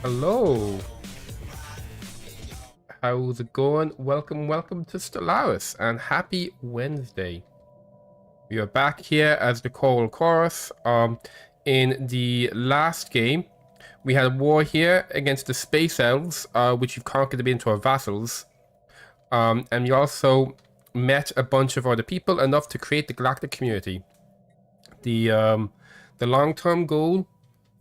Hello. How's it going? Welcome to Stellaris and happy Wednesday. We are back here as the Choral Chorus. In the last game, we had a war here against the Space Elves, which we've conquered to be into our vassals. And we also met a bunch of other people, enough to create the galactic community. The long-term goal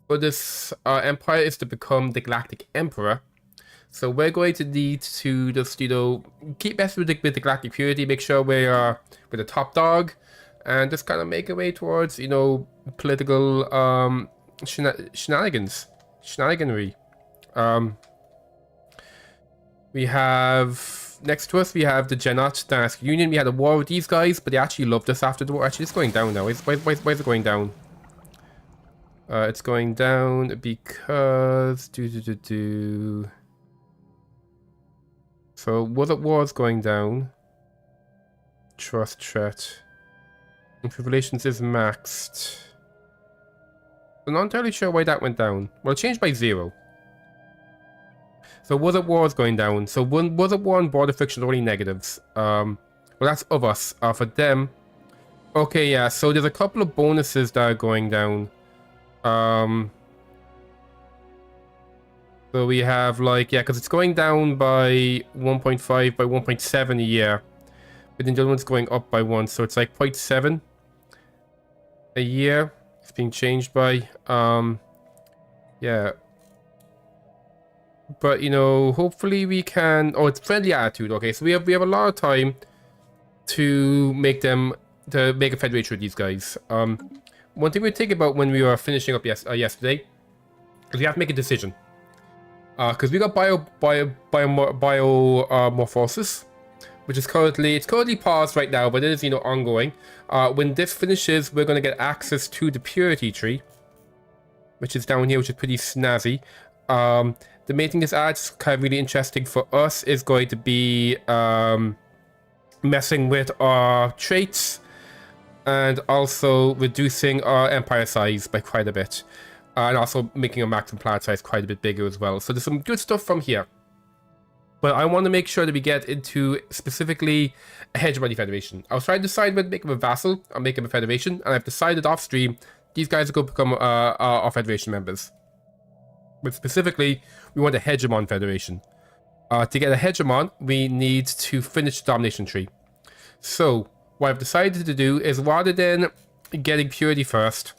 for this empire is to become the Galactic Emperor. So we're going to need to just, keep messing with the galactic purity, make sure we're the top dog, and just kind of make our way towards, political shenaniganry. We have, next to us, we have the Geneticist Union. We had a war with these guys, but they actually loved us after the war. Actually, it's going down now. Why is it going down? It's going down because... So, was it wars going down? Trust threat. Relations is maxed. I'm not entirely sure why that went down. Well, it changed by 0. So, was it wars going down? So, was it war and border friction only negatives? Well, that's of us. For them. Okay, yeah. So, there's a couple of bonuses that are going down. So we have because it's going down by 1.5 by 1.7 a year, but then the other one's going up by 1, so it's like 0.7 a year. It's being changed by yeah. But hopefully we can. Oh, it's friendly attitude. Okay, so we have a lot of time to make a federation with these guys. One thing we think about when we were finishing up yesterday is we have to make a decision. Because we got biomorphosis, which is currently paused right now, but it is ongoing. When this finishes, we're gonna get access to the purity tree, which is down here, which is pretty snazzy. The main thing this adds, kind of really interesting for us, is going to be messing with our traits and also reducing our empire size by quite a bit. And also making our maximum planet size quite a bit bigger as well. So there's some good stuff from here. But I want to make sure that we get into specifically a hegemony federation. I was trying to decide whether to make him a vassal or make him a federation. And I've decided off stream, these guys are going to become our federation members. But specifically, we want a hegemon federation. To get a hegemon, we need to finish the domination tree. So what I've decided to do is, rather than getting purity first,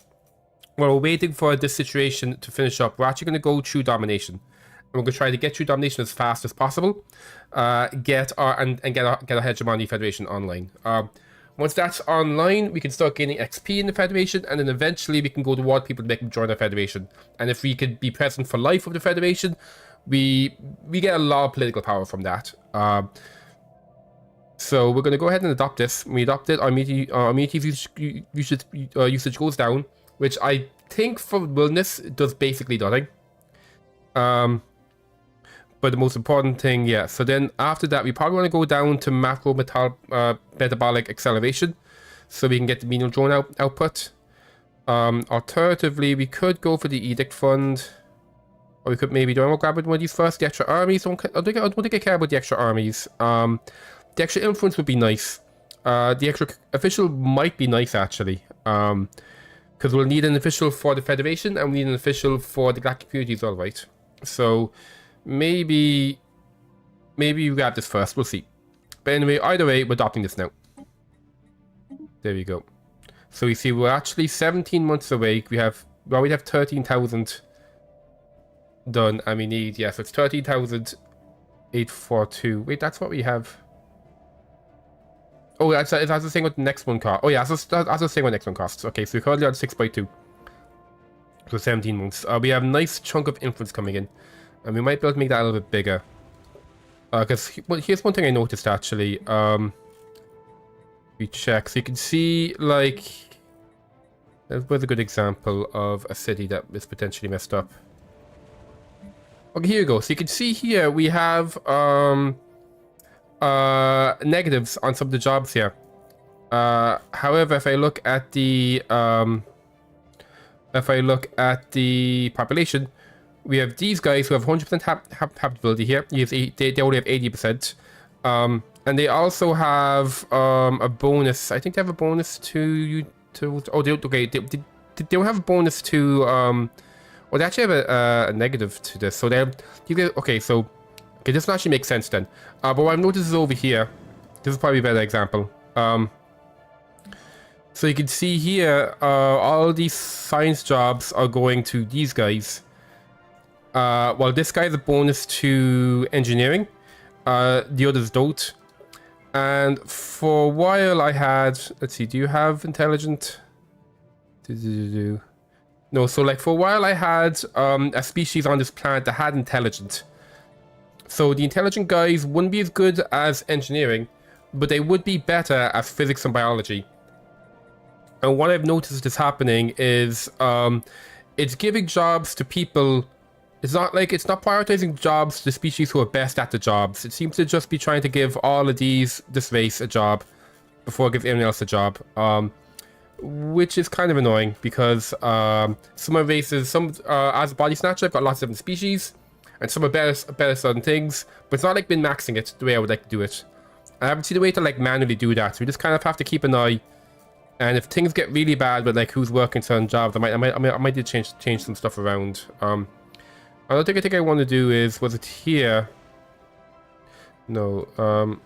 while we're waiting for this situation to finish up, we're actually going to go through domination. And we're going to try to get through domination as fast as possible. Get our hegemony federation online. Once that's online, we can start gaining XP in the federation, and then eventually we can go to war people to make them join our federation. And if we could be present for life of the federation, we get a lot of political power from that. So we're going to go ahead and adopt this. When we adopt it, our immunity usage goes down, which I think for wellness does basically nothing. But the most important thing, yeah. So then after that, we probably want to go down to macro metabolic acceleration, so we can get the menial drone output. Alternatively, we could go for the edict fund, or we could maybe do I want to grab one of these first. The extra armies. I don't think I care about the extra armies. The extra influence would be nice. The extra official might be nice actually. Because we'll need an official for the Federation, and we need an official for the Galactic Community as well, right? So, maybe we grab this first, we'll see. But anyway, either way, we're adopting this now. There we go. So you see, we're actually 17 months away. We have 13,000 done, and we need, so it's 13,842. Wait, that's what we have. Oh, that's the thing what the next one costs. Oh yeah, that's the thing what the next one costs. Okay, so we're currently on 6x2. So 17 months. We have a nice chunk of influence coming in. And we might be able to make that a little bit bigger. Because here's one thing I noticed actually. We check. So you can see, where's a good example of a city that is potentially messed up. Okay, here you go. So you can see here we have negatives on some of the jobs here. However, if I look at the population, We have these guys who have 100% habitability here. They only have 80%. And they also have a bonus. I think they have a bonus to oh, okay. They don't have a bonus to well, they actually have a negative to this. So they're okay. So okay, this actually makes sense then. But what I've noticed is over here. This is probably a better example. So you can see here, all these science jobs are going to these guys. Well, this guy has a bonus to engineering. The others don't. And for a while I had, let's see, do you have intelligent? No, so like for a while I had a species on this planet that had intelligent. So the intelligent guys wouldn't be as good as engineering, but they would be better at physics and biology. And what I've noticed is happening is it's giving jobs to people. It's not prioritizing jobs to the species who are best at the jobs. It seems to just be trying to give all of this race a job before it gives anyone else a job. Which is kind of annoying because some of races, as a body snatcher, I've got lots of different species, and some are better at certain things, but it's not like min maxing it the way I would like to do it. I haven't seen a way to like manually do that, so we just kind of have to keep an eye. And if things get really bad with like who's working certain jobs, I might need to change some stuff around. Another thing I want to do is, was it here? No,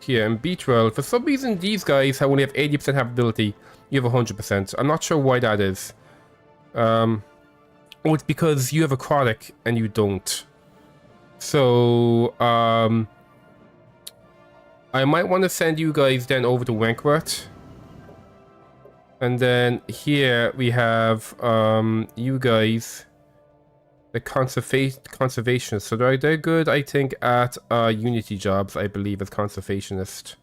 here in Beach World, for some reason these guys only have 80% habitability. You have 100%. I'm not sure why that is. Oh, it's because you have aquatic and you don't. So, I might want to send you guys then over to Wentworth. And then here we have you guys, the conservationists. So they're good, I think, at Unity jobs, I believe, as conservationist.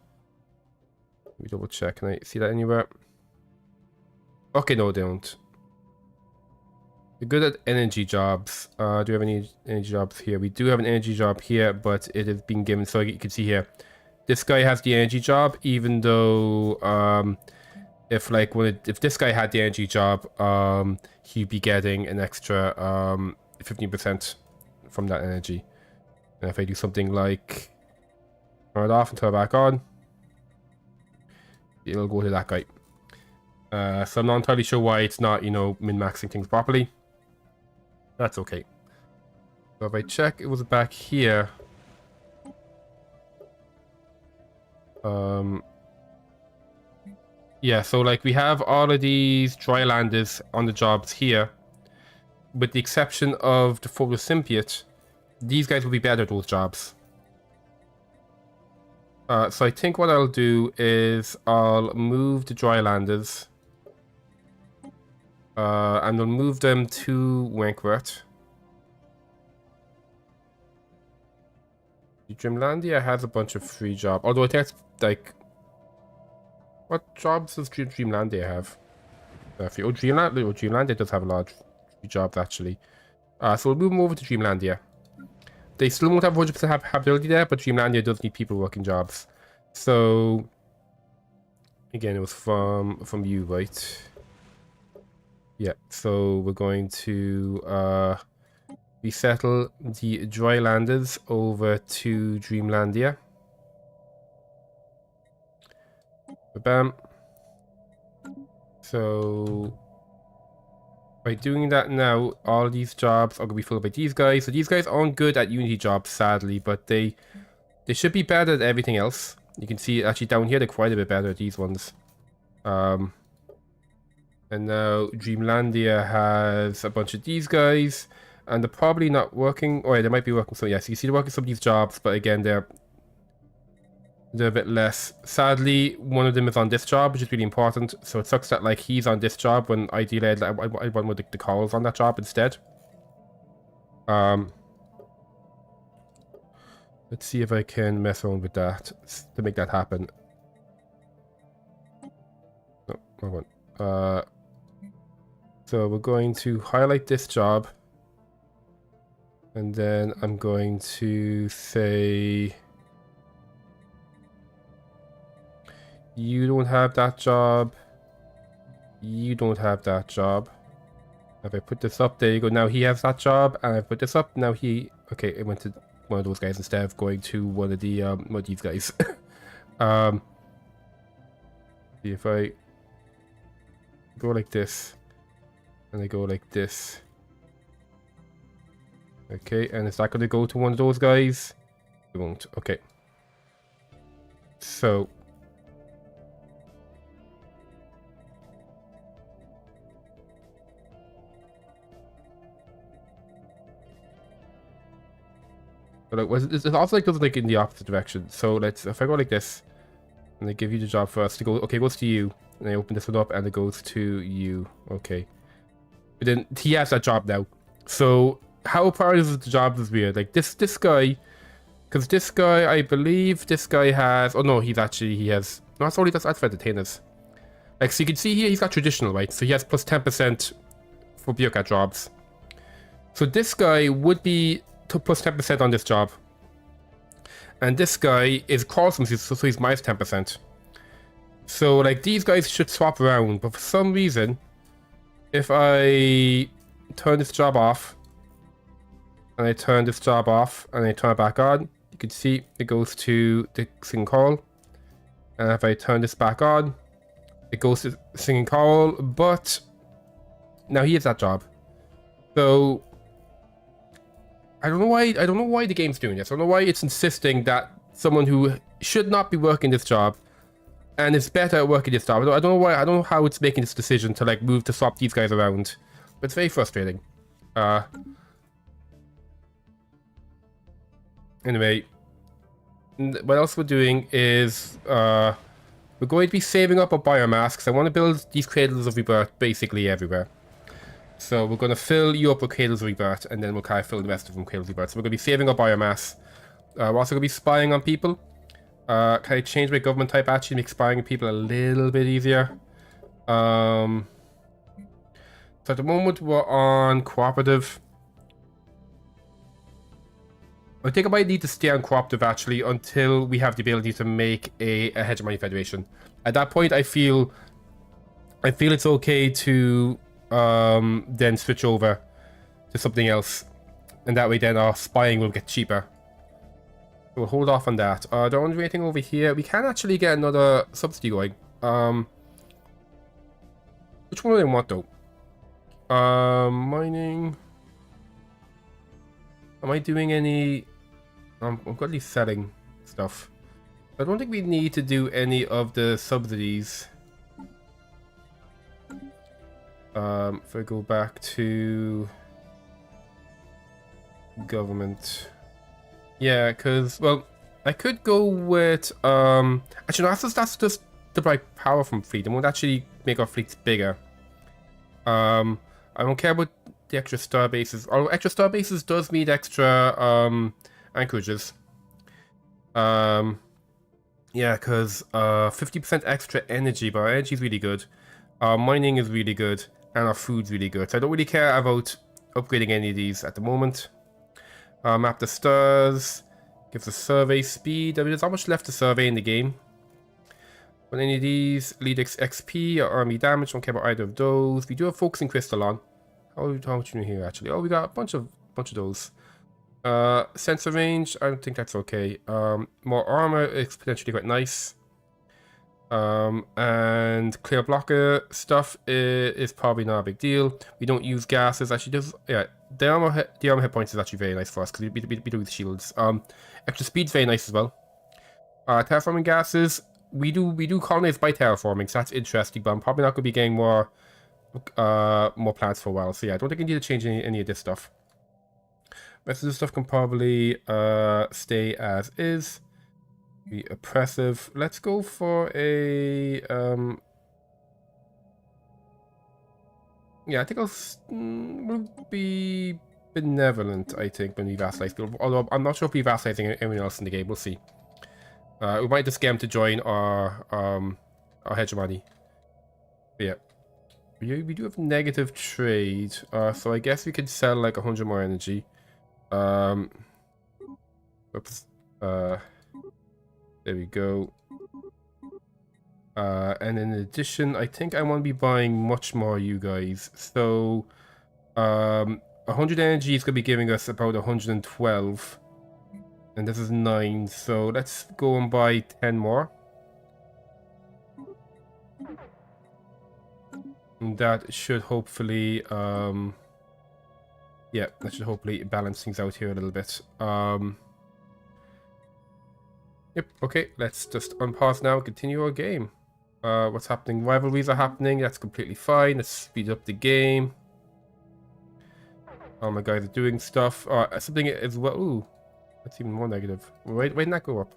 Let me double check. Can I see that anywhere? Okay, no, they don't. They're good at energy jobs. Do we have any energy jobs here? We do have an energy job here, but it has been given. So you can see here, this guy has the energy job, even though if this guy had the energy job, he'd be getting an extra 15% from that energy. And if I do something like turn it off and turn it back on, it'll go to that guy. So I'm not entirely sure why it's not, min-maxing things properly. That's okay. So if I check, it was back here. Yeah, so like we have all of these drylanders on the jobs here. With the exception of the photosymbiont, these guys will be better at those jobs. So I think what I'll do is I'll move the drylanders. And I'll move them to Wentworth. Dreamlandia has a bunch of free jobs, although I think it's like... What jobs does Dreamlandia have? Dreamlandia does have a lot of free jobs, actually. So we'll move them over to Dreamlandia. They still won't have 100% habitability there, but Dreamlandia does need people working jobs. So... Again, it was from you, right? Yeah, so we're going to resettle the drylanders over to Dreamlandia. Bam. So by doing that now, all these jobs are going to be filled by these guys. So these guys aren't good at Unity jobs, sadly, but they should be better at everything else. You can see actually down here they're quite a bit better at these ones. And now Dreamlandia has a bunch of these guys, and they're probably not working. Oh yeah, they might be working. So yes, you see they're working some of these jobs, but again they're a bit less. Sadly, one of them is on this job, which is really important. So it sucks that like he's on this job when ideally I want more the corals on that job instead. Let's see if I can mess around with that to make that happen. No, wrong one. So we're going to highlight this job, and then I'm going to say you don't have that job, you don't have that job. If I put this up, there you go. Now he has that job, and I put this up. Now he, okay, it went to one of those guys instead of going to one of the one of these guys. See if I go like this, and I go like this. Okay, and is that going to go to one of those guys? It won't. Okay. So. But like, it also like goes like in the opposite direction. So let's, if I go like this, and they give you the job first to go, okay, it goes to you. And I open this one up and it goes to you. Okay. But then he has that job now. So how part of the job is weird. Like this guy, because this guy, I believe this guy has, oh no, he has, no, that's for entertainers. Like, so you can see here, he's got traditional, right? So he has plus 10% for bureaucrat jobs. So this guy would be to plus 10% on this job. And this guy is quarrelsome, so he's minus 10%. So, like, these guys should swap around. But for some reason, if I turn this job off, and I turn this job off, and I turn it back on, you can see it goes to the singing coral. And if I turn this back on, it goes to singing coral. But now he has that job. So I don't know why the game's doing this. I don't know why it's insisting that someone who should not be working this job and is better at working this job. I don't know why. I don't know how it's making this decision to like move to swap these guys around. But it's very frustrating. Anyway, what else we're doing is we're going to be saving up our biomass because I want to build these cradles of rebirth basically everywhere. So we're going to fill you up with cradles of rebirth, and then we'll kind of fill the rest of them cradles of rebirth. So we're going to be saving our biomass. We're also going to be spying on people. Can I change my government type actually, make spying on people a little bit easier? So at the moment we're on cooperative. I think I might need to stay on cooperative actually until we have the ability to make a hegemony federation. At that point, I feel it's okay to then switch over to something else, and that way then our spying will get cheaper. We'll hold off on that. Don't do anything over here. We can actually get another subsidy going. Which one do I want though? Mining. Am I doing any? I've got these selling stuff. I don't think we need to do any of the subsidies. If I go back to government, yeah, because well, I could go with actually no, that's just the right power from fleet. It won't actually make our fleets bigger. I don't care about the extra star bases. Although extra star bases does need extra anchorages. Yeah, because 50% extra energy, but our energy is really good. Our mining is really good, and our food's really good. So I don't really care about upgrading any of these at the moment. Map the stars, gives us survey speed. I mean, there's not much left to survey in the game. But any of these, lead XP or army damage, don't care about either of those. We do have focusing crystal on. How much in here actually? Oh, we got a bunch of those. Sensor range, I don't think that's okay. More armor is potentially quite nice. And clear blocker stuff is probably not a big deal. We don't use gases. Actually, does yeah. The armor hit points is actually very nice for us because we do with shields. Extra speed's very nice as well. Terraforming gases, we do colonize by terraforming, so that's interesting. But I'm probably not going to be getting more plants for a while. So yeah, I don't think I need to change any of this stuff. Rest of this stuff can probably stay as is. Be oppressive. Let's go for a yeah, I think we'll be benevolent, I think, when we vassalize people. Although I'm not sure if we're vassalizing anyone else in the game. We'll see. We might just get them to join our hegemony. But yeah. We do have negative trade. So I guess we could sell like 100 more energy. Oops. There we go. And in addition, I think I want to be buying much more, you guys. So 100 energy is going to be giving us about 112. And this is 9, so let's go and buy 10 more. And that should hopefully, yeah, that should hopefully balance things out here a little bit. Yep, okay, let's just unpause now and continue our game. What's happening? Rivalries are happening, that's completely fine. Let's speed up the game. Oh, my guys are doing stuff. Something as well. Ooh, that's even more negative. Why didn't that go up?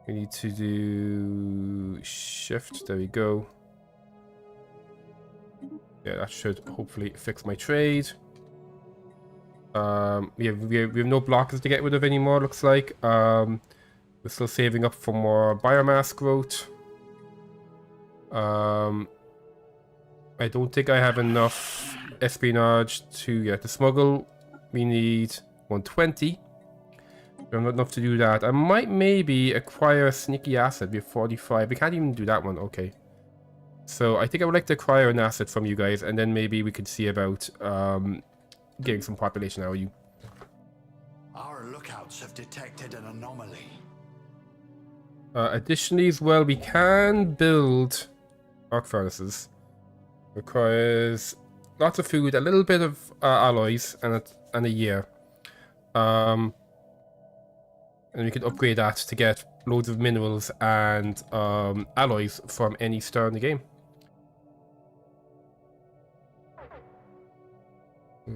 We need to do shift. There we go. Yeah, that should hopefully fix my trade. We have no blockers to get rid of anymore, looks like. We're still saving up for more biomass growth. I don't think I have enough espionage to smuggle. We need 120. We have not enough to do that. I might maybe acquire a sneaky asset. We have 45. We can't even do that one. Okay. So I think I would like to acquire an asset from you guys, and then maybe we could see about getting some population out of you. Our lookouts have detected an anomaly. Additionally, as well, we can build arc furnaces. Requires lots of food, a little bit of alloys, and a year. And we can upgrade that to get loads of minerals and alloys from any star in the game.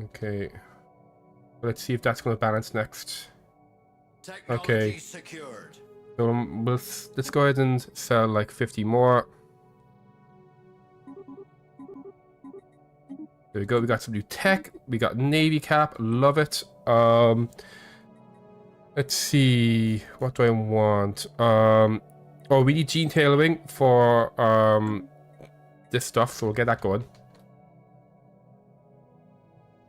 Okay. Let's see if that's going to balance next. Okay. Secured. So let's go ahead and sell like 50 more. There we go. We got some new tech. We got Navy cap. Love it. Let's see. What do I want? Oh, we need gene tailoring for this stuff, so we'll get that going.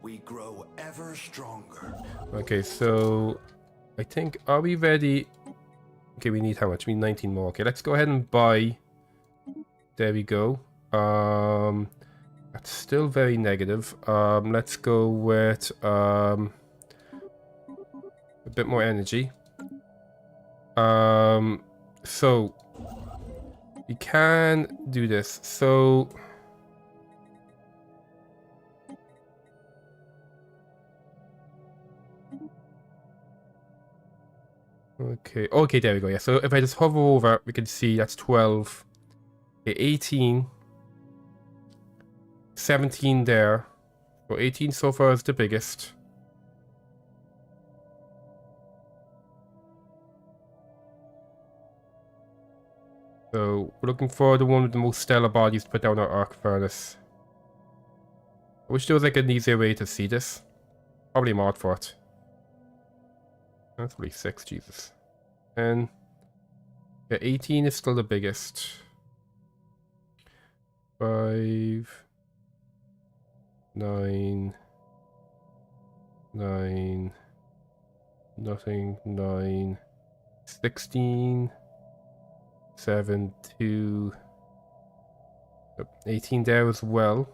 We grow ever stronger. Okay, so I think, are we ready? Okay, we need how much? We need 19 more. Okay, let's go ahead and buy. There we go. That's still very negative. Let's go with a bit more energy. So we can do this. So okay, there we go. Yeah, so if I just hover over, we can see that's 12. Okay, 18. 17 there. So 18 so far is the biggest. So we're looking for the one with the most stellar bodies to put down our arc furnace. I wish there was like an easier way to see this. Probably mod for it. That's really 6, Jesus. And yeah, 18 is still the biggest. 5, 9, 9, nothing, 9, 16, 7, 2, 18 there as well.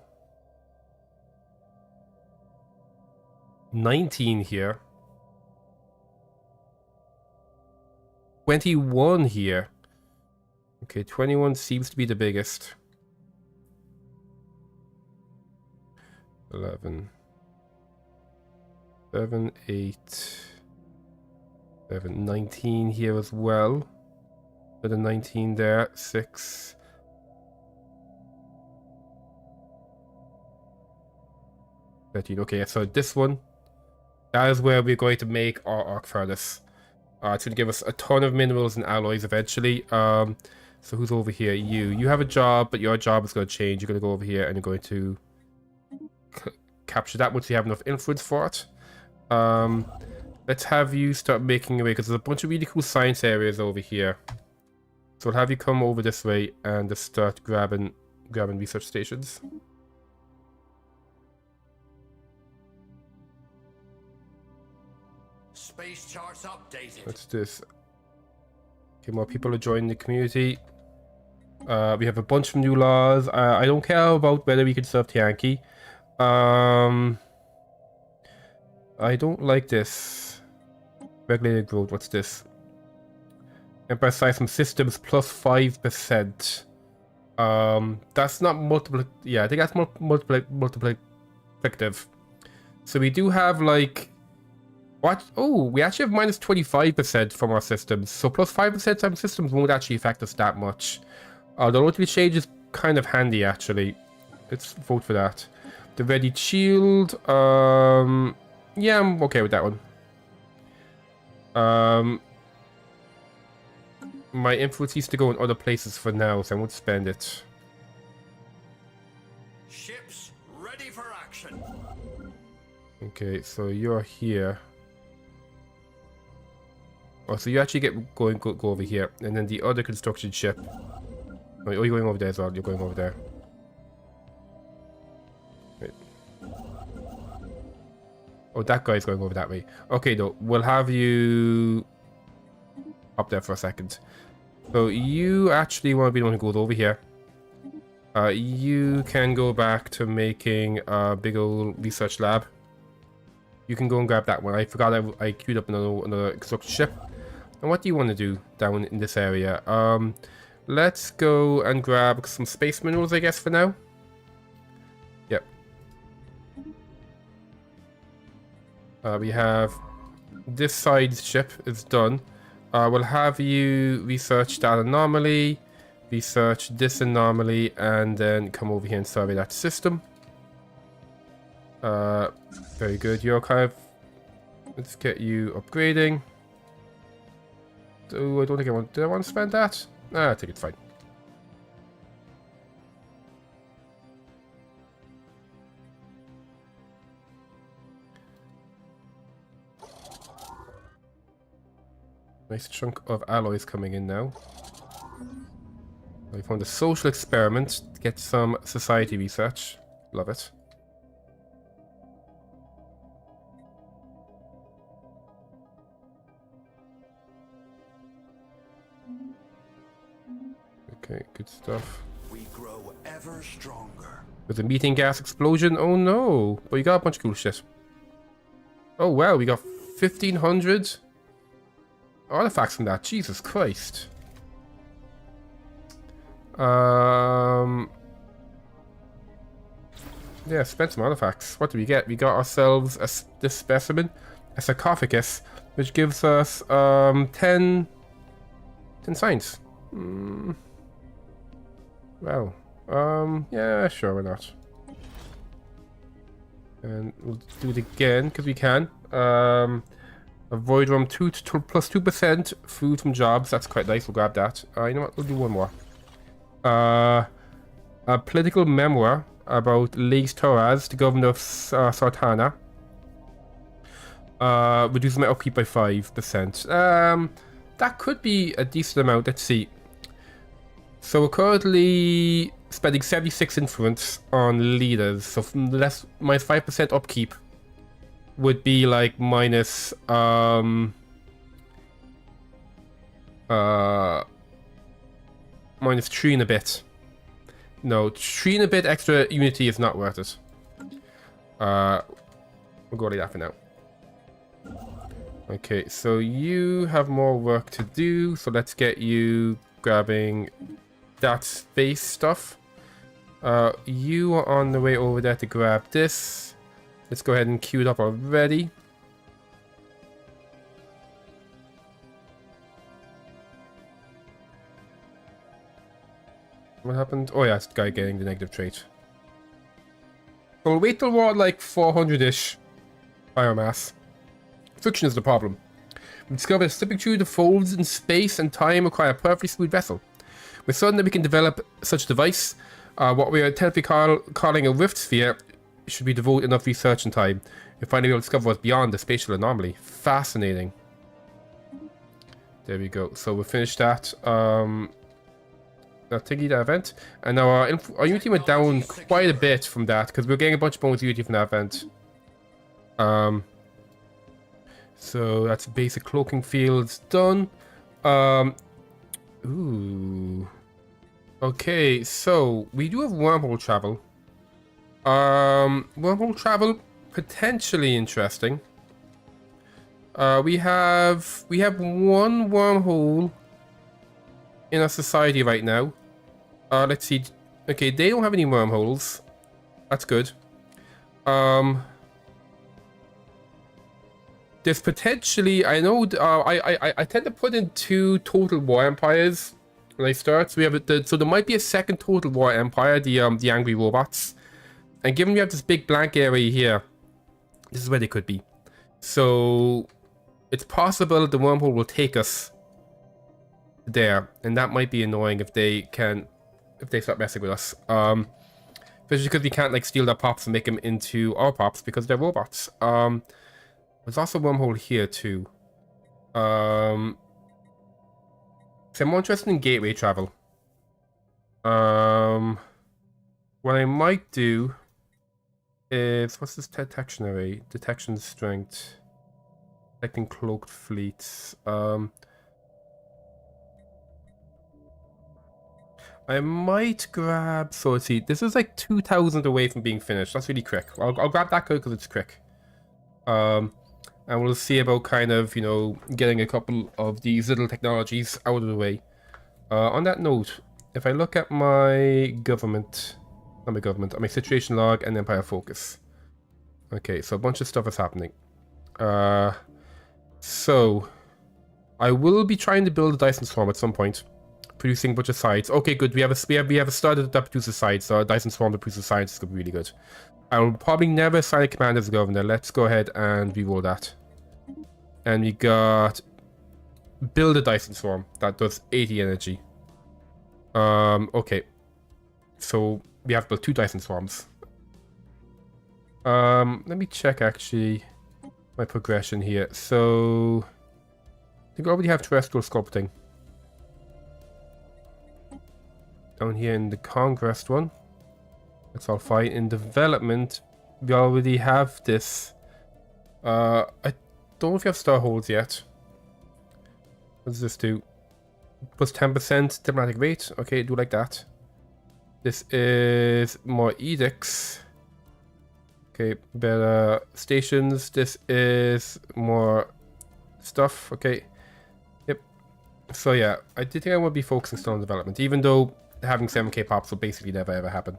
19 here. 21 here. Okay, 21 seems to be the biggest. 11. 7, 8. 7, 19 here as well. With a 19 there. 6. 13. Okay, so this one. That is where we're going to make our arc furnace. It's going to give us a ton of minerals and alloys eventually. So who's over here? You have a job, but your job is going to change. You're going to go over here and you're going to capture that once you have enough influence for it. Let's have you start making your way, because there's a bunch of really cool science areas over here. So I'll have you come over this way and just start grabbing research stations. Space charts updated. What's this? Okay, more people are joining the community. We have a bunch of new laws. I don't care about whether we can serve Tianki. I don't like this. Regulated growth, what's this? Empire size from systems plus 5%. That's not multiple. Yeah, I think that's multiplicative. So we do have like what? Oh, we actually have minus 25% from our systems. So plus 5% from systems won't actually affect us that much. The rotary change is kind of handy actually. Let's vote for that. The ready shield. Yeah, I'm okay with that one. My influence needs to go in other places for now, so I won't spend it. Ships ready for action. Okay, so you're here. Oh, so you actually get go over here, and then the other construction ship. Oh, you're going over there as well. You're going over there. Wait. Oh, that guy's going over that way. Okay, though, we'll have you up there for a second. So you actually want to be the one who goes over here. You can go back to making a big old research lab. You can go and grab that one. I forgot I queued up another construction ship. And what do you want to do down in this area? Let's go and grab some space minerals, I guess, for now. Yep. We have this side ship is done. We'll have you research that anomaly, research this anomaly, and then come over here and survey that system. Very good. You're kind of... Let's get you upgrading. Oh, I don't think I want... Did I want to spend that? I think it's fine. Nice chunk of alloys coming in now. We found a social experiment to get some society research. Love it. Okay, good stuff. We grow ever stronger. There's a methane gas explosion. Oh no! But you got a bunch of cool shit. Oh wow, we got 1,500 artifacts from that. Jesus Christ. Yeah, spent some artifacts. What do we get? We got ourselves this specimen, a sarcophagus, which gives us 10 science. Wow. Yeah, sure, why not? And we'll do it again because we can. Avoid room 2 to plus 2% food from jobs. That's quite nice. We'll grab that. You know what? We'll do one more. A political memoir about Legs Torres, the governor of Sartana. Reduces my upkeep by 5%. That could be a decent amount. Let's see. So we're currently spending 76 influence on leaders. So from less minus 5% upkeep would be like minus minus 3 and a bit. No, 3 and a bit extra unity is not worth it. We'll go like that for now. Okay, so you have more work to do, so let's get you grabbing that space stuff. You are on the way over there to grab this. Let's go ahead and queue it up already. What happened? Oh yeah, it's the guy getting the negative trait. So we'll wait till we're at like 400-ish biomass. Friction is the problem. We discovered that slipping through the folds in space and time require a perfectly smooth vessel. We're certain that we can develop such a device. What we are technically calling a rift sphere should be devoted enough research and time. We finally will discover what's beyond the spatial anomaly. Fascinating. There we go. So we'll finish that. That event. And now our unity went down quite a bit from that because we're getting a bunch of bonus unity from that event. So that's basic cloaking fields done. Ooh. Okay, so we do have wormhole travel. Wormhole travel, potentially interesting. We have one wormhole in our society right now. Let's see. Okay, they don't have any wormholes. That's good. There's potentially, I know, I tend to put in 2 total war empires when I start. So we have so there might be a second total war empire, the angry robots. And given we have this big blank area here, this is where they could be. So it's possible the wormhole will take us there, and that might be annoying if they start messing with us. Especially because we can't like steal their pops and make them into our pops because they're robots. There's also a wormhole here too. So I'm more interested in gateway travel. What I might do is, what's this detection array? Detection strength. Detecting cloaked fleets. I might grab, so let's see, this is like 2,000 away from being finished. That's really quick. I'll grab that because it's quick. And we'll see about kind of, you know, getting a couple of these little technologies out of the way. On that note, if I look at my government, not my government, my situation log and empire focus. Okay, so a bunch of stuff is happening. So I will be trying to build a Dyson swarm at some point, producing a bunch of sides. Okay, good. We have a started that produces sides, so a Dyson swarm that produces sides is going to be really good. I will probably never assign a command as a governor. Let's go ahead and reroll that. And we got build a Dyson swarm that does 80 energy. Okay. So we have built 2 Dyson swarms. Let me check actually my progression here. So I think I already have terrestrial sculpting. Down here in the Congress one. That's all fine. In development, we already have this. I don't know if you have star holes yet. What does this do? Plus 10% diplomatic rate. Okay, do like that. This is more edicts. Okay, better stations. This is more stuff. Okay. Yep. So yeah, I did think I would be focusing still on development, even though having 7k pops will basically never ever happen.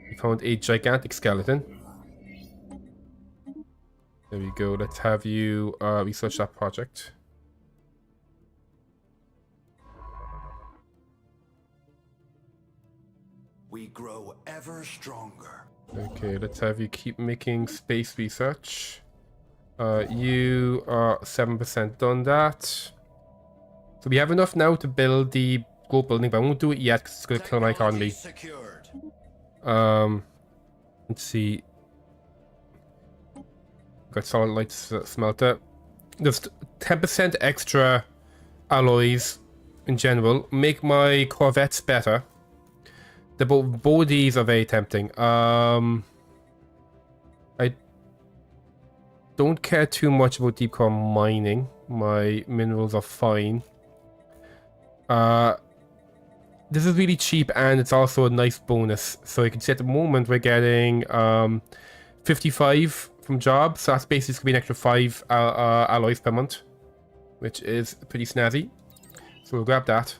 We found a gigantic skeleton. There we go. Let's have you research that project. We grow ever stronger. Okay, let's have you keep making space research. You are 7% done that. So we have enough now to build the gold building, but I won't do it yet because it's going to kill my economy. Secured. Let's see. Got solid light smelter. There's 10% extra alloys in general. Make my corvettes better. The bodies are very tempting. I don't care too much about deep core mining. My minerals are fine. This is really cheap and it's also a nice bonus. So you can see at the moment we're getting 55 from jobs. So that's basically going to be an extra 5 alloys per month, which is pretty snazzy. So we'll grab that.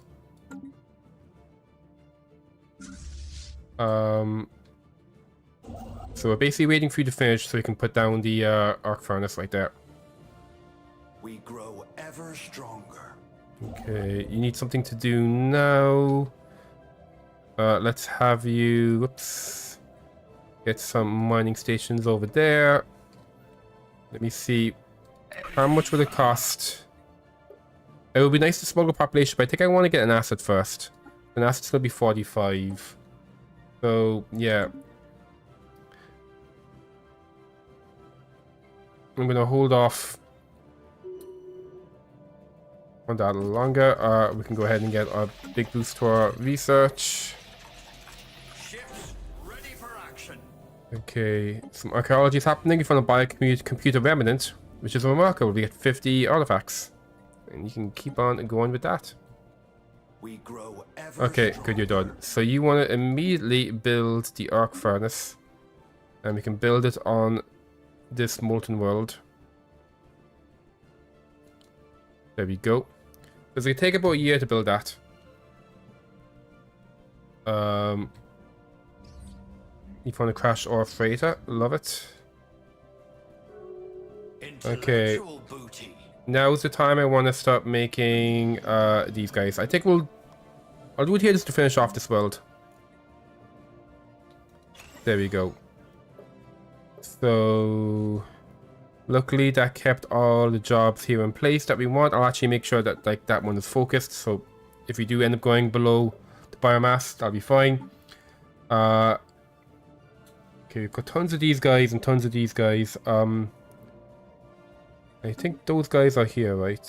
So we're basically waiting for you to finish so we can put down the arc furnace right there. We grow ever stronger. Okay, you need something to do now. Let's have you, whoops, get some mining stations over there. Let me see, how much would it cost? It would be nice to smuggle population, but I think I want to get an asset first. An asset's going to be 45. So, yeah. I'm going to hold off on that a little longer. We can go ahead and get a big boost to our research. Ships ready for action. Okay, some archaeology is happening. We found a biocomputer remnant, which is remarkable. We get 50 artifacts. And you can keep on going with that. We grow ever Okay, stronger. good, you're done. So you want to immediately build the arc furnace. And we can build it on this molten world. There we go. Because it take about a year to build that. You want to crash or freighter? Love it. Okay. Intellectual booty. Now's the time I want to start making these guys. I think I'll do it here just to finish off this world. There we go. So luckily that kept all the jobs here in place that we want. I'll actually make sure that like that one is focused. So if we do end up going below the biomass, that'll be fine. Okay, we've got tons of these guys and tons of these guys. I think those guys are here, right?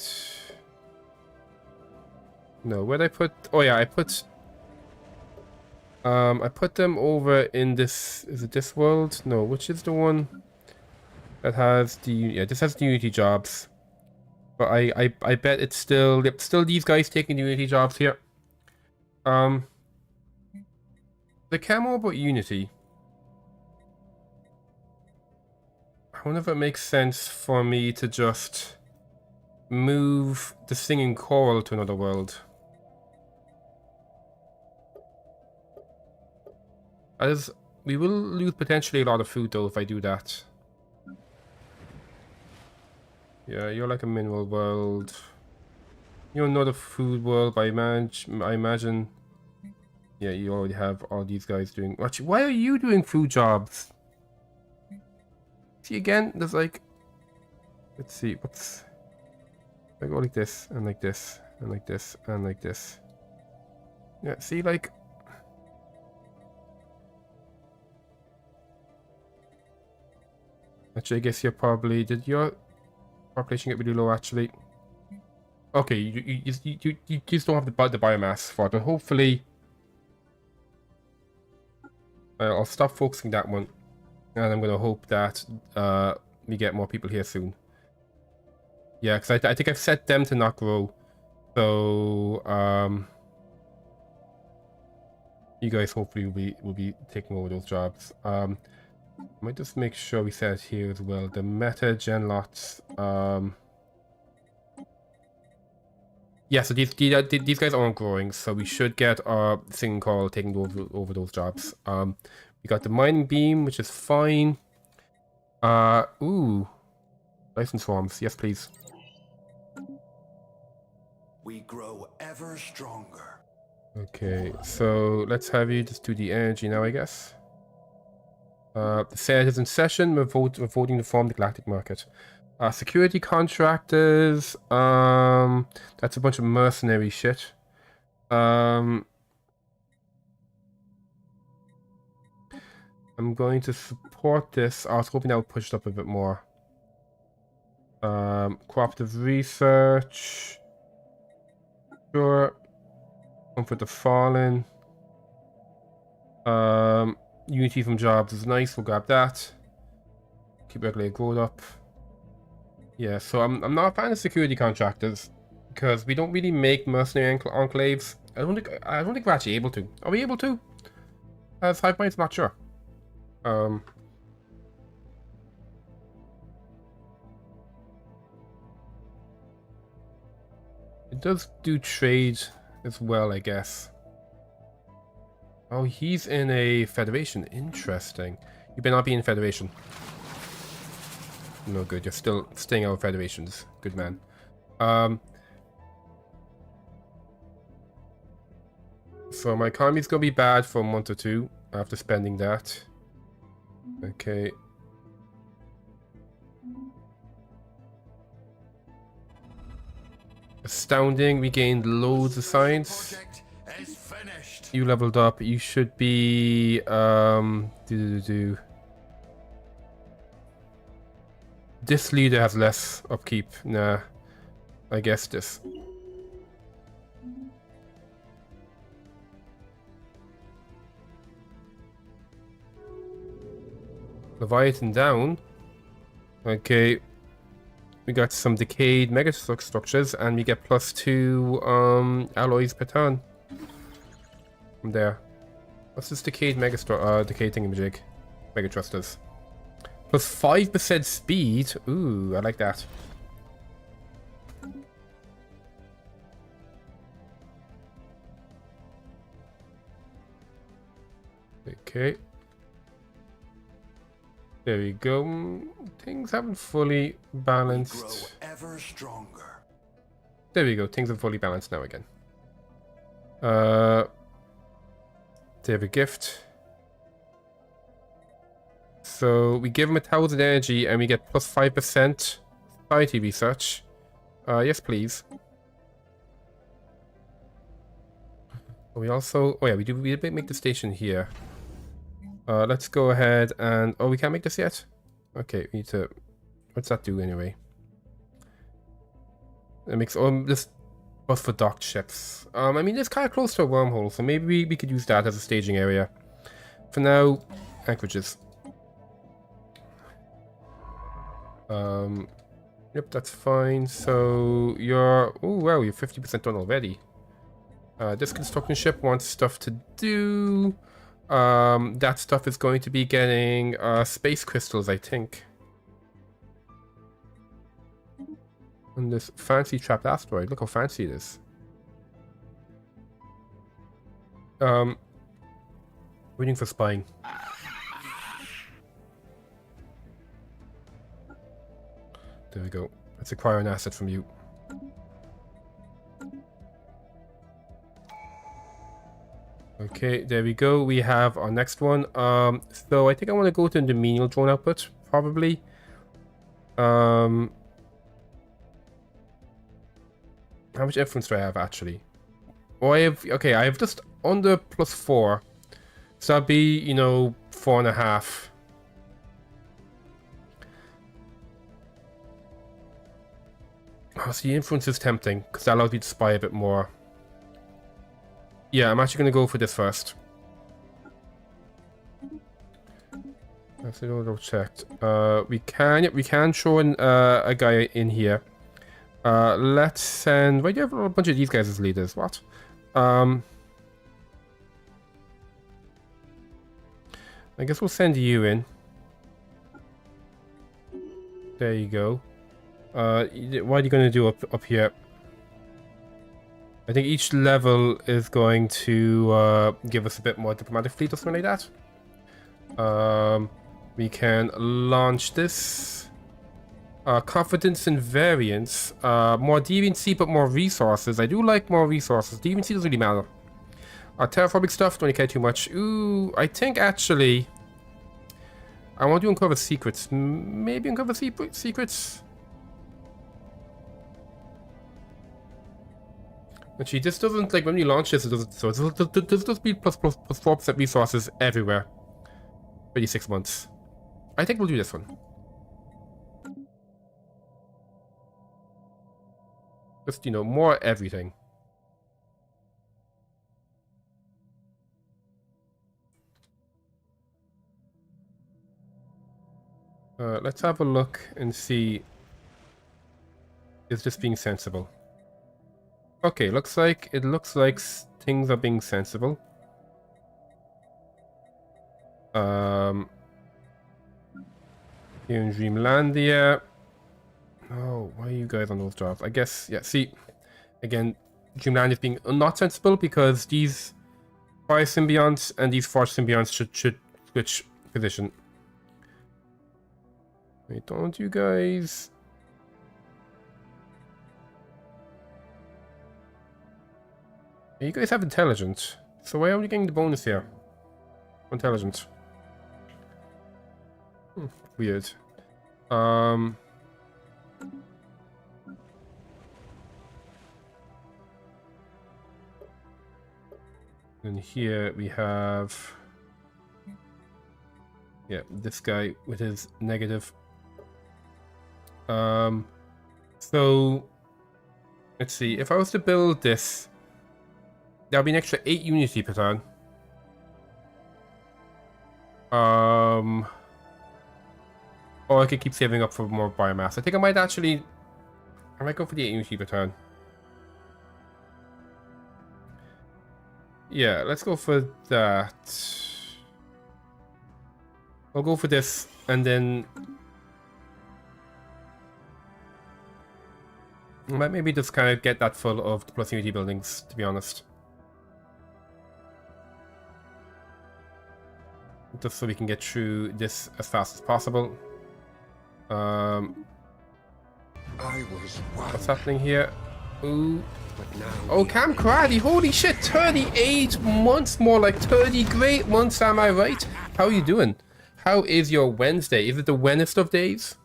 No, where'd I put... Oh yeah, I put them over in this... Is it this world? No, which is the one that has the... Yeah, this has the Unity jobs. But I bet it's still... Yep, still these guys taking the Unity jobs here. The camo about Unity. I wonder if it makes sense for me to just move the singing coral to another world. As we will lose potentially a lot of food though if I do that. Yeah, you're like a mineral world. You're not a food world, but I imagine. Yeah, you already have all these guys doing. Actually, why are you doing food jobs? See again, there's like. Let's see, what's. I go like this, and like this, and like this, and like this. Yeah, see, like. Actually, I guess you're probably... Did your population get really low, actually? Okay, you just don't have the biomass for it, but hopefully... I'll stop focusing that one. And I'm going to hope that we get more people here soon. Yeah, because I think I've set them to not grow. So, you guys hopefully will be taking over those jobs. I might just make sure we set it here as well. The meta gen lots. Yeah, so these guys aren't growing, so we should get our singing call taking over those jobs. We got the mining beam, which is fine. Ooh, license forms. Yes, please. We grow ever stronger. Okay, so let's have you just do the energy now, I guess. The Senate is in session. We're voting to form the Galactic Market. Security contractors. That's a bunch of mercenary shit. I'm going to support this. I was hoping that would push it up a bit more. Cooperative research. Sure. Comfort the Fallen. Unity from jobs is nice. We'll grab that. Keep regulated growth up. Yeah, so I'm not a fan of security contractors because we don't really make mercenary enclaves. I don't think we're actually able to. Are we able to? As Hive Mind's not sure. It does do trade as well, I guess. Oh, he's in a federation. Interesting. You better not be in federation. No good. You're still staying out of federations. Good man. So my economy's gonna be bad for a month or two after spending that. Okay. Astounding. We gained loads of science. You leveled up. You should be This leader has less upkeep. Nah. I guess this. Leviathan down. Okay. We got some decayed megastructures, and we get +2 alloys per turn. From there. What's this decayed decayed thingamajig? Mega thrusters. +5% speed. Ooh, I like that. Okay. There we go. Things haven't fully balanced. Grow ever stronger. There we go. Things are fully balanced now again. They have a gift. So we give him 1,000 energy and we get +5% society research. Yes, please. We also, oh yeah, we did make the station here. Let's go ahead and, oh, we can't make this yet? Okay, we need to, what's that do anyway? It makes, this bus for docked ships. I mean, it's kind of close to a wormhole, so maybe we could use that as a staging area. For now, anchorages. Yep, that's fine. So you're, oh wow, you're 50% done already. This construction ship wants stuff to do. That stuff is going to be getting space crystals, I think. And this fancy trapped asteroid, look how fancy it is. Waiting for spying. There we go. Let's acquire an asset from you. Okay, there we go. We have our next one. So I think I want to go to the menial drone output, probably. How much influence do I have actually? Oh, I have, okay, I have just under +4. So that'd be, you know, 4.5. Oh, so the influence is tempting, because that allows me to spy a bit more. Yeah, I'm actually going to go for this first. Let's double checked. We can show a guy in here. Let's send, why do you have a bunch of these guys as leaders? What? I guess we'll send you in. There you go. What are you going to do up here? I think each level is going to give us a bit more diplomatic fleet or something like that. We can launch this. Confidence and variance. More deviancy but more resources. I do like more resources. Deviancy doesn't really matter. Terraforming stuff, don't really care too much. Ooh, I think actually I want to uncover secrets. Maybe uncover secrets. Actually, this doesn't, like, when we launch this, it doesn't, so this does be +4% resources everywhere. 36 months. I think we'll do this one. Just, you know, more everything. Let's have a look and see. Is this being sensible? Okay, it looks like things are being sensible. Here in Dreamlandia. Oh, why are you guys on those jobs? I guess, yeah, see, again, Dreamlandia is being not sensible because these fire symbionts and these forge symbionts should switch position. Wait, don't you guys... You guys have intelligence, so why are we getting the bonus here? Intelligence. Weird. And here we have, yeah, this guy with his negative. So let's see. If I was to build this, that would be an extra 8 unity per turn. Or I could keep saving up for more biomass. I think I might actually I might go for the energy return. Yeah, let's go for that. I'll go for this, and then I might maybe just kind of get that full of the plus unity buildings, to be honest. Just so we can get through this as fast as possible. What's happening here? Ooh. Oh, Cam Crady, holy shit, 38 months, more like 30 great months, am I right? How are you doing? How is your Wednesday? Is it the Wednesday of days?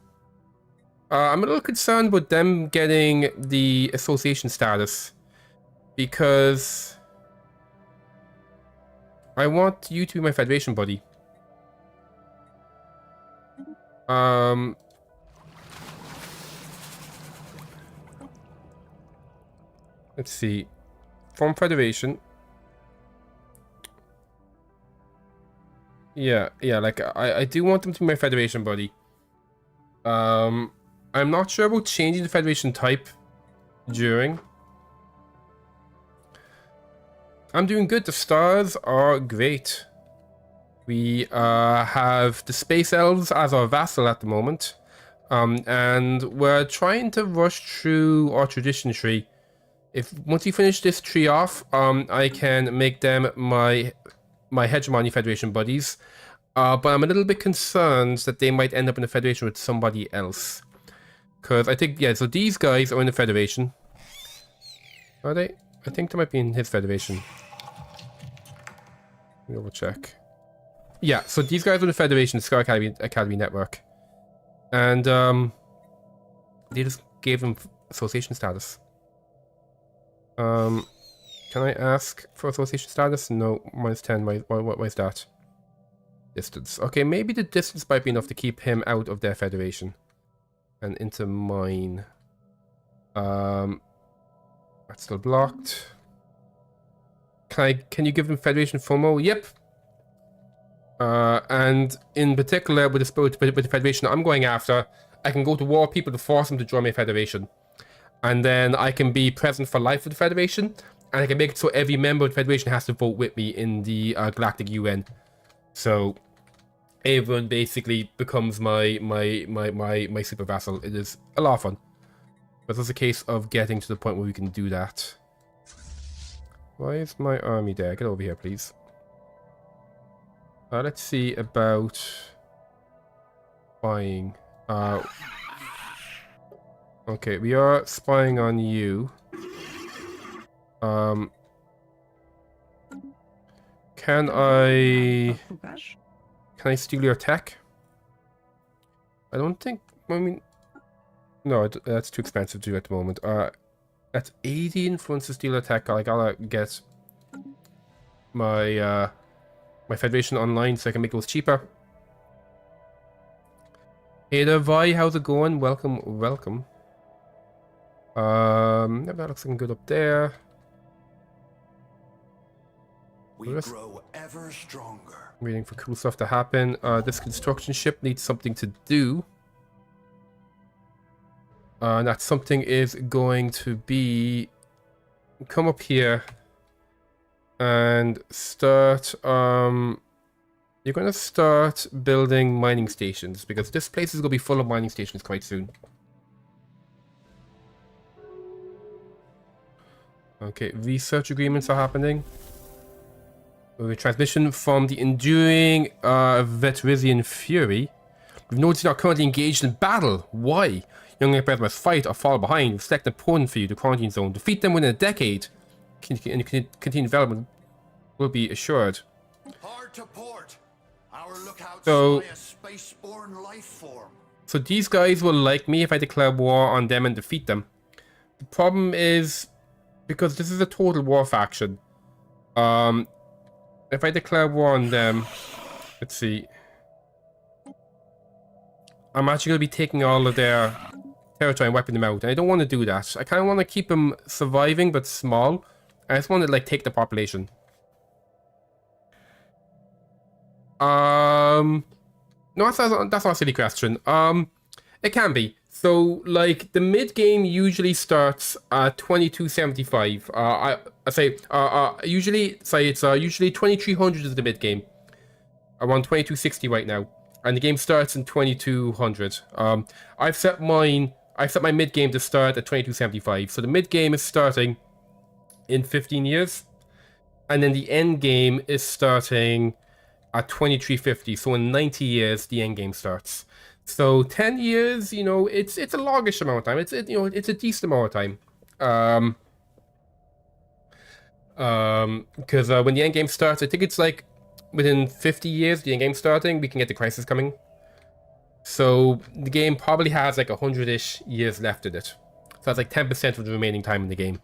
I'm a little concerned with them getting the association status, because I want you to be my Federation buddy. Let's see. Form Federation. Yeah, like I do want them to be my Federation buddy. I'm not sure about changing the Federation type during. I'm doing good. The stars are great. We have the Space Elves as our vassal at the moment. And we're trying to rush through our tradition tree. Once we finish this tree off, I can make them my Hegemony Federation buddies. But I'm a little bit concerned that they might end up in a Federation with somebody else. Because I think, yeah, so these guys are in the Federation. Are they? I think they might be in his Federation. Let me double check. Yeah, so these guys are in the Federation, Scar Academy Network. And, they just gave them association status. Can I ask for association status? No, -10. Why is that? Distance. Okay, maybe the distance might be enough to keep him out of their Federation. And into mine. That's still blocked. Can you give them Federation FOMO? Yep. And in particular, with the Federation I'm going after, I can go to war people to force them to join my Federation. And then I can be present for life with the Federation, and I can make it so every member of the Federation has to vote with me in the Galactic UN. So everyone basically becomes my super vassal. It is a lot of fun. But it's a case of getting to the point where we can do that. Why is my army there? Get over here, please. Let's see about buying. Okay, we are spying on you. Can I steal your tech? I don't think. I mean, no, that's too expensive to do at the moment. At 80 influence to steal attack. I gotta get my my Federation online so I can make those cheaper. Hey there, Vi, how's it going? Welcome, welcome. That looks looking good up there. We grow ever stronger. Waiting for cool stuff to happen. This construction ship needs something to do. And that something is going to be come up here and start you're gonna start building mining stations, because this place is gonna be full of mining stations quite soon. Okay, research agreements are happening. With a transmission from the enduring Veterizian Fury. We've noticed you are currently engaged in battle. Why? Young Empires must fight or fall behind. Select an opponent for you, the quarantine zone. Defeat them within a decade. Continued development will be assured. Hard to port. Our lookouts So, spy a spaceborne life form. So these guys will like me if I declare war on them and defeat them. The problem is, because this is a total war faction, if I declare war on them, let's see, I'm actually going to be taking all of their territory and wiping them out, and I don't want to do that. I kind of want to keep them surviving but small. I just want to like take the population. No, that's not a silly question. It can be. So, like, the mid game usually starts at 2275. I say, usually, say it's usually 2300 is the mid game. Around 2260 right now, and the game starts in 2200. I've set my mid game to start at 2275. So the mid game is starting in 15 years, and then the end game is starting at 2350. So in 90 years, the end game starts. So 10 years, you know, it's a longish amount of time. It's a decent amount of time. Because when the end game starts, I think it's like within 50 years, the end game starting, we can get the crisis coming. So the game probably has like 100-ish years left in it. So that's like 10% of the remaining time in the game.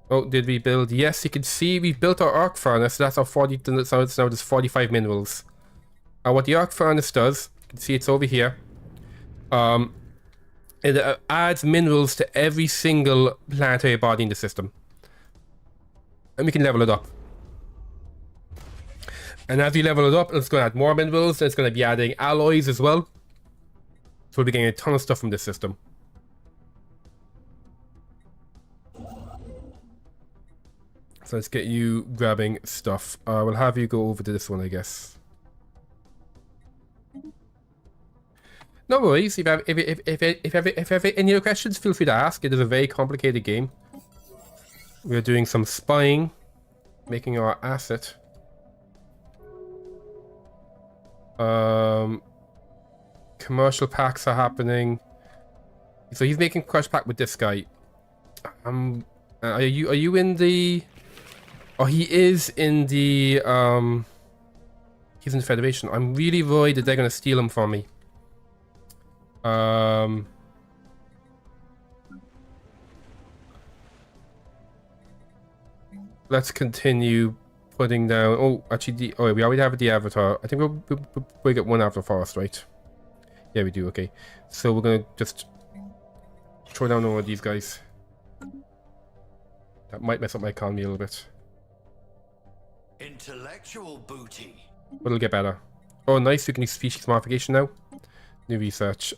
Oh, did we build? Yes, you can see we built our arc furnace. That's our 40. So it's now just 45 minerals. What the arc furnace does, you can see it's over here. It adds minerals to every single planetary body in the system, and we can level it up. And as we level it up, it's going to add more minerals, and it's going to be adding alloys as well. So we'll be getting a ton of stuff from this system. So let's get you grabbing stuff. We'll have you go over to this one, I guess. No worries. If you have any other questions, feel free to ask. It is a very complicated game. We're doing some spying, making our asset. Commercial packs are happening. So he's making crush pack with this guy. Are you in the? Oh, he is in the he's in the Federation. I'm really worried that they're gonna steal him from me. Let's continue putting down. Oh, actually, we already have the avatar. I think we'll get one avatar first, right? Yeah, we do. Okay, so we're gonna just throw down all of these guys. That might mess up my economy a little bit. Intellectual booty. But it'll get better. Oh, nice. We can use species modification now. New research.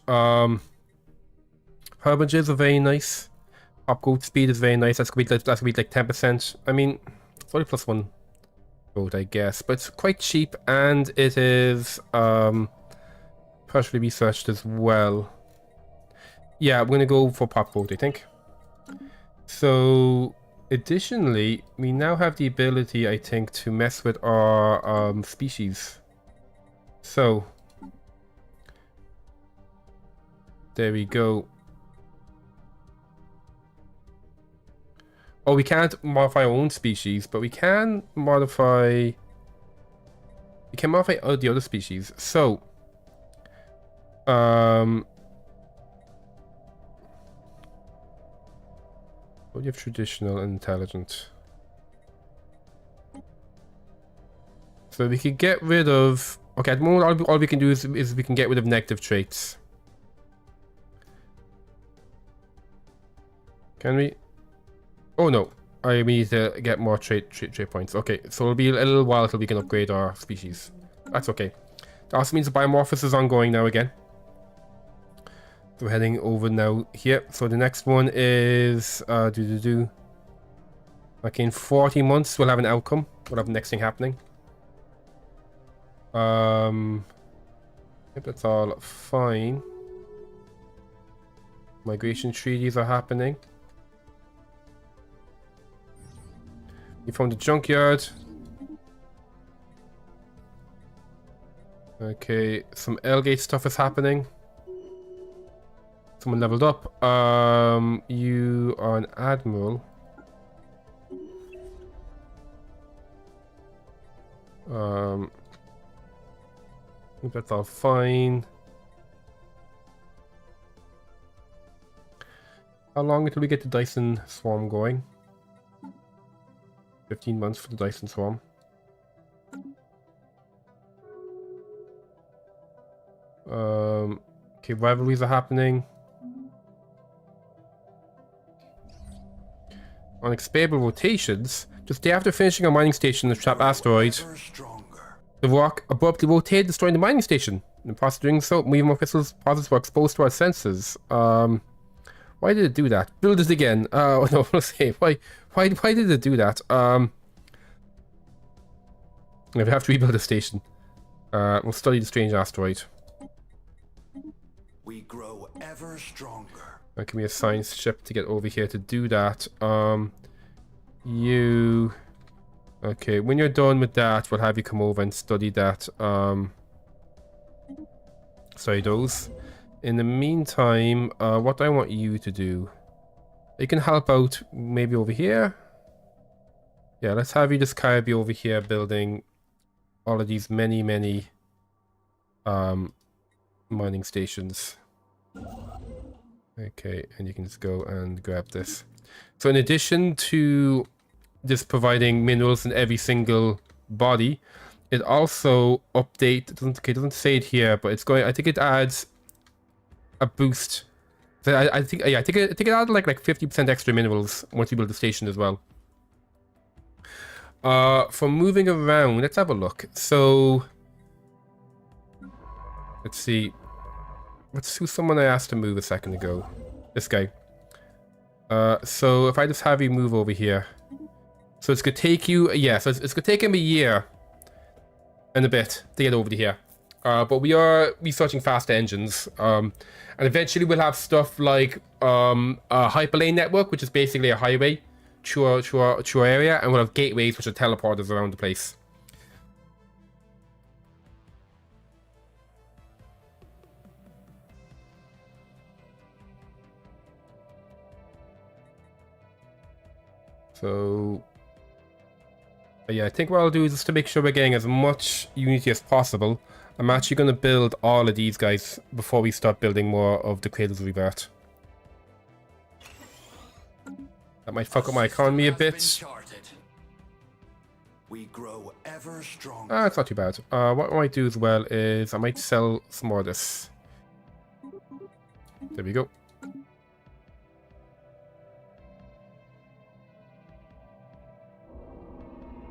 Herbages are very nice. Upgrade speed is very nice. That's gonna be like 10%. I mean, it's only +1 vote, I guess, but it's quite cheap, and it is partially researched as well. Yeah, we're gonna go for pop vote, I think. So additionally, we now have the ability, I think, to mess with our species. So there we go. Oh, we can't modify our own species, but we can modify. We can modify the other species. So, what do you have? Traditional and intelligent. So we could get rid of. Okay, at the moment, all we can do is we can get rid of negative traits. Can we? Oh no, I need to get more trait points. Okay, so it'll be a little while until we can upgrade our species. That's okay. That also means the biomorphosis is ongoing now again. So we're heading over now here. So the next one is Okay, in 40 months we'll have an outcome. We'll have the next thing happening. I think that's all fine. Migration treaties are happening. You found the junkyard. Okay, some L-gate stuff is happening. Someone leveled up. You are an admiral. I think that's all fine. How long until we get the Dyson Swarm going? 15 months for the Dyson Swarm. Okay, rivalries are happening. On expandable rotations, just day after finishing a mining station to trap asteroid. The rock abruptly rotated, destroying the mining station. In the process of doing so, more crystals processes were exposed to our senses. Why did it do that? Build it again. No, I'll say why did it do that? We have to rebuild the station. We'll study the strange asteroid. We grow ever stronger. Give me a science ship to get over here to do that. You... Okay, when you're done with that, we'll have you come over and study that. Sorry, those. In the meantime, what I want you to do... You can help out maybe over here. Yeah, let's have you just kind of be over here building all of these many mining stations. Okay, and you can just go and grab this. So in addition to just providing minerals in every single body, it also doesn't say it here, but it's going, I think it adds a boost. So I think it added like 50% extra minerals once you build the station as well. For moving around, let's have a look. So let's see. Let's do someone I asked to move a second ago. This guy. So if I just have you move over here. So it's gonna take you, yeah, so it's gonna take him a year and a bit to get over to here. But we are researching faster engines. And eventually we'll have stuff like a hyperlane network, which is basically a highway through our area, and we'll have gateways, which are teleporters around the place. So, yeah, I think what I'll do is just to make sure we're getting as much Unity as possible, I'm actually going to build all of these guys before we start building more of the Cradles of Rebirth. That might fuck up my economy a bit. We grow ever stronger. It's not too bad. What I might do as well is I might sell some more of this. There we go.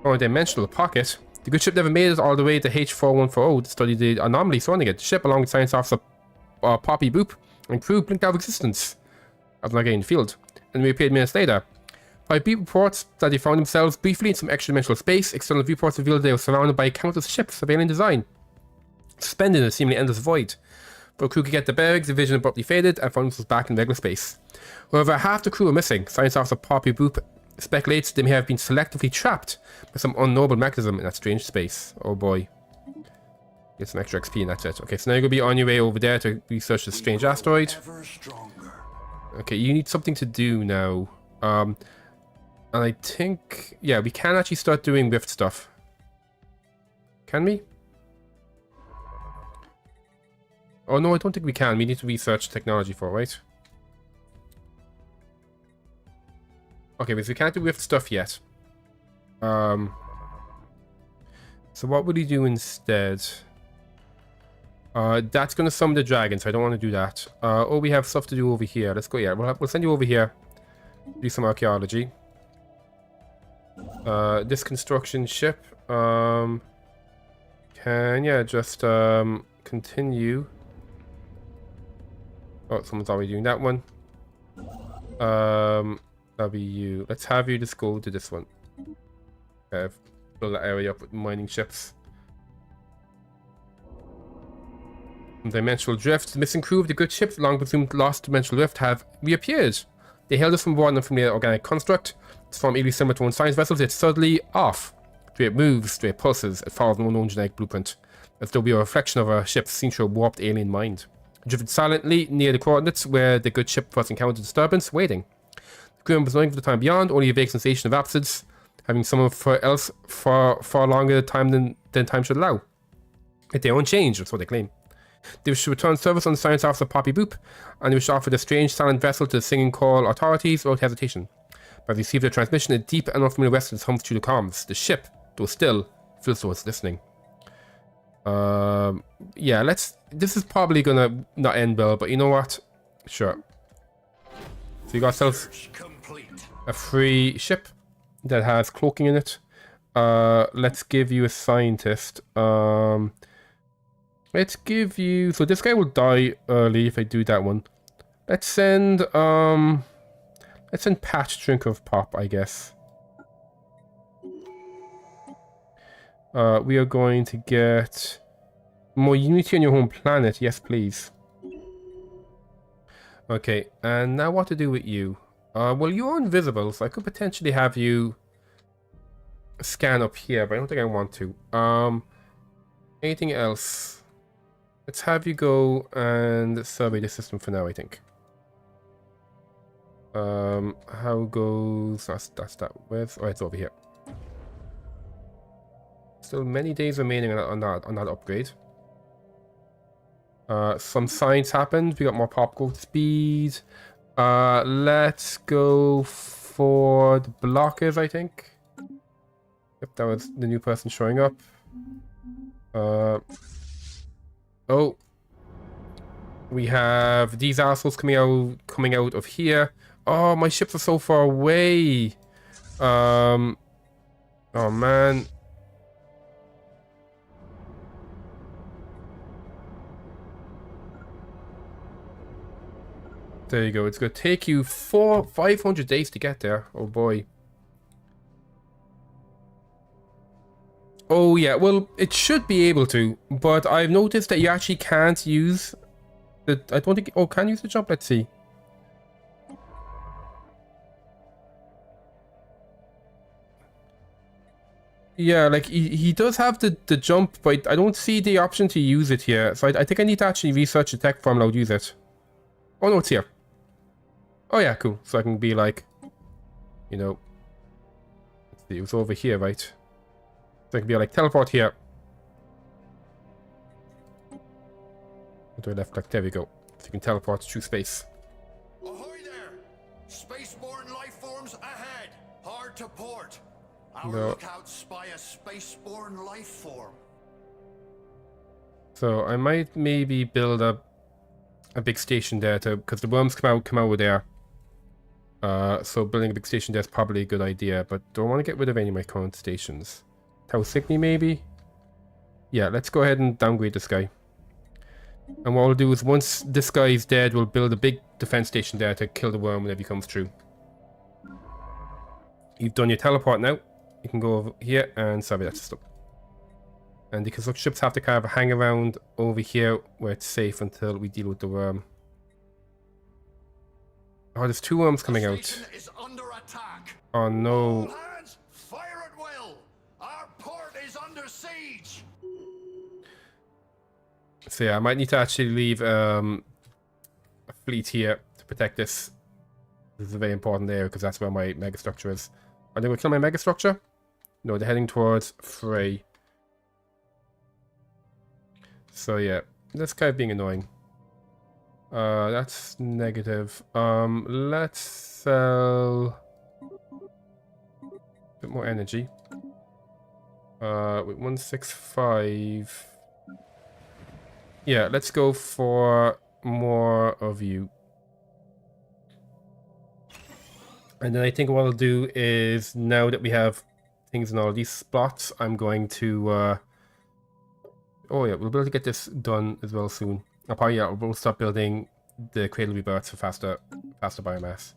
Oh, a dimensional pocket. The good ship never made it all the way to H4140 to study the anomaly surrounding it. The ship, along with science officer Poppy Boop and crew, blinked out of existence after not getting the field, and reappeared minutes later. Poppy Boop reports that they found themselves briefly in some extra-dimensional space. External viewports revealed they were surrounded by countless ships of alien design, suspended in a seemingly endless void. Before the crew could get the bearings, the vision abruptly faded and found themselves back in regular space. However, half the crew were missing. Science officer Poppy Boop speculates they may have been selectively trapped by some unknowable mechanism in that strange space. Oh boy. Get some extra XP and that's it. Okay, so now you're going to be on your way over there to research this strange asteroid. Okay, you need something to do now. And I think... Yeah, we can actually start doing Rift stuff. Can we? Oh no, I don't think we can. We need to research technology for it, right? Okay, but we can't do Rift stuff yet. So what would he do instead? That's going to summon the dragon, so I don't want to do that. Oh, we have stuff to do over here. Let's go, yeah. We'll send you over here. Do some archaeology. This construction ship. Can, yeah, just continue. Oh, someone's already doing that one. That'll be you. Let's have you just go to this one. Okay, fill that area up with mining ships. Dimensional drift. The missing crew of the good ships, long presumed lost dimensional rift, have reappeared. They hailed us from aboard and from the organic construct. Its form eerily similar to one science vessels, yet suddenly off. The way it moves, the way it pulses, it follows no known genetic blueprint, as though be a reflection of a ship seen through a warped alien mind. It drifted silently near the coordinates where the good ship first encountered disturbance, waiting. The crew was knowing for the time beyond, only a vague sensation of absence, having someone for else far longer time than time should allow. At their own change, that's what they claim. They wish to return service on the science officer Poppy Boop, and they wish to offer the strange silent vessel to the singing call authorities without hesitation. But they received a transmission, a deep and unfamiliar western hums through the comms. The ship, though still, feels though it's listening. Yeah, this is probably gonna not end well, but you know what? Sure. So you got yourself a free ship that has cloaking in it. Let's give you a scientist. Let's give you... So this guy will die early if I do that one. Let's send Patch Drink of Pop, I guess. We are going to get more unity on your home planet. Yes, please. Okay, and now what to do with you? Well, you're invisible, so I could potentially have you scan up here, but I don't think I want to. Anything else? Let's have you go and survey the system for now, I think. How goes... That's that. Where's... Oh, it's over here. Still many days remaining on that upgrade. Some science happened. We got more pop growth speed. Let's go for the blockers, I think. Yep, that was the new person showing up. Oh. We have these assholes coming out of here. Oh, my ships are so far away. Oh man. There you go. It's gonna take you 500 days to get there. Oh boy. Oh yeah, well, it should be able to, but I've noticed that you actually can't use the... I don't think... Oh, can you use the jump? Let's see. Yeah, like, he does have the jump, but I don't see the option to use it here. So I think I need to actually research the tech form and I'll use it. Oh no, it's here. Oh yeah, cool. So I can be like, you know... Let's see, it was over here, right? So I can be like, teleport here. What do I left click? There we go. So you can teleport through space. Ahoy there! Spaceborne life forms ahead! Hard to port! Our No. lookouts spy a spaceborne life form. So I might maybe build a big station there to... Because the worms come out there. So building a big station there is probably a good idea, but don't want to get rid of any of my current stations. Tau Cygni maybe? Yeah, let's go ahead and downgrade this guy. And what we'll do is once this guy is dead, we'll build a big defense station there to kill the worm whenever he comes through. You've done your teleport now. You can go over here and survey that system. And the construction ships have to kind of hang around over here where it's safe until we deal with the worm. Oh, there's two worms coming out. Is under attack. Oh no. All hands, fire at will. Our port is under siege. So yeah, I might need to actually leave a fleet here to protect this. This is a very important area because that's where my megastructure is. Are they going to kill my megastructure? No, they're heading towards Frey. So yeah, that's kind of being annoying. That's negative. Let's sell a bit more energy. With 165. Yeah, let's go for more of you. And then I think what I'll do is, now that we have things in all these spots, I'm going to... oh yeah, we'll be able to get this done as well soon. We'll start building the Cradle Rebirths for faster biomass.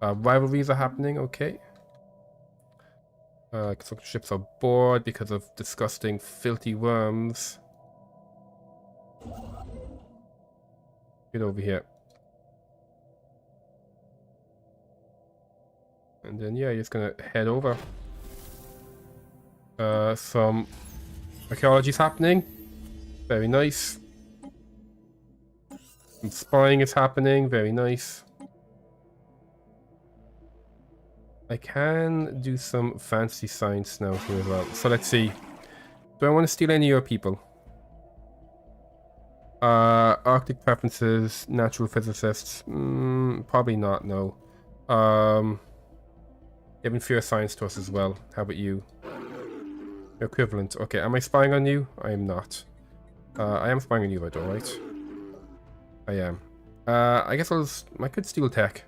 Rivalries are happening, okay. Construction ships are bored because of disgusting, filthy worms. Get over here. And then, yeah, you're just gonna head over. Some archaeology's happening. Very nice. Some spying is happening. Very nice. I can do some fancy science now here as well. So let's see. Do I want to steal any of your people? Arctic preferences, natural physicists. Probably not, no. Even fear science to us as well. How about you? Equivalent. Okay, am I spying on you? I am not. I am spying on you, though, right? I am. I guess I could steal tech.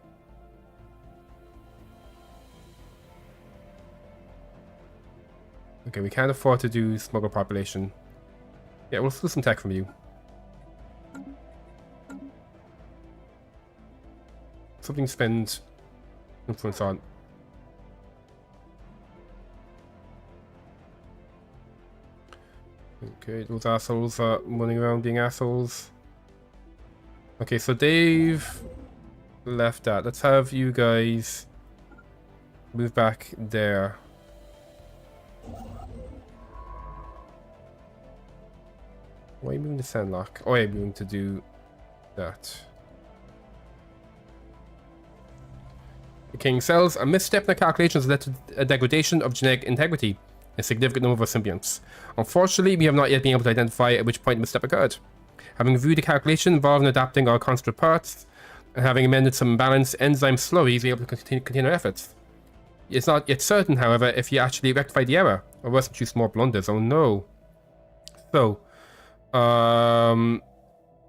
Okay, we can't afford to do smuggle population. Yeah, we'll do some tech from you. Something to spend influence on. Okay, those assholes are running around being assholes. Okay, so they've left that. Let's have you guys move back there. Why are you moving to Sandlock? Oh, yeah, moving to do that. The king cells. A misstep in the calculations led to a degradation of genetic integrity in a significant number of symbionts. Unfortunately, we have not yet been able to identify at which point the misstep occurred. Having reviewed the calculation involved in adapting our construct parts, and having amended some imbalanced enzyme slurries, we are able to continue our efforts. It's not yet certain, however, if you actually rectified the error, or worse, introduced more blunders. Oh no. So,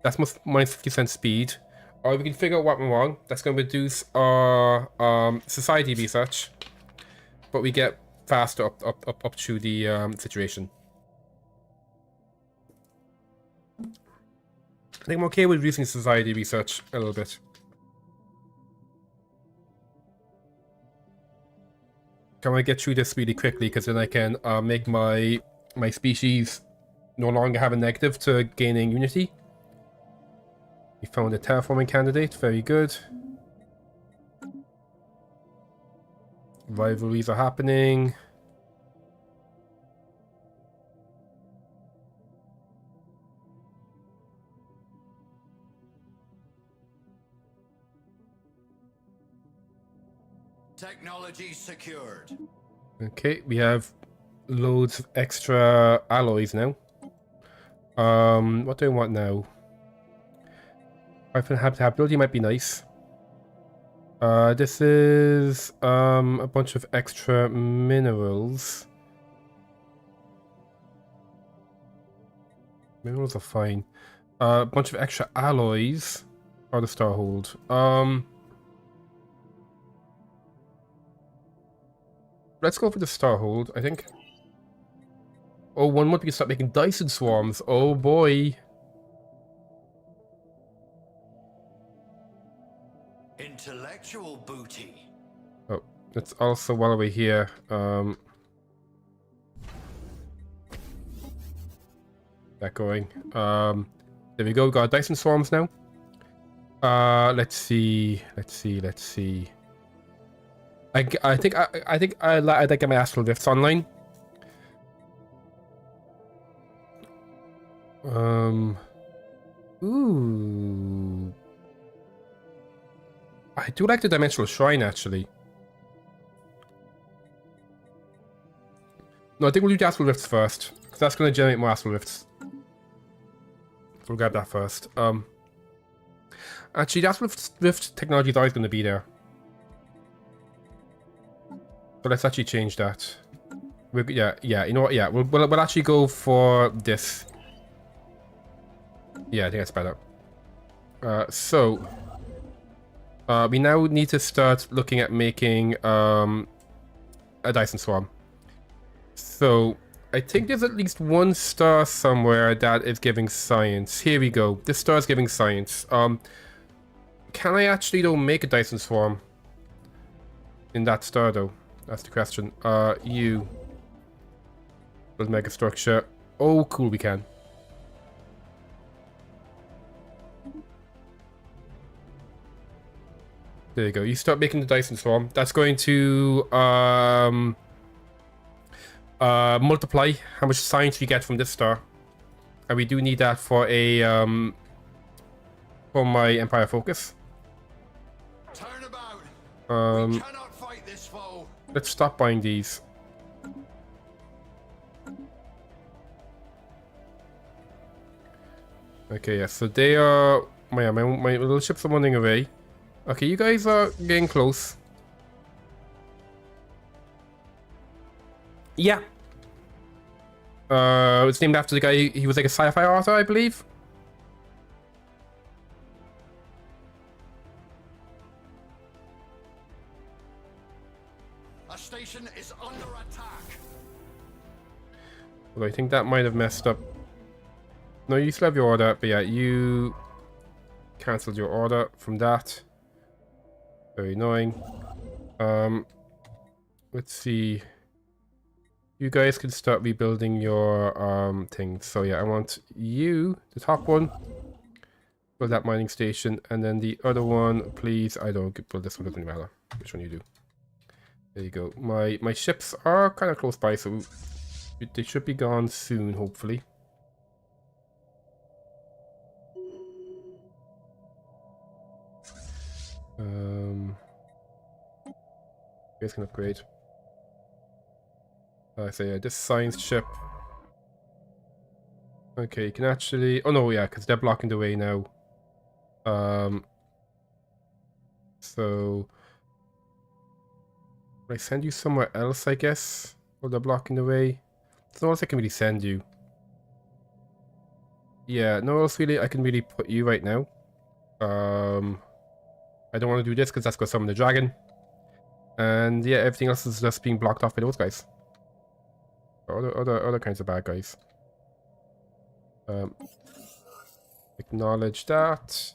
that's minus 50% speed. Or we can figure out what went wrong. That's going to reduce our society research, but we get faster up to the situation. I think I'm okay with reducing society research a little bit. Can I get through this really quickly, because then I can make my species no longer have a negative to gaining unity. We found a terraforming candidate, very good. Rivalries are happening. Technology secured. Okay, we have loads of extra alloys now. What do I want now? Adaptability might be nice. This is a bunch of extra minerals. Minerals are fine. A bunch of extra alloys. Or the Starhold. Let's go for the Starhold, I think. Oh, 1 month we can start making Dyson swarms. Oh boy. Intellectual booty. Oh, that's also while we're here. That going. There we go. We got Dyson swarms now. Let's see. I think I'd get my astral rifts online. Ooh. I do like the dimensional shrine actually. No, I think we'll do the astral rifts first, because that's going to generate more astral rifts. We'll grab that first. Actually, the astral rift technology is always going to be there. But let's actually change that. Yeah, you know what? Yeah, we'll actually go for this. Yeah, I think that's better. We now need to start looking at making a Dyson swarm. So I think there's at least one star somewhere that is giving science. Here we go. This star is giving science. Can I actually though make a Dyson swarm in that star though? That's the question. You build mega structure. Oh, cool, we can. There you go. You start making the Dyson swarm. That's going to multiply how much science you get from this star, and we do need that for a for my Empire focus. Turnabout. We cannot fight this foe. Let's stop buying these. Okay, yeah. So they are my little ships are running away. Okay, you guys are getting close. Yeah. It's named after the guy. He was like a sci-fi author, I believe. A station is under attack. Well, I think that might have messed up. No, you still have your order, but yeah, you cancelled your order from that. Very annoying. Let's see. You guys can start rebuilding your things. So yeah, I want you, the top one, build that mining station, and then the other one, please. I don't build this one, doesn't matter which one you do. There you go. My ships are kind of close by, so they should be gone soon, hopefully. You guys can upgrade. So yeah, this science ship. Okay, you can actually... Oh no, yeah, because they're blocking the way now. So... I send you somewhere else, I guess? Or they're blocking the way? There's no else I can really send you. Yeah, no else really I can really put you right now. I don't want to do this because that's going to summon the dragon. And yeah, everything else is just being blocked off by those guys. Other kinds of bad guys. Acknowledge that.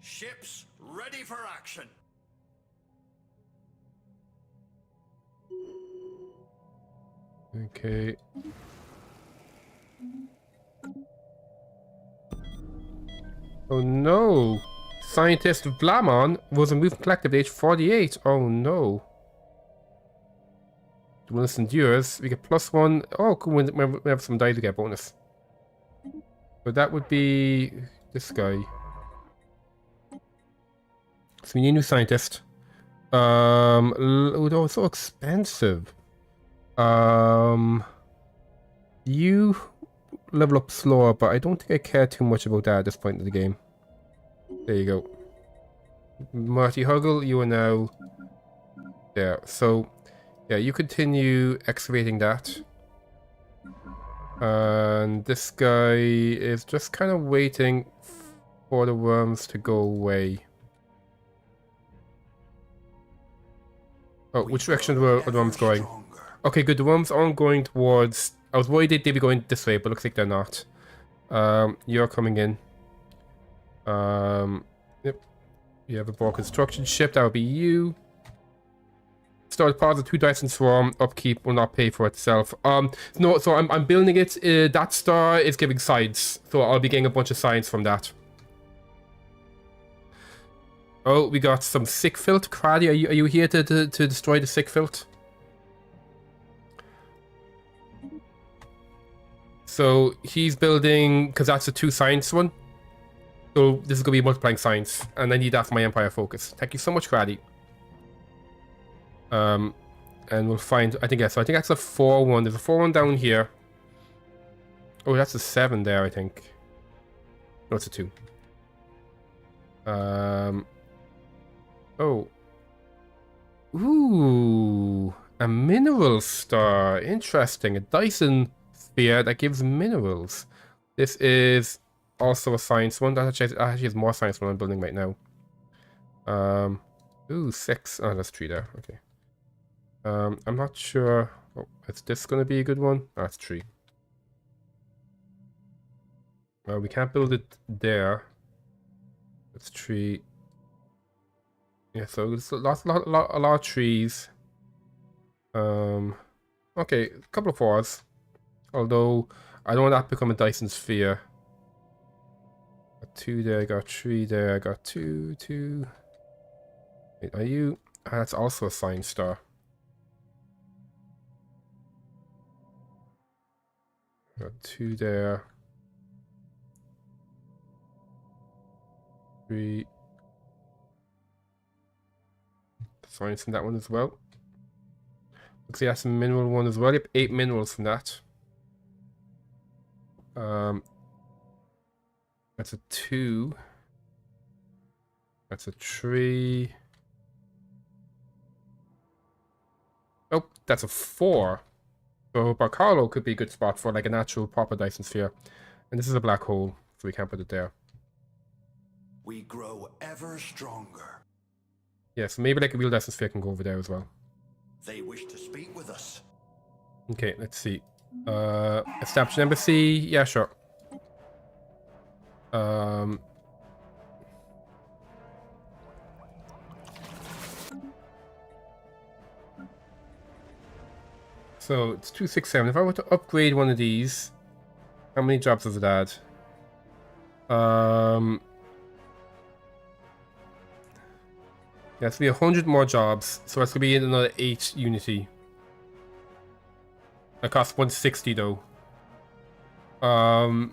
Ships ready for action. Okay. Oh no! Scientist Blamon was removed from collective age 48. Oh no. Duelist endures. We get +1. Oh, cool. We have some die to get bonus. So that would be this guy. So we need a new scientist. Oh, it's so expensive. You level up slower, but I don't think I care too much about that at this point in the game. There you go. Marty Huggle, you are now there. So, yeah, you continue excavating that. And this guy is just kind of waiting for the worms to go away. Oh, which direction were the worms going? Okay, good. The worms aren't going towards... I was worried they'd be going this way, but looks like they're not. You're coming in. Yep. You have a ball construction ship. That would be you. Start part of the 2 Dyson Swarm. Upkeep will not pay for itself. No, so I'm building it. That star is giving science. So I'll be getting a bunch of science from that. Oh, we got some sick filth. Crady, are you here to destroy the sick filth? So he's building, because that's a 2 science one. So this is going to be multiplying science. And I need that for my Empire focus. Thank you so much, Crady. And we'll find, I think, yeah, so I think that's a 4-1. There's a 4-1 down here. Oh, that's a 7 there, I think. No, it's a 2. Oh. Ooh. A mineral star. Interesting. A Dyson sphere that gives minerals. This is also a science one. That actually has more science one I'm building right now. Ooh, 6. Oh, that's 3 there. Okay. I'm not sure. Oh, is this going to be a good one? Oh, that's 3. We can't build it there. That's 3. Yeah, so there's a lot of trees. Okay, a couple of 4s. Although I don't want that to become a Dyson sphere. Got 2 there, I got 3 there, I got 2, 2. Wait, are you? Ah, that's also a science star. Got 2 there. 3. Science in that one as well. Looks like that's a mineral one as well. Yep, 8 minerals from that. That's a 2. That's a 3. Oh, that's a 4. So Barcarlo could be a good spot for like an actual proper Dyson sphere. And this is a black hole, so we can't put it there. We grow ever stronger. Yeah, so maybe like a real Dyson sphere can go over there as well. They wish to speak with us. Okay, let's see. Establish an embassy. Yeah, sure. So it's 267. If I were to upgrade one of these, how many jobs does it add? Yeah, it's gonna be 100 more jobs, so that's gonna be another 8 Unity. That costs 160 though. I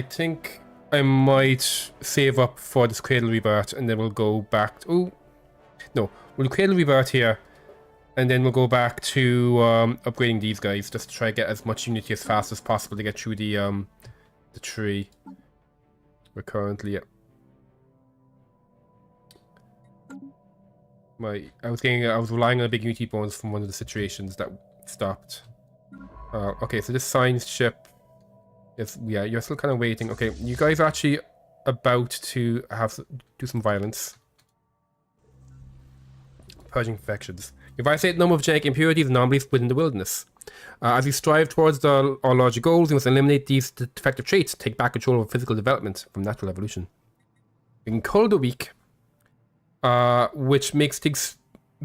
think I might save up for this Cradle Rebirth, and then we'll go back to... Oh, no. We'll Cradle Rebirth here, and then we'll go back to upgrading these guys, just to try to get as much Unity as fast as possible to get through the tree. We're currently at... I was relying on a big Unity bonus from one of the situations that stopped. Okay, so this science ship... yeah, you're still kind of waiting. Okay, you guys are actually about to do some violence. Purging infections. You isolate a number of genetic impurities and anomalies within the wilderness. As you strive towards our larger goals, you must eliminate these defective traits. Take back control of physical development from natural evolution. You can cull the weak, which makes things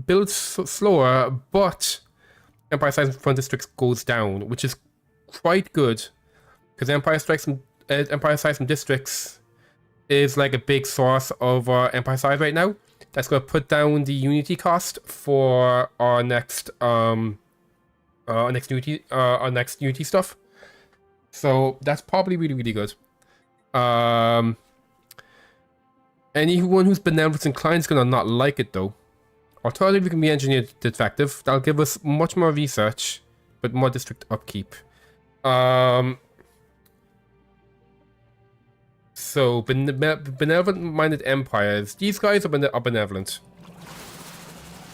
build slower, but Empire size from districts goes down, which is quite good. Because Empire size from districts is like a big source of Empire size right now. That's going to put down the Unity cost for our next Unity stuff. So that's probably really, really good. Anyone who's benevolence inclined is going to not like it though. Alternatively, can be engineered defective. That'll give us much more research, but more district upkeep. So, benevolent-minded empires. These guys are benevolent.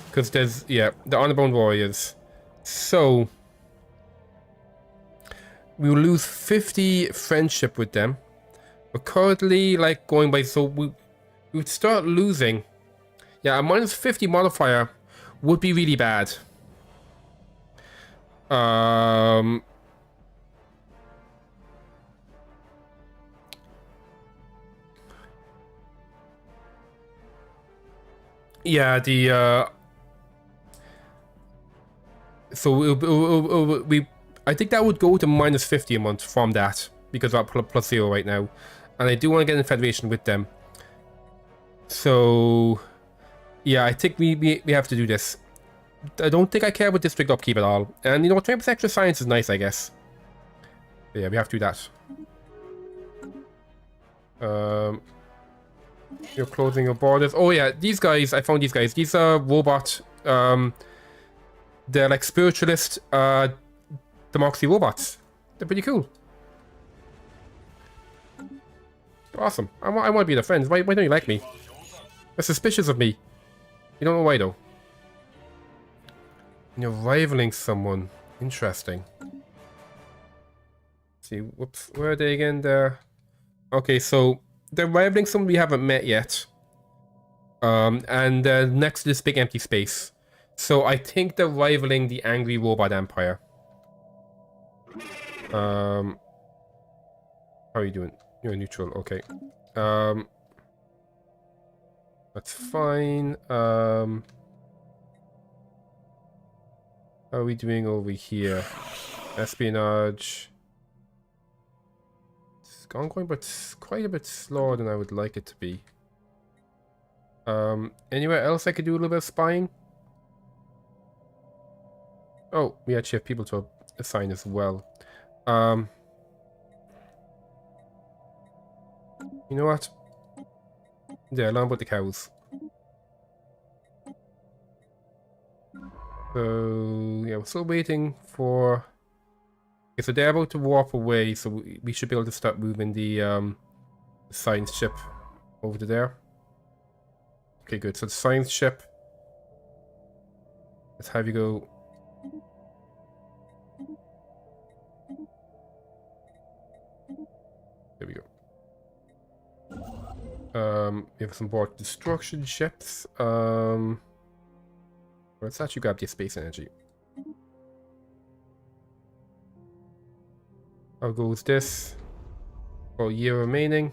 Because there's, yeah, the honor-bound warriors. So, we will lose 50 friendship with them. We're currently, like, going by, so we would start losing. Yeah, a minus 50 modifier would be really bad. Yeah, so I think that would go to minus 50 a month from that, because we're at plus 0 right now. And I do want to get in Federation with them. So, yeah, I think we have to do this. I don't think I care about district upkeep at all. And you know, 20% extra science is nice, I guess. But yeah, we have to do that. You're closing your borders. Oh yeah, these guys, I found these guys. These are robot, they're like spiritualist, democracy robots. They're pretty cool. Awesome. I want to be their friends. Why don't you like me? They're suspicious of me. You don't know why though. You're rivaling someone. Interesting. Let's see, whoops, where are they again there? Okay, so they're rivaling someone we haven't met yet. And next to this big empty space. So I think they're rivaling the angry robot empire. How are you doing? You're neutral, okay. That's fine. How are we doing over here? Espionage. It's ongoing, but quite a bit slower than I would like it to be. Anywhere else I could do a little bit of spying? Oh, we actually have people to assign as well. You know what? Yeah, learn about the cows. So, yeah, we're still waiting for... Okay, so they're about to warp away, so we should be able to start moving the science ship over to there. Okay, good. So the science ship. Let's have you go. There we go. We have some more destruction ships. Let's actually grab the space energy. How goes this? For a year remaining.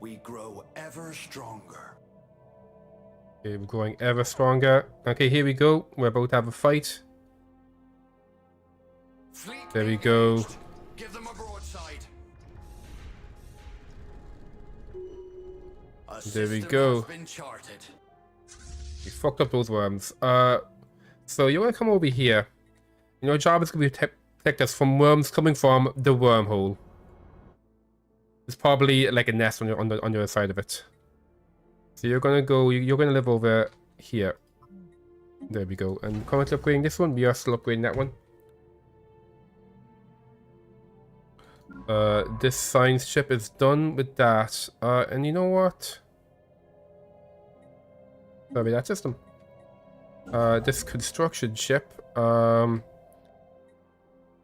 We grow ever stronger. Okay, we're growing ever stronger. Okay, here we go. We're about to have a fight. Fleet There we go. engaged. Give them a broadside. A There we system go. has been charted. We fucked up those worms. So you want to come over here. Your job is going to be protect us from worms coming from the wormhole. There's probably like a nest on your other side of it. So you're gonna go. You're gonna live over here. There we go. And currently upgrading this one. We are still upgrading that one. This science ship is done with that. And you know what? Sorry, that system. This construction ship.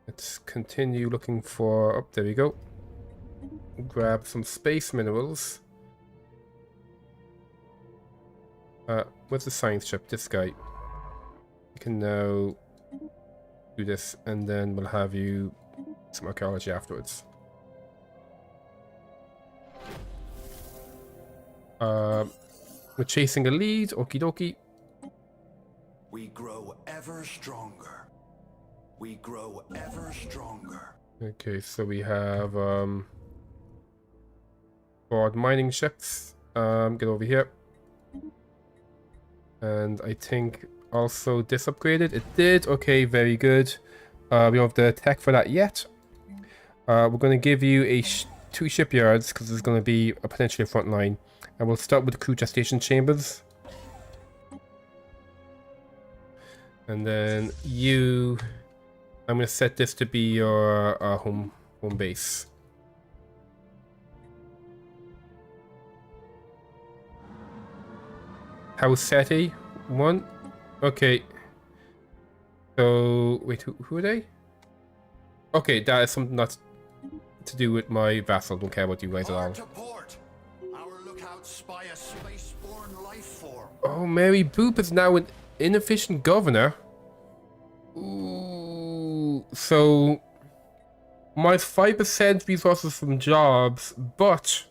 Let's continue looking for. Oh, there we go. Grab some space minerals. Where's the science ship? This guy. You can now do this, and then we'll have you some archaeology afterwards. We're chasing a lead. Okie dokie. We grow ever stronger. We grow ever stronger. Okay, so we have broad mining ships. Get over here. And I think also this upgraded. It did. Okay, very good. We don't have the tech for that yet. We're going to give you a 2 shipyards because there's going to be a potentially a front line. And we'll start with the crew gestation chambers. And then you... I'm going to set this to be your home base. House SETI 1. Okay. So, wait, who are they? Okay, that is something that's to do with my vassal. Don't care about you guys at all. Hard to port. Our lookouts spy a spaceborne life form. Oh, Mary Boop is now an inefficient governor. Ooh, so minus 5% resources from jobs, but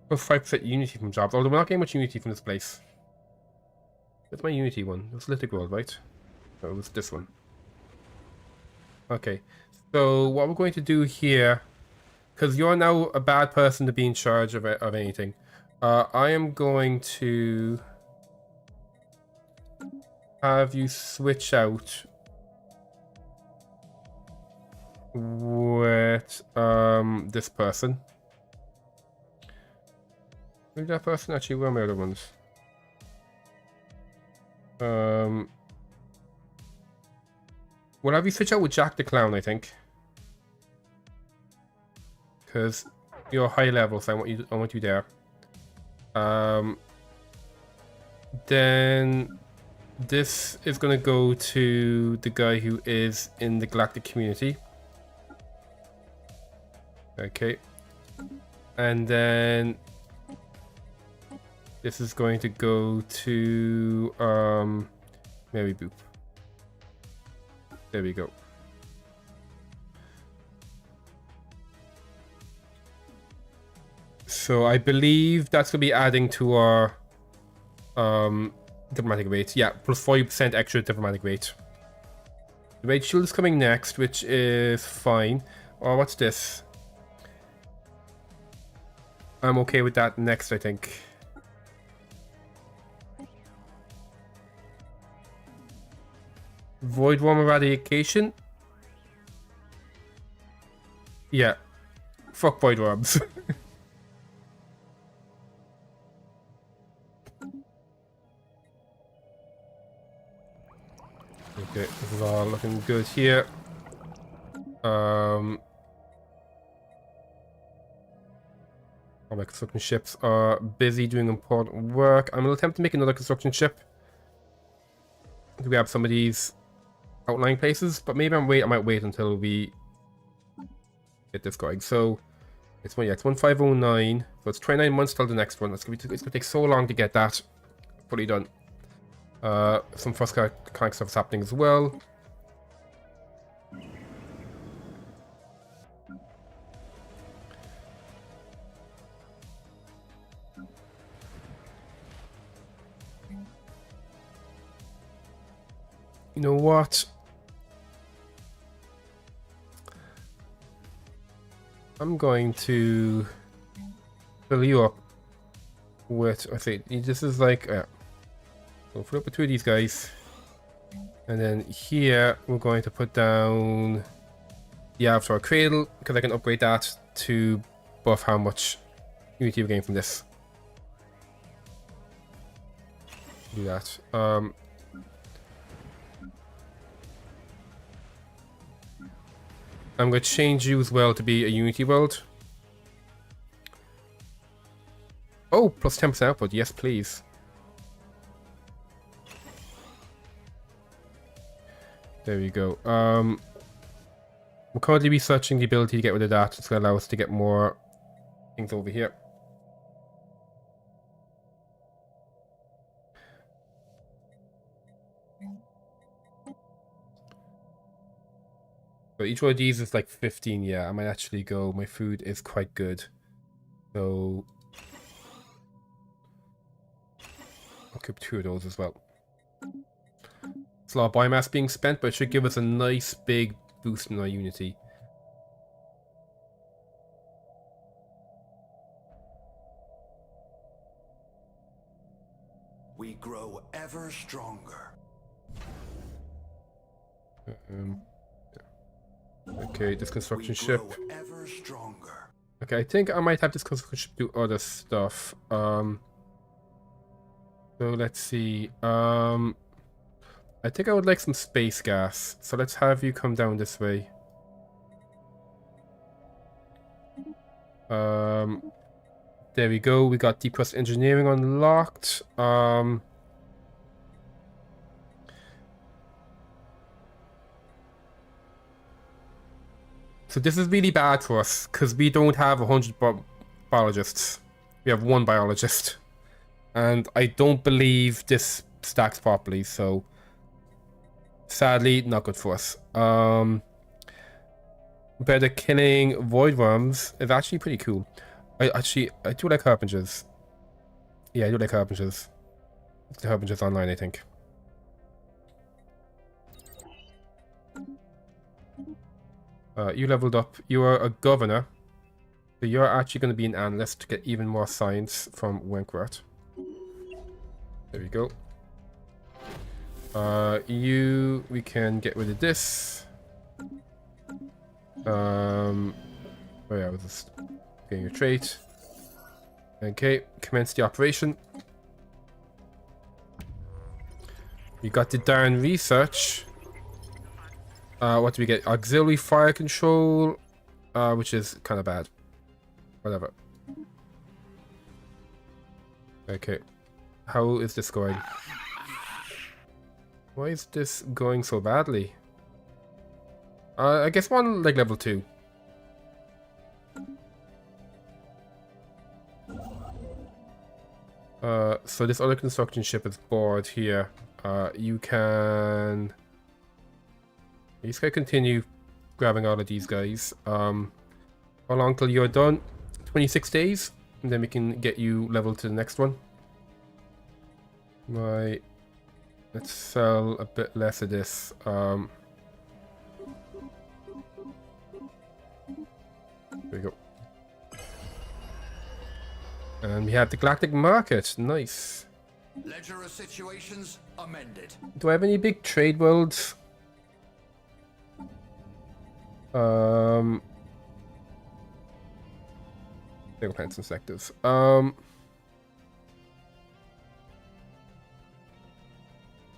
plus 5% unity from jobs. Although we're not getting much unity from this place. That's my unity one. It was Lithic World, right? No, it was this one. Okay, so what we're going to do here, because you're now a bad person to be in charge of anything, I am going to have you switch out with this person. Who's that person? Actually, where are my other ones? We'll have you switch out with Jack the Clown, I think. Because you're high level, so I want you there. Then this is gonna go to the guy who is in the galactic community. Okay. And then this is going to go to Mary Boop. There we go. So I believe that's gonna be adding to our diplomatic rate. Yeah, plus 40% extra diplomatic rate. The rate shield is coming next, which is fine. Oh, what's this? I'm okay with that next, I think. Void worm eradication? Yeah. Fuck void worms. Okay, this is all looking good here. All my construction ships are busy doing important work. I'm gonna attempt to make another construction ship to grab some of these outlying places, but maybe I might wait until we get this going. So it's yeah, it's 1509. So it's 29 months till the next one. It's gonna take so long to get that fully done. Some first kind of stuff is happening as well. You know what? I'm going to fill you up with, I think this is like, we'll fill up with 2 of these guys. And then here, we're going to put down the Avatar Cradle, because I can upgrade that to buff how much unity we're getting from this. Do that. I'm going to change you as well to be a Unity world. Oh, plus 10% output. Yes, please. There we go. We're currently researching the ability to get rid of that. It's going to allow us to get more things over here. So each one of these is like 15. Yeah, I might actually go. My food is quite good. So I'll keep 2 of those as well. It's a lot of biomass being spent, but it should give us a nice big boost in our unity. We grow ever stronger. Okay, this construction ship. Ever stronger. Okay, I think I might have this construction ship do other stuff. So let's see. I think I would like some space gas. So let's have you come down this way. There we go. We got deep crust engineering unlocked. So this is really bad for us because we don't have 100 biologists. We have 1 biologist, and I don't believe this stacks properly. So sadly, not good for us. Better killing void worms is actually pretty cool. I do like harbingers. Yeah, I do like harbingers. The harbingers online, I think. You leveled up. You are a governor. So you're actually going to be an analyst to get even more science from Wenkworth. There we go. We can get rid of this. Oh yeah, I was just getting a trait. Okay, commence the operation. We got the darn research. What do we get? Auxiliary fire control, which is kind of bad. Whatever. Okay. How is this going? Why is this going so badly? I guess one like level 2. So this other construction ship is bored here. You can... You just gotta continue grabbing all of these guys. How long till you're done? 26 days? And then we can get you leveled to the next one. Right. Let's sell a bit less of this. There we go. And we have the Galactic Market. Nice. Ledger of situations amended. Do I have any big trade worlds? Single plants and sectors.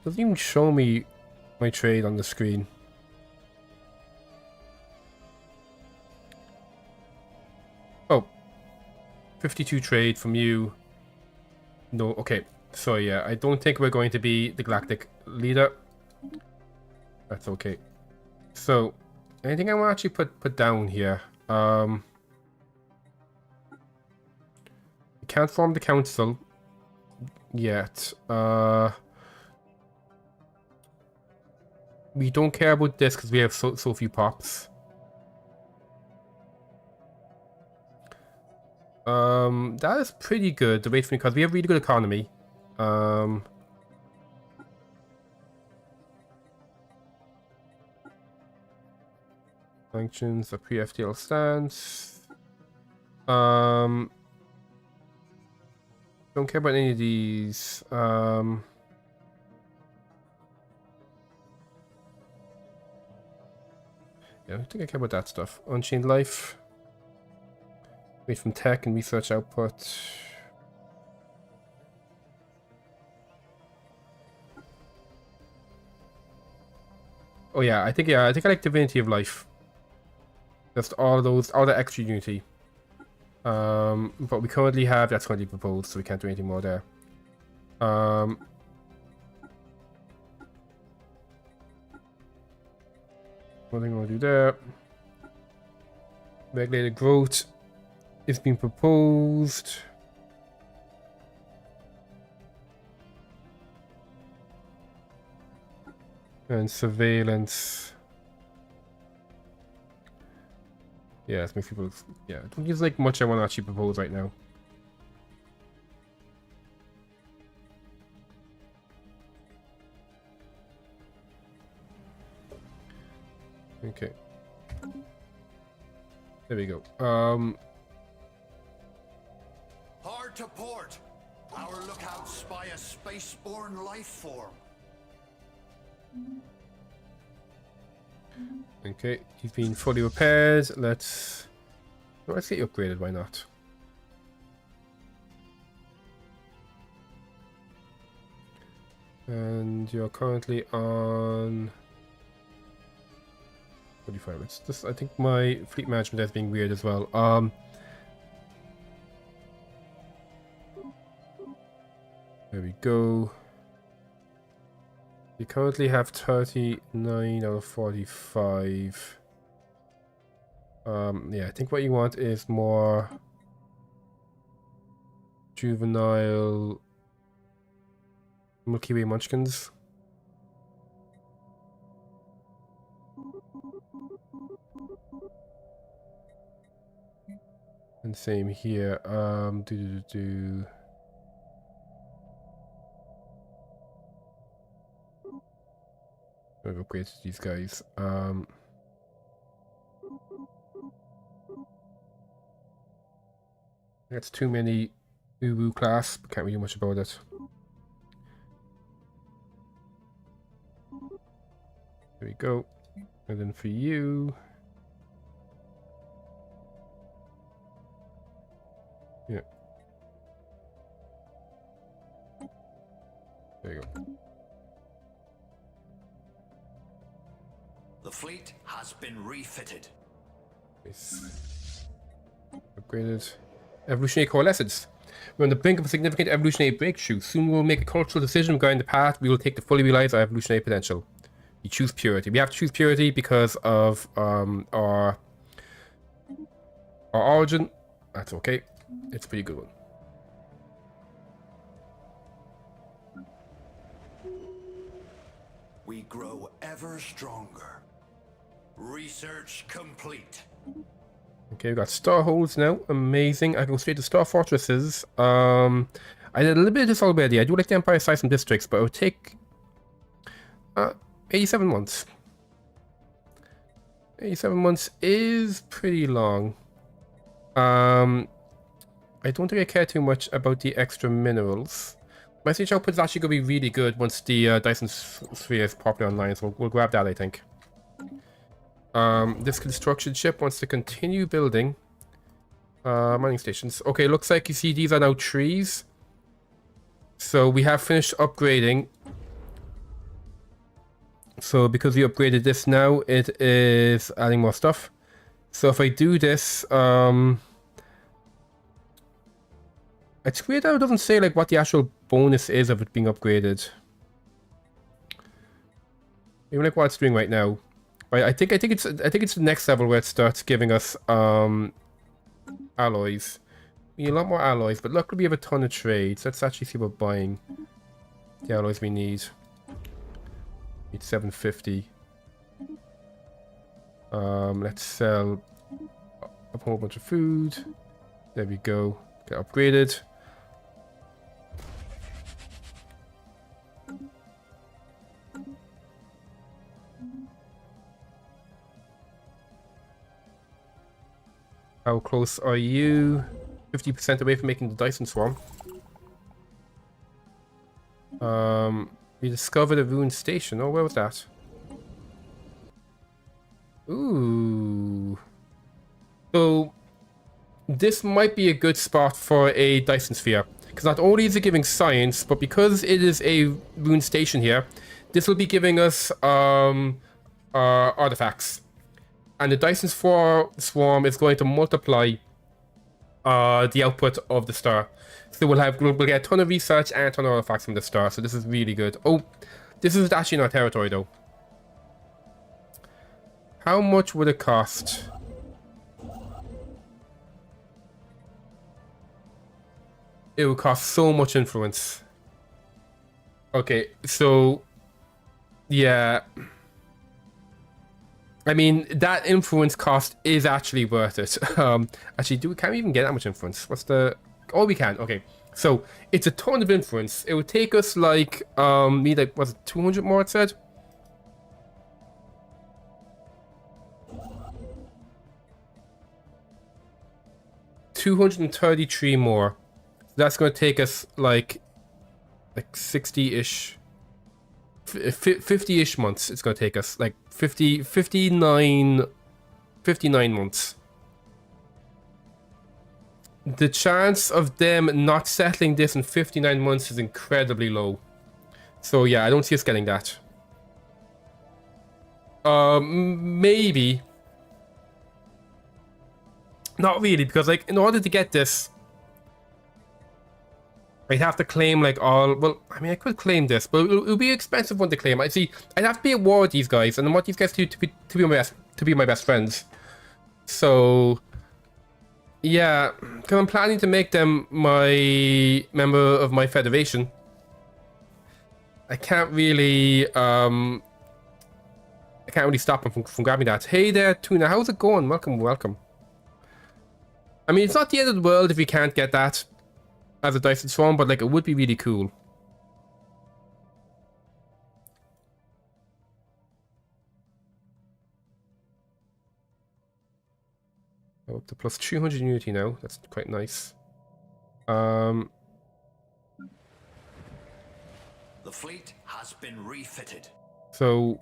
Doesn't even show me my trade on the screen. Oh. 52 trade from you. No, okay. So yeah, I don't think we're going to be the galactic leader. That's okay. So, anything I want to actually put down here? We can't form the council yet. We don't care about this because we have so few pops. That is pretty good. The wait for me because we have really good economy. Sanctions, a pre-FTL stance. Don't care about any of these. Yeah, I think I care about that stuff. Unchained life. Wait from tech and research output. Oh yeah, I think I like Divinity of Life. Just all the extra unity. But we currently have that's currently proposed, so we can't do anything more there. Nothing we'll do there. Regulated growth is being proposed. And surveillance. Yeah, it's makes people. Yeah, I don't think there's like much I want to actually propose right now. Okay. There we go. Hard to port. Our lookouts spy a spaceborne life form. Okay, he's been fully repaired. Let's get you upgraded. Why not? And you're currently on 45. It's just I think my fleet management is being weird as well. There we go. You currently have 39 out of 45. Yeah, I think what you want is more juvenile Milky Way munchkins. And same here. I've upgraded these guys. That's too many Uwu class, but can't really do much about it. There we go. And then for you. Yeah. There you go. The fleet has been refitted. Nice. Upgraded. Evolutionary coalescence. We're on the brink of a significant evolutionary breakthrough. Soon we'll make a cultural decision regarding the path we will take to fully realize our evolutionary potential. We choose purity. We have to choose purity because of our origin. That's okay. It's a pretty good one. We grow ever stronger. Research complete. Okay, we've got star holes now. Amazing. I go straight to star fortresses. I did a little bit of this already. I do like the Empire size and districts, but it would take 87 months. 87 months is pretty long. I don't think I care too much about the extra minerals. My siege output is actually going to be really good once the Dyson Sphere is properly online, so we'll grab that, I think. This construction ship wants to continue building mining stations. Okay, looks like you see these are now trees. So we have finished upgrading. So because we upgraded this now, it is adding more stuff. So if I do this, it's weird how it doesn't say like what the actual bonus is of it being upgraded. Even like what it's doing right now. Right, I think it's the next level where it starts giving us alloys. We need a lot more alloys, but luckily we have a ton of trades. Let's actually see what we're buying. The alloys we need. Need 750. Let's sell a whole bunch of food. There we go. Get upgraded. How close are you? 50% away from making the Dyson Swarm. We discovered a ruined station. Oh, where was that? Ooh. So, this might be a good spot for a Dyson Sphere. Because not only is it giving science, but because it is a ruined station here, this will be giving us artifacts. And the Dyson Swarm is going to multiply the output of the star. So we'll get a ton of research and a ton of artifacts from the star. So this is really good. Oh, this is actually in our territory though. How much would it cost? It would cost so much influence. Okay, so yeah. I mean, that influence cost is actually worth it. Actually, can we even get that much influence? What's the... Oh, we can. Okay. So, it's a ton of influence. It would take us, like, need, like, was it 200 more, it said? $233 more. That's going to take us, like 60-ish... 50-ish months it's going to take us. Like 59 months. The chance of them not settling this in 59 months is incredibly low. So yeah, I don't see us getting that. Maybe. Not really, because like in order to get this, I'd have to claim like all... Well, I mean, I could claim this, but it'll be an expensive one to claim. I'd have to be at war with these guys, and I want these guys to be my best friends. So, yeah, because I'm planning to make them my member of my federation. I can't really stop them from grabbing that. Hey there, Tuna. How's it going? Welcome, welcome. I mean, it's not the end of the world if we can't get that as a Dyson Swarm, but like it would be really cool. Up to plus 200 unity now. That's quite nice. The fleet has been refitted. So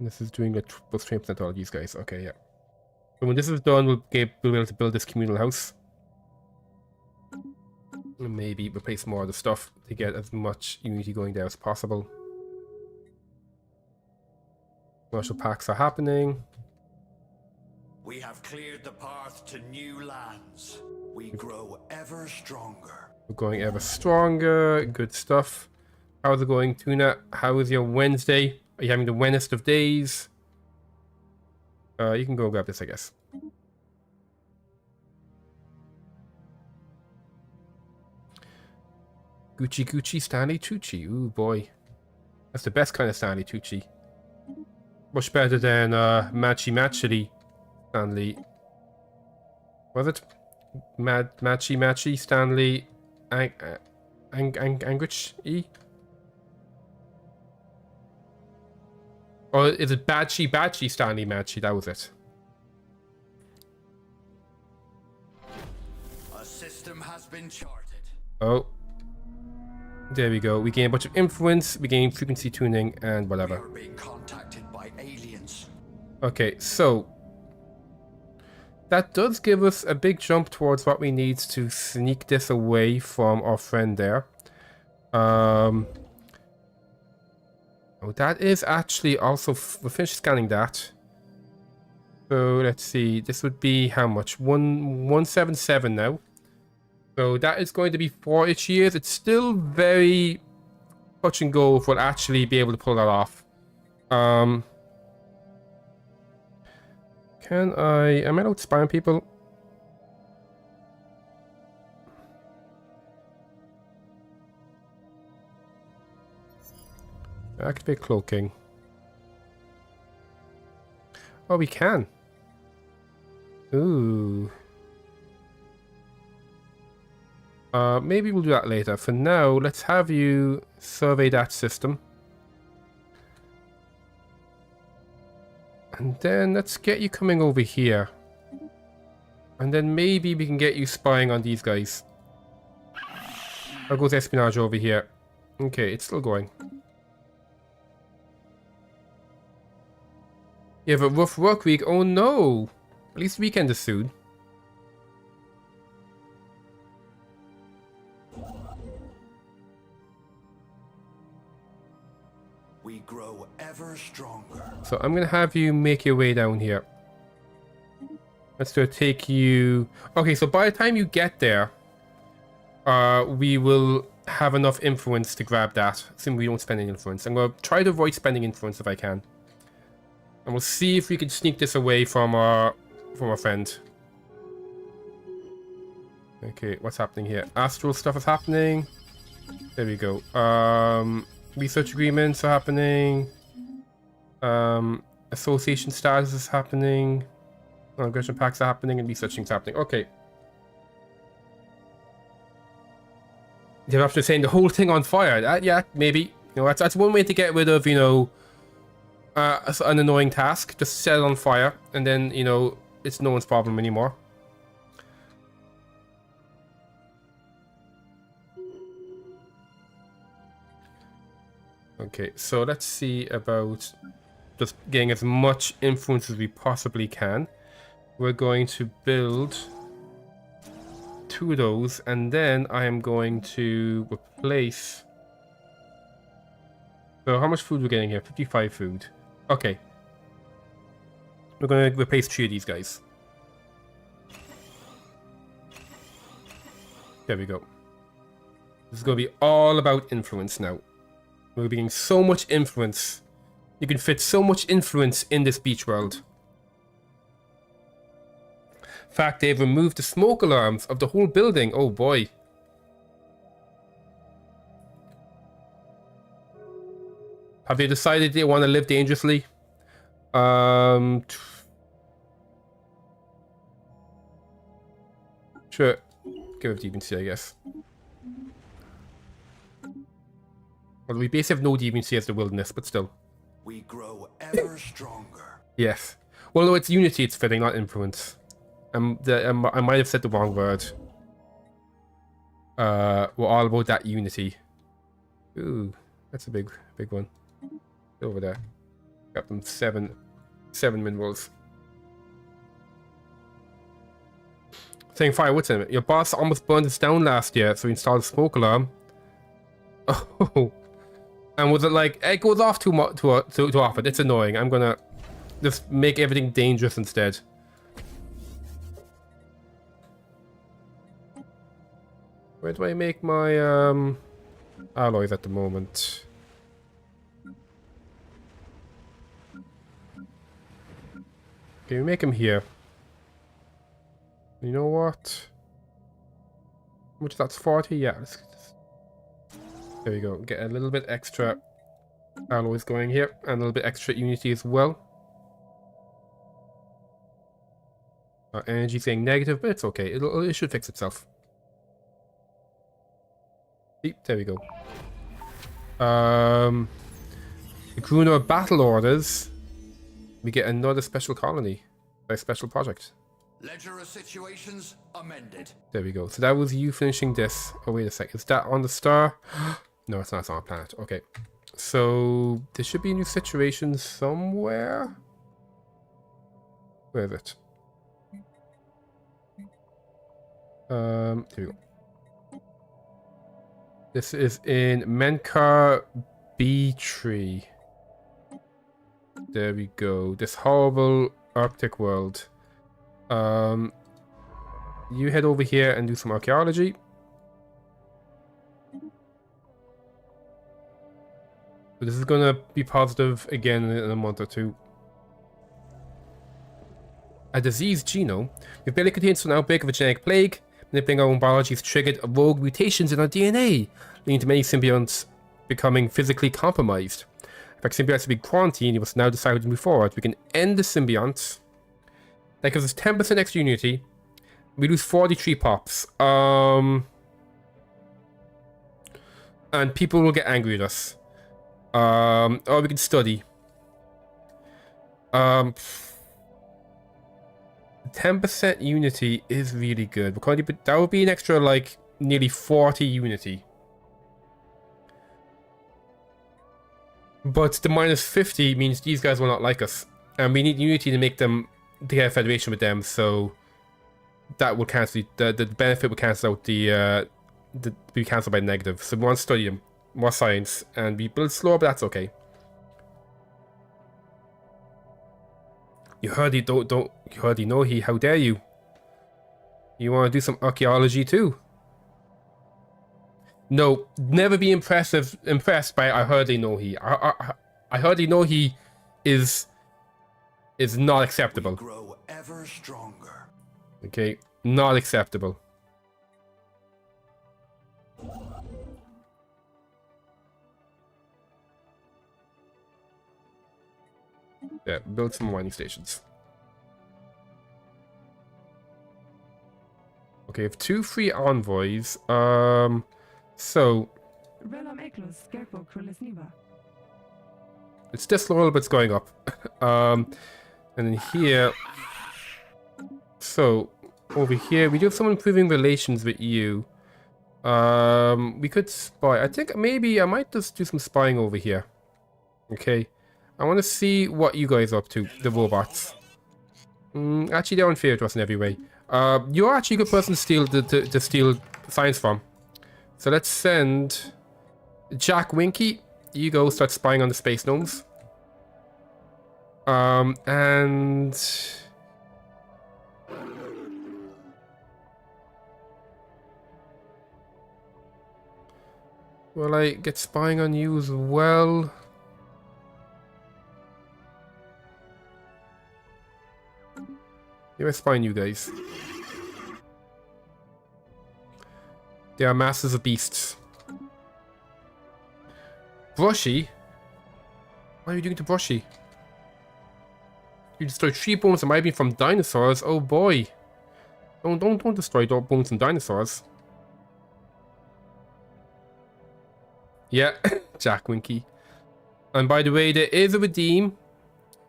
this is doing a plus 20% all these guys. Okay, yeah. So when this is done, we'll be able to build this communal house. And maybe replace more of the stuff to get as much unity going there as possible. Commercial packs are happening. We have cleared the path to new lands. We grow ever stronger. We're going ever stronger. Good stuff. How's it going, Tuna? How is your Wednesday? Are you having the Wednesday of days? You can go grab this, I guess. Gucci Gucci Stanley Tucci. Ooh boy. That's the best kind of Stanley Tucci. Much better than Matchy Matchily Stanley. Was it? Matchy Matchy Stanley Angrich E? Or is it Batchy Stanley Matchy? That was it. A system has been charted. Oh. There we go. We gain a bunch of influence, we gain frequency tuning, and whatever. We are being contacted by aliens. Okay, so that does give us a big jump towards what we need to sneak this away from our friend there. Oh, that is actually also... We'll finish scanning that. So, let's see. This would be how much? 177 now. So that is going to be 4-ish years. It's still very touch and go if we'll actually be able to pull that off. Am I allowed to spy on people? Activate cloaking. Oh, we can. Ooh. Maybe we'll do that later. For now, let's have you survey that system. And then let's get you coming over here. And then maybe we can get you spying on these guys. How goes espionage over here? Okay, it's still going. You have a rough work week? Oh no! At least weekend is soon. We grow ever stronger. So I'm gonna have you make your way down here. Let's do take you... Okay, so by the time you get there, we will have enough influence to grab that. Assuming we don't spend any influence. I'm gonna try to avoid spending influence if I can. And we'll see if we can sneak this away from our friend. Okay, what's happening here? Astral stuff is happening. There we go. Research agreements are happening. Association status is happening. Aggression packs are happening and researching is happening. Okay. You have option of saying the whole thing on fire. Yeah, maybe. You know, that's one way to get rid of, you know, an annoying task. Just set it on fire, and then, you know, it's no one's problem anymore. Okay, so let's see about just getting as much influence as we possibly can. We're going to build 2 of those, and then I am going to replace... So how much food we're getting here? 55 food. Okay. We're going to replace 3 of these guys. There we go. This is going to be all about influence now. We're getting so much influence. You can fit so much influence in this beach world. In fact, they've removed the smoke alarms of the whole building. Oh boy. Have they decided they want to live dangerously? Sure. Give it deviancy, I guess. Well, we basically have no deviancy as the wilderness, but still. We grow ever stronger. Yes. Well, no, it's unity it's fitting, not influence. I might have said the wrong word. We're all about that unity. Ooh, that's a big one. Over there. Got them 7 minerals. Saying fire, what's in it? Your boss almost burned us down last year, so we installed a smoke alarm. Oh. And was it like, it goes off too often. It's annoying. I'm gonna just make everything dangerous instead. Where do I make my alloys at the moment? Okay, we make them here. You know what? How much that's 40? Yeah, there we go. Get a little bit extra alloys going here, and a little bit extra unity as well. Energy saying negative, but it's okay. It should fix itself. See, there we go. Accruing our battle orders, we get another special colony by special project. Ledger of situations amended. There we go. So that was you finishing this. Oh, wait a sec. Is that on the star? No, it's not. It's on a planet. Okay. So there should be a new situation somewhere. Where is it? Here we go. This is in Menkar B tree. There we go. This horrible Arctic world. You head over here and do some archaeology. So this is gonna be positive again in a month or two. A disease genome. We've barely contains an outbreak of a genetic plague. Manipulating our own biology has triggered rogue mutations in our DNA, leading to many symbionts becoming physically compromised. If our symbionts to be quarantined, you must now decide to move forward. We can end the symbionts. That gives us 10% extra unity. We lose 43 pops. And people will get angry at us. Or we can study. 10% unity is really good. That would be an extra, like, nearly 40 unity. But the minus 50 means these guys will not like us. And we need unity to make them, to get a federation with them, so that will cancel, the benefit will cancel out be cancelled by negative. So we want to study them, more science, and we build slower, but that's okay. You hardly you hardly know he, how dare you? You want to do some archaeology too? No, never be impressed by I hardly know he. I hardly know he is not acceptable. Grow ever stronger. Okay, not acceptable. Yeah, build some mining stations. Okay, we have 2 free envoys. So it's just a little bit's going up. And then here, so over here we do have some improving relations with you. We could spy. I think maybe I might just do some spying over here. Okay, I want to see what you guys are up to, the robots. Actually, they're unfair to us in every way. You're actually a good person to steal science from. So let's send Jack Winky. You go start spying on the space gnomes. And will I get spying on you as well? Yeah, I spy on you guys. They are masters of beasts. Brushy? What are you doing to Brushy? You destroyed 3 bones that might be from dinosaurs. Oh boy. Don't destroy bones from dinosaurs. Yeah, Jack Winky. And by the way, there is a redeem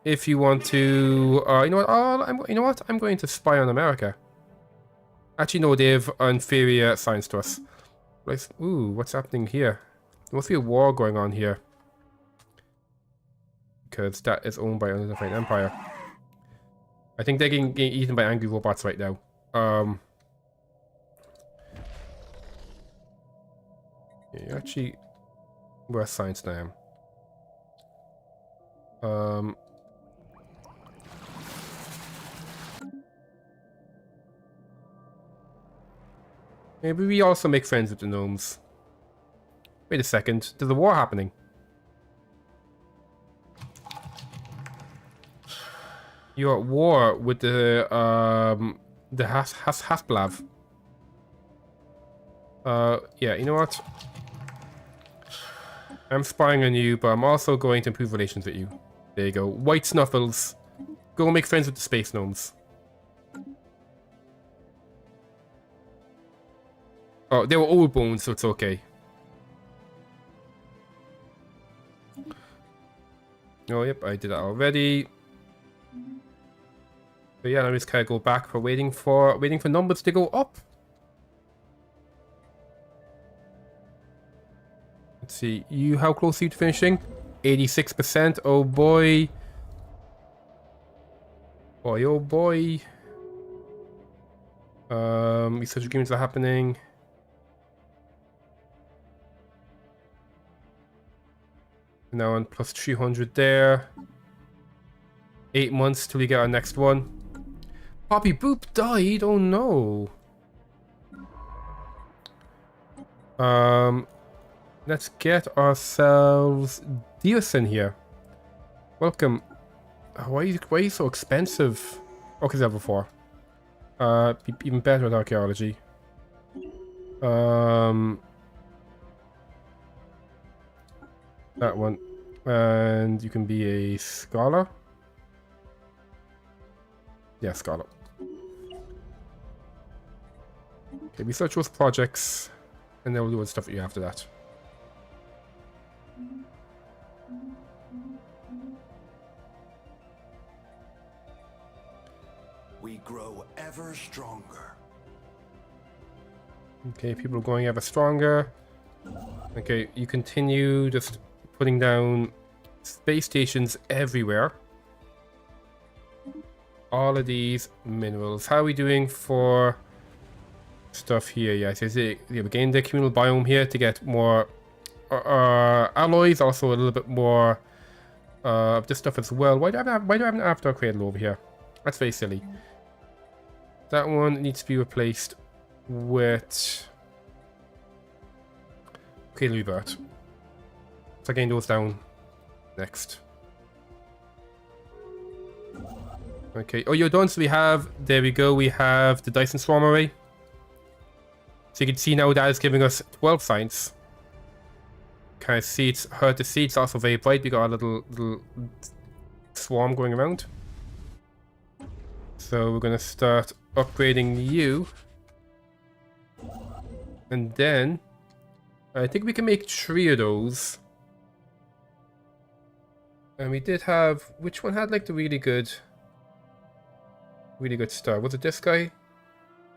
if you want to. You know what? You know what? I'm going to spy on America. Actually, no, they have inferior science to us. Like, ooh, what's happening here? There must be a war going on here. Because that is owned by another different empire. I think they're getting eaten by angry robots right now. Yeah, actually, where's science now? Maybe we also make friends with the gnomes. Wait a second, there's a war happening. You're at war with the Hasblav. Yeah, you know what? I'm spying on you, but I'm also going to improve relations with you. There you go. White Snuffles. Go make friends with the space gnomes. Oh, they were old bones, so it's okay. Oh, yep, I did that already. So yeah, let me just kind of go back for waiting for numbers to go up. Let's see, how close are you to finishing? 86%. Oh boy. Boy, oh boy. Research agreements are happening. Now on plus 300 there. 8 months till we get our next one. Poppy Boop died. Oh no. Let's get ourselves Dios in here. Welcome. Why are you so expensive? Okay, level 4. Be even better at archaeology. That one. And you can be a scholar. Yeah, scholar. Okay, research those projects, and then we'll do other stuff for you after that. We grow ever stronger. Okay, people are going ever stronger. Okay, you continue just putting down space stations everywhere. All of these minerals. How are we doing for stuff here? Yes, we gained the communal biome here to get more alloys, also a little bit more of this stuff as well. Why do I have an after cradle over here? That's very silly. That one needs to be replaced with cradle rebirth. So getting those down next. Okay. Oh, you're done. So we have, there we go. We have the Dyson Swarm Array. So you can see now that is giving us 12 science. Kind of see it's hard to see. It's also very bright. We got a little swarm going around. So we're going to start upgrading you. And then I think we can make 3 of those. And we did have, which one had like the really good star? Was it this guy?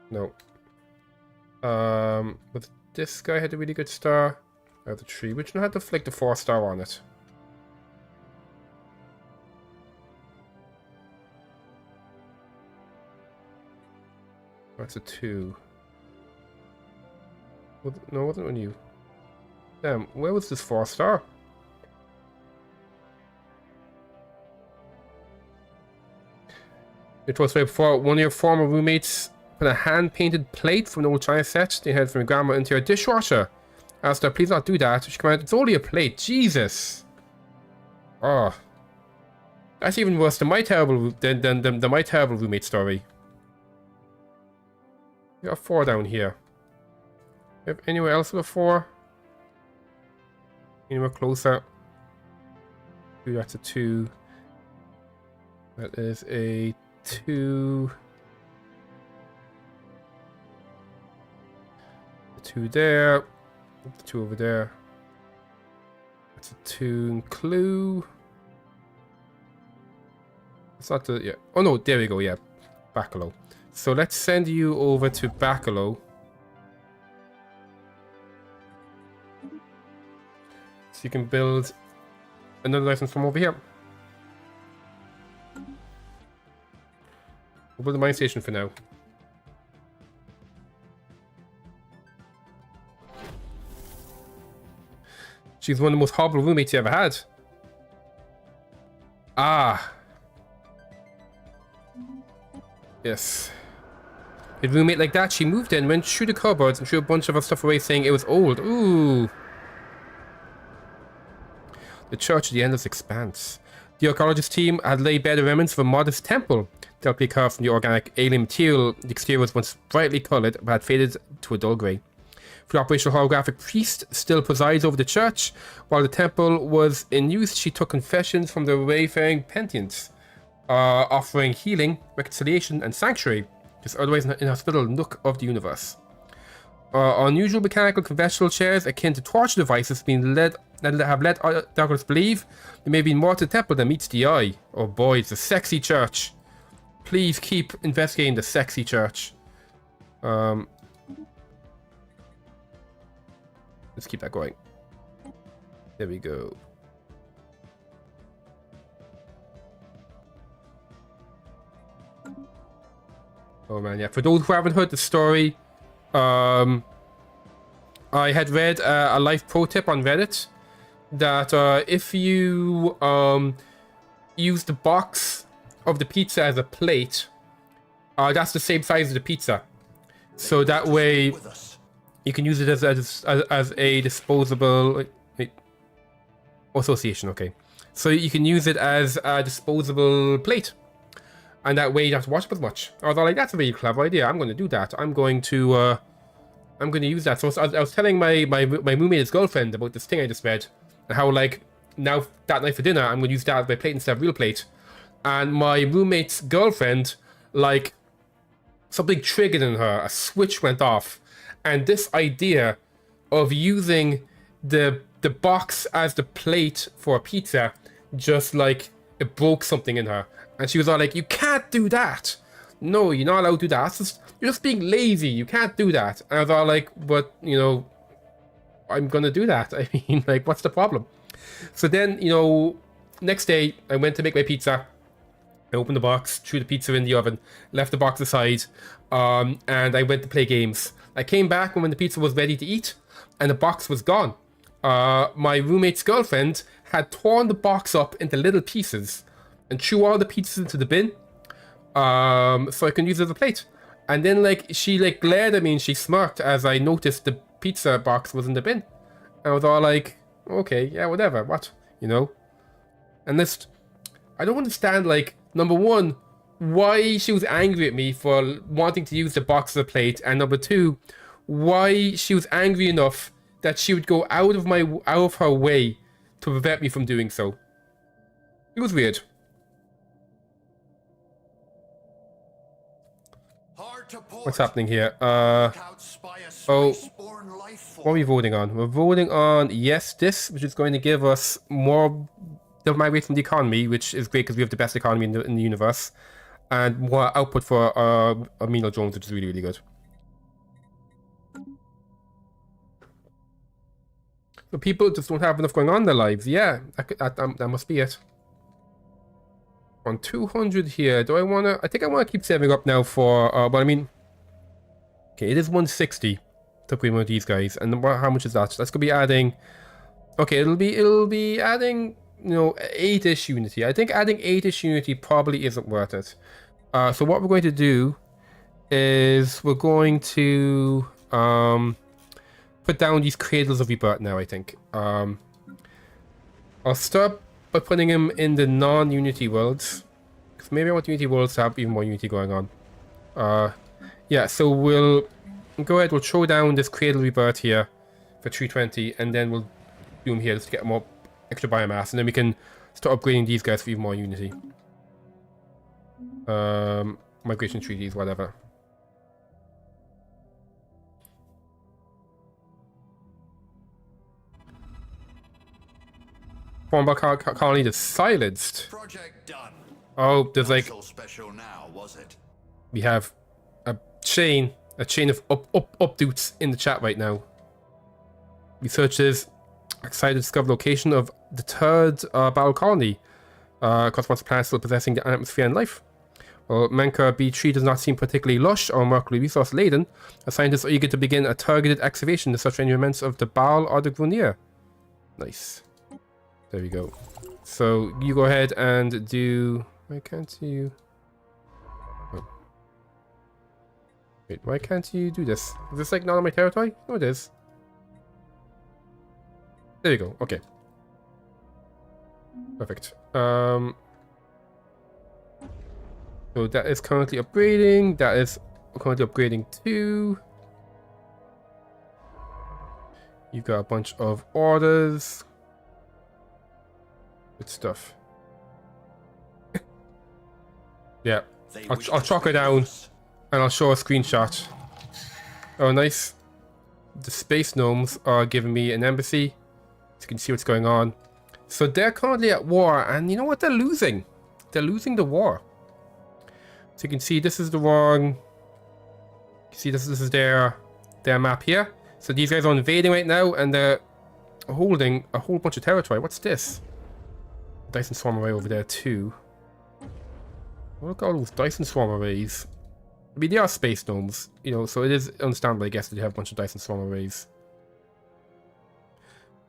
No. Was this guy had a really good star? Out of the 3. Which one had the like the 4-star on it? That's a 2. No, it wasn't on you. Damn, where was this 4-star? It was right before one of your former roommates put a hand-painted plate from an old China set they had from your grandma into your dishwasher. Asked her, please not do that. She commanded, it's only a plate. Jesus. Oh. That's even worse than my terrible my terrible roommate story. We got 4 down here. You have anywhere else with a 4? Anywhere closer? Ooh, that's a 2. That is a 2. The 2 there. The 2 over there. That's a 2 in Clue. It's not the, yeah. Oh no, there we go, yeah. Bacalo. So let's send you over to Bacalo. So you can build another license from over here. We'll build a mine station for now. She's one of the most horrible roommates you ever had. Ah. Yes. A roommate like that, she moved in, went through the cupboards and threw a bunch of her stuff away saying it was old. Ooh. The church at the endless expanse. The archaeologist team had laid bare the remnants of a modest temple, delicately carved from the organic alien material. The exterior was once brightly coloured, but had faded to a dull grey. The operational holographic priest still presides over the church. While the temple was in use, she took confessions from the wayfaring penitents, offering healing, reconciliation, and sanctuary, just otherwise an inhospitable nook of the universe. Unusual mechanical conventional chairs akin to torture devices have led doctors believe there may be more to the temple than meets the eye. Oh boy, it's a sexy church. Please keep investigating the sexy church. Let's keep that going. There we go. Oh man, yeah. For those who haven't heard the story, I had read a life pro tip on Reddit that if you use the box of the pizza as a plate, that's the same size as the pizza. So that way you can use it as a disposable. Wait. Association, okay. So you can use it as a disposable plate. And that way you don't have to wash up as much. I was like, that's a really clever idea. I'm going to do that. I'm going to use that. So I was telling my roommate's girlfriend about this thing I just read. And how, like, now that night for dinner, I'm going to use that as my plate instead of real plate. And my roommate's girlfriend, like, something triggered in her. A switch went off. And this idea of using the box as the plate for a pizza, just like, it broke something in her. And she was all like, you can't do that. No, you're not allowed to do that. You're just being lazy. You can't do that. And I was all like, but, you know, I'm going to do that. I mean, like, what's the problem? So then, you know, next day, I went to make my pizza. I opened the box, threw the pizza in the oven, left the box aside, and I went to play games. I came back when the pizza was ready to eat, and the box was gone. My roommate's girlfriend had torn the box up into little pieces and threw all the pizzas into the bin, so I can use it as a plate. And then, like, she, like, glared at me and she smirked as I noticed the pizza box was in the bin. And I was all like, okay, yeah, whatever, what, you know? And this, I don't understand, like, number one, why she was angry at me for wanting to use the box as a plate, and number two, why she was angry enough that she would go out of her way to prevent me from doing so. It was weird. What's happening here? Oh, what are we voting on? We're voting on yes, this, which is going to give us more of my weight from the economy, which is great because we have the best economy in the universe, and more output for amino drones, which is really, really good. So people just don't have enough going on in their lives. Yeah, that must be it. On 200 here, do I want to... I think I want to keep saving up now for... but I mean... Okay, it is 160 to upgrade one of these guys. And how much is that? That's going to be adding... Okay, it'll be adding, you know, 8-ish unity. I think adding 8-ish unity probably isn't worth it. So what we're going to do is we're going to put down these cradles of rebirth now, I think. I'll start by putting him in the non-unity worlds, because maybe I want unity worlds to have even more unity going on. Yeah, so we'll go ahead, we'll throw down this cradle rebirth here for 320, and then we'll do him here just to get more extra biomass, and then we can start upgrading these guys for even more unity. Migration treaties, whatever. Former colony is silenced. Project done. Oh, there's like... So special now, was it? We have a chain of updates in the chat right now. Researchers excited to discover location of the third battle colony. Corresponds to planets still possessing the atmosphere and life. Well, Menka B3 does not seem particularly lush or mercury resource laden. Scientists are eager to begin a targeted excavation to search for any remnants of the Baal or the Grunier. Nice. There we go. So you go ahead and do... Why can't you... Oh. Wait, why can't you do this? Is this like not on my territory? No, it is. There you go. Okay. Perfect. So that is currently upgrading. That is currently upgrading too. You've got a bunch of orders. Good stuff. Yeah, I'll chalk her down and I'll show a screenshot. Oh, nice. The space gnomes are giving me an embassy, so you can see what's going on. So they're currently at war, and you know what? They're losing. They're losing the war. So you can see this is the wrong... You see this is their map here. So these guys are invading right now, and they're holding a whole bunch of territory. What's this? Dyson Swarm Array over there too. Look at all those Dyson Swarm Arrays. I mean, they are space gnomes, you know, so it is understandable, I guess, that you have a bunch of Dyson Swarm Arrays.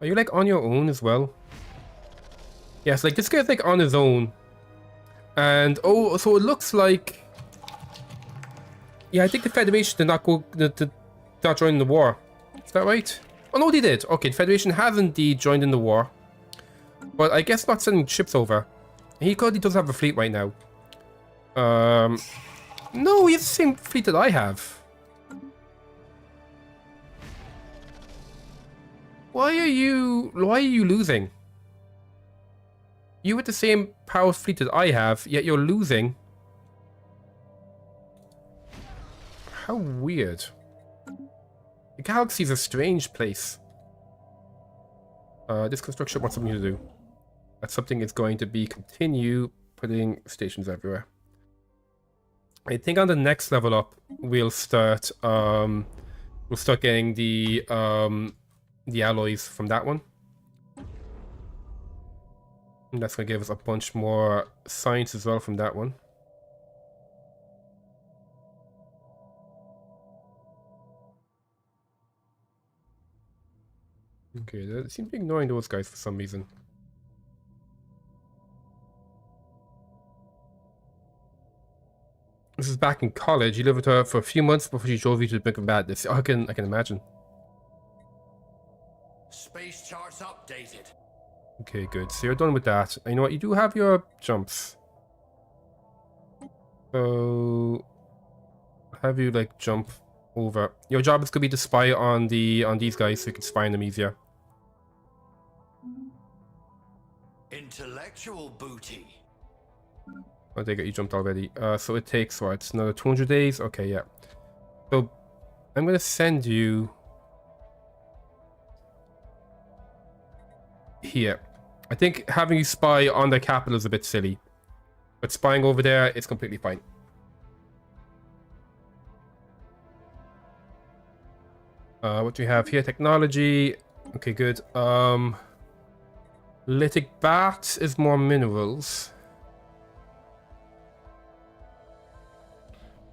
Are you, like, on your own as well? Yes, like, this guy's, like, on his own. And, oh, so it looks like... Yeah, I think the Federation did not go... Did not join the war. Is that right? Oh, no, they did. Okay, the Federation has indeed joined in the war. But I guess not sending ships over. He currently does have a fleet right now. No, he has the same fleet that I have. Why are you losing? You with the same power fleet that I have, yet you're losing. How weird. The galaxy is a strange place. This construction wants something to do. That something is going to be continue putting stations everywhere. I think on the next level up, we'll start getting the alloys from that one. And that's gonna give us a bunch more science as well from that one. Okay, they seem to be ignoring those guys for some reason. This is back in college. You lived with her for a few months before she drove you to the brink of madness. Oh, I can imagine. Space charts updated. Okay, good. So you're done with that. And you know what? You do have your jumps. So have you like jump over. Your job is gonna be to spy on these guys so you can spy on them easier. Intellectual booty. Oh, they got you jumped already. So it takes what? It's another 200 days? Okay, yeah. So I'm gonna send you here. I think having you spy on the capital is a bit silly. But spying over there is completely fine. What do we have here? Technology. Okay, good. Lithic bat is more minerals.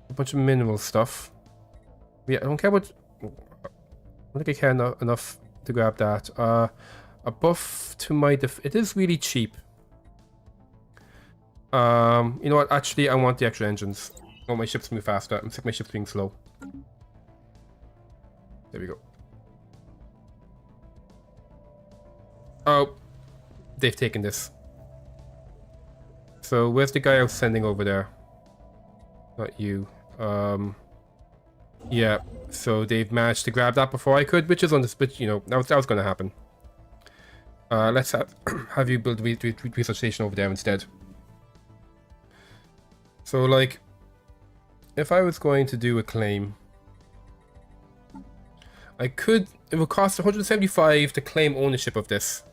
A bunch of mineral stuff. Yeah, I don't care what. I don't think I care enough to grab that. A buff to my it is really cheap. You know what? Actually, I want the extra engines. I want my ships to move faster. I'm sick of my ships being slow. There we go. Oh, they've taken this. So where's the guy I was sending over there? Not you. Yeah. So they've managed to grab that before I could, which is on this. But you know that was going to happen. Let's have you build a research station over there instead. So like, if I was going to do a claim, I could. It would cost 175 to claim ownership of this.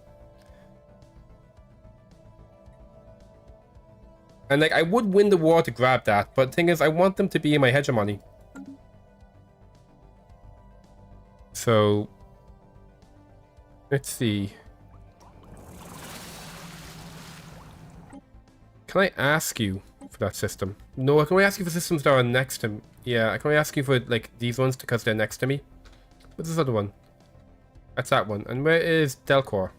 And like, I would win the war to grab that, but the thing is, I want them to be in my hegemony. So, let's see. Can I ask you for that system? No, I can only ask you for systems that are next to me. Yeah, I can only ask you for like these ones because they're next to me. What's this other one? That's that one. And where is Delcor?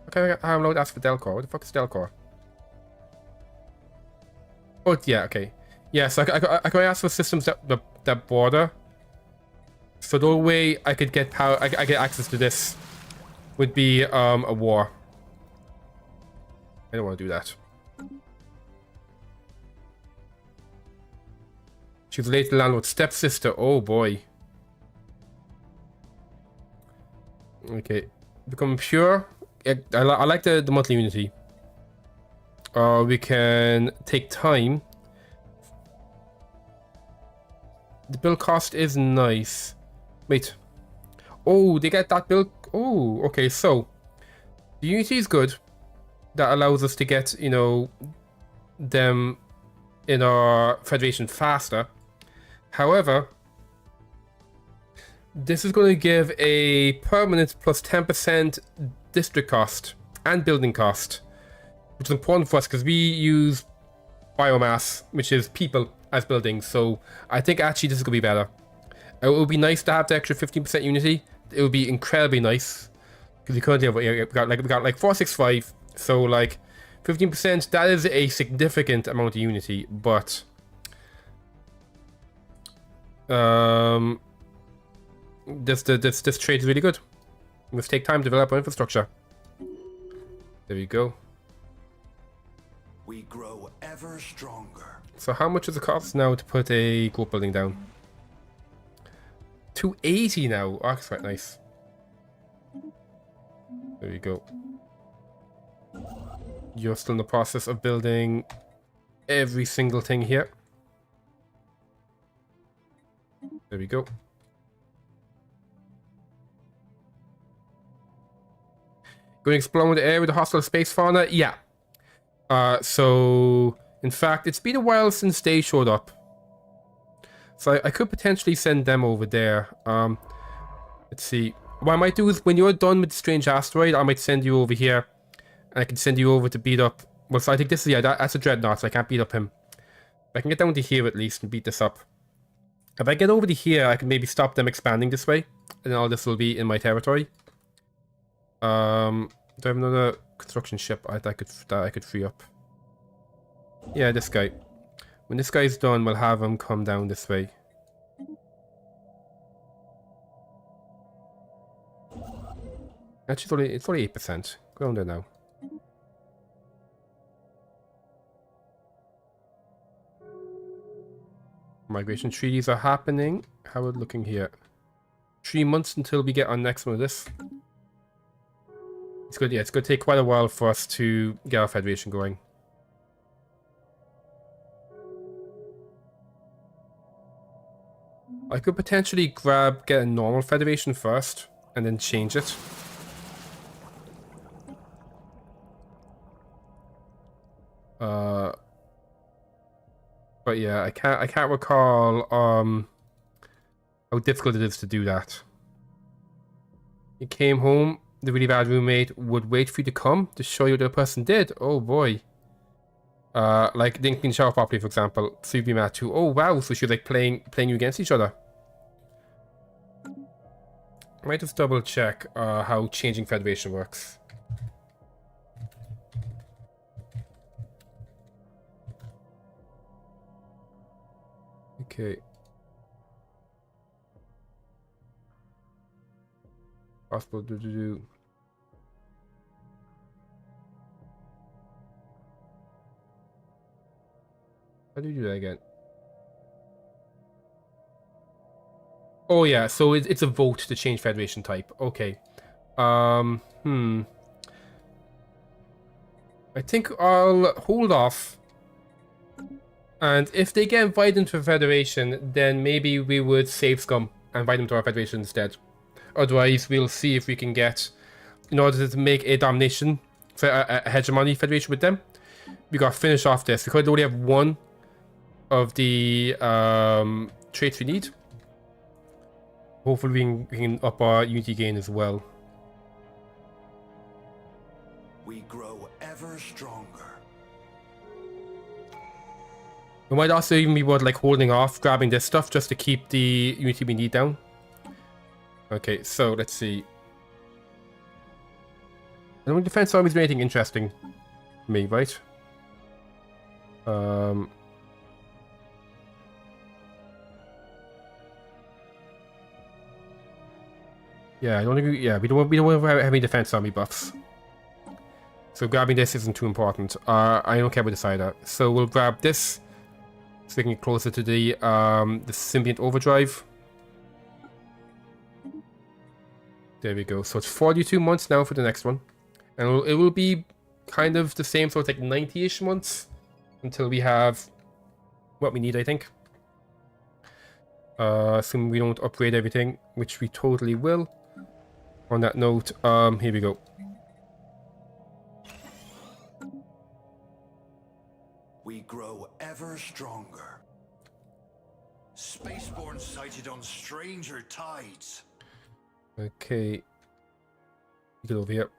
Okay, I'm allowed to ask for Delcor. What the fuck is Delcor? Oh, yeah, okay. Yeah, so I can ask for systems that border. So the only way I could get power, I get access to this would be a war. I don't want to do that. She's related to the landlord's stepsister. Oh boy. Okay. Become pure. I like the monthly unity. We can take time. The build cost is nice. Wait. Oh, they get that build. Oh, okay. So the unity is good. That allows us to get, you know, them in our federation faster. However, this is going to give a permanent plus 10% district cost and building cost, which is important for us because we use biomass, which is people, as buildings. So I think actually this is going to be better. It would be nice to have the extra 15% unity. It would be incredibly nice because we currently have, we got like 465. So like 15%, that is a significant amount of unity, but this trade is really good. We must take time to develop our infrastructure. There we go. We grow ever stronger. So how much does it cost now to put a growth building down? 280 now. Oh, that's quite nice. There we go. You're still in the process of building every single thing here. There we go. Going to explore the air with the hostile space fauna? Yeah. So, in fact, it's been a while since they showed up. So I could potentially send them over there. Let's see. What I might do is, when you're done with the strange asteroid, I might send you over here. And I can send you over to beat up... Well, so I think this is... Yeah, that's a dreadnought, so I can't beat up him. I can get down to here at least and beat this up. If I get over to here, I can maybe stop them expanding this way. And then all this will be in my territory. Do I have another construction ship that I could free up? Yeah, this guy. When this guy's done, we'll have him come down this way. Actually, it's only 8%. Go down there now. Migration treaties are happening. How are we looking here? 3 months until we get our next one of this. It's good, yeah, it's going to take quite a while for us to get our Federation going. I could potentially get a normal Federation first, and then change it. But yeah, I can't recall how difficult it is to do that. You came home, the really bad roommate would wait for you to come to show you what the person did. Oh boy. Like didn't clean shower properly, for example. So you'd be mad too. Oh wow, so she was like playing you against each other. I might just double check how changing Federation works. Okay. Possible to do. How do you do that again? Oh yeah, so it's a vote to change Federation type. Okay. I think I'll hold off. And if they get invited into a Federation, then maybe we would save scum and invite them to our Federation instead. Otherwise, we'll see if we can get, in order to make a domination, so a hegemony Federation with them, we gotta finish off this. Because they only have one of the traits we need. Hopefully we can up our unity gain as well. We grow ever stronger. It might also even be worth like holding off, grabbing this stuff just to keep the unity we need down. Okay, so let's see. I don't think defense armies do anything interesting for me, right? Yeah, I don't think we don't have any defense army buffs. So grabbing this isn't too important. I don't care about the cider. So we'll grab this so we can get closer to the symbiont overdrive. There we go. So it's 42 months now for the next one. And it will be kind of the same, so it's like 90-ish months until we have what we need, I think. Assuming we don't upgrade everything, which we totally will. On that note, here we go. We grow ever stronger. Spaceborne sighted on stranger tides. Okay. Get over here.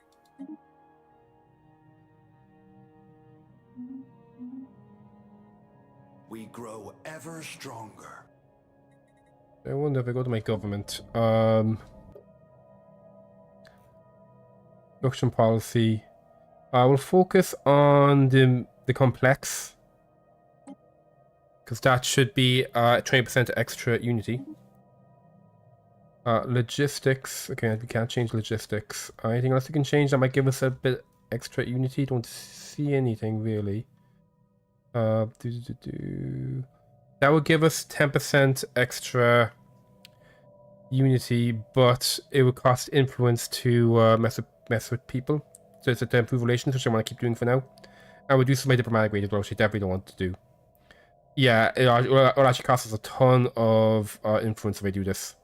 We grow ever stronger. I wonder if I go to my government. Production policy. I will focus on the complex. Because that should be 20% extra unity. Logistics. Okay, we can't change logistics. Anything else we can change that might give us a bit extra unity? Don't see anything really. That would give us 10% extra unity, but it would cost influence to mess with people. So it's to improve relations, which I want to keep doing for now. And reduce my diplomatic rate as well, which I definitely don't want to do. Yeah, it'll actually cost us a ton of influence if I do this.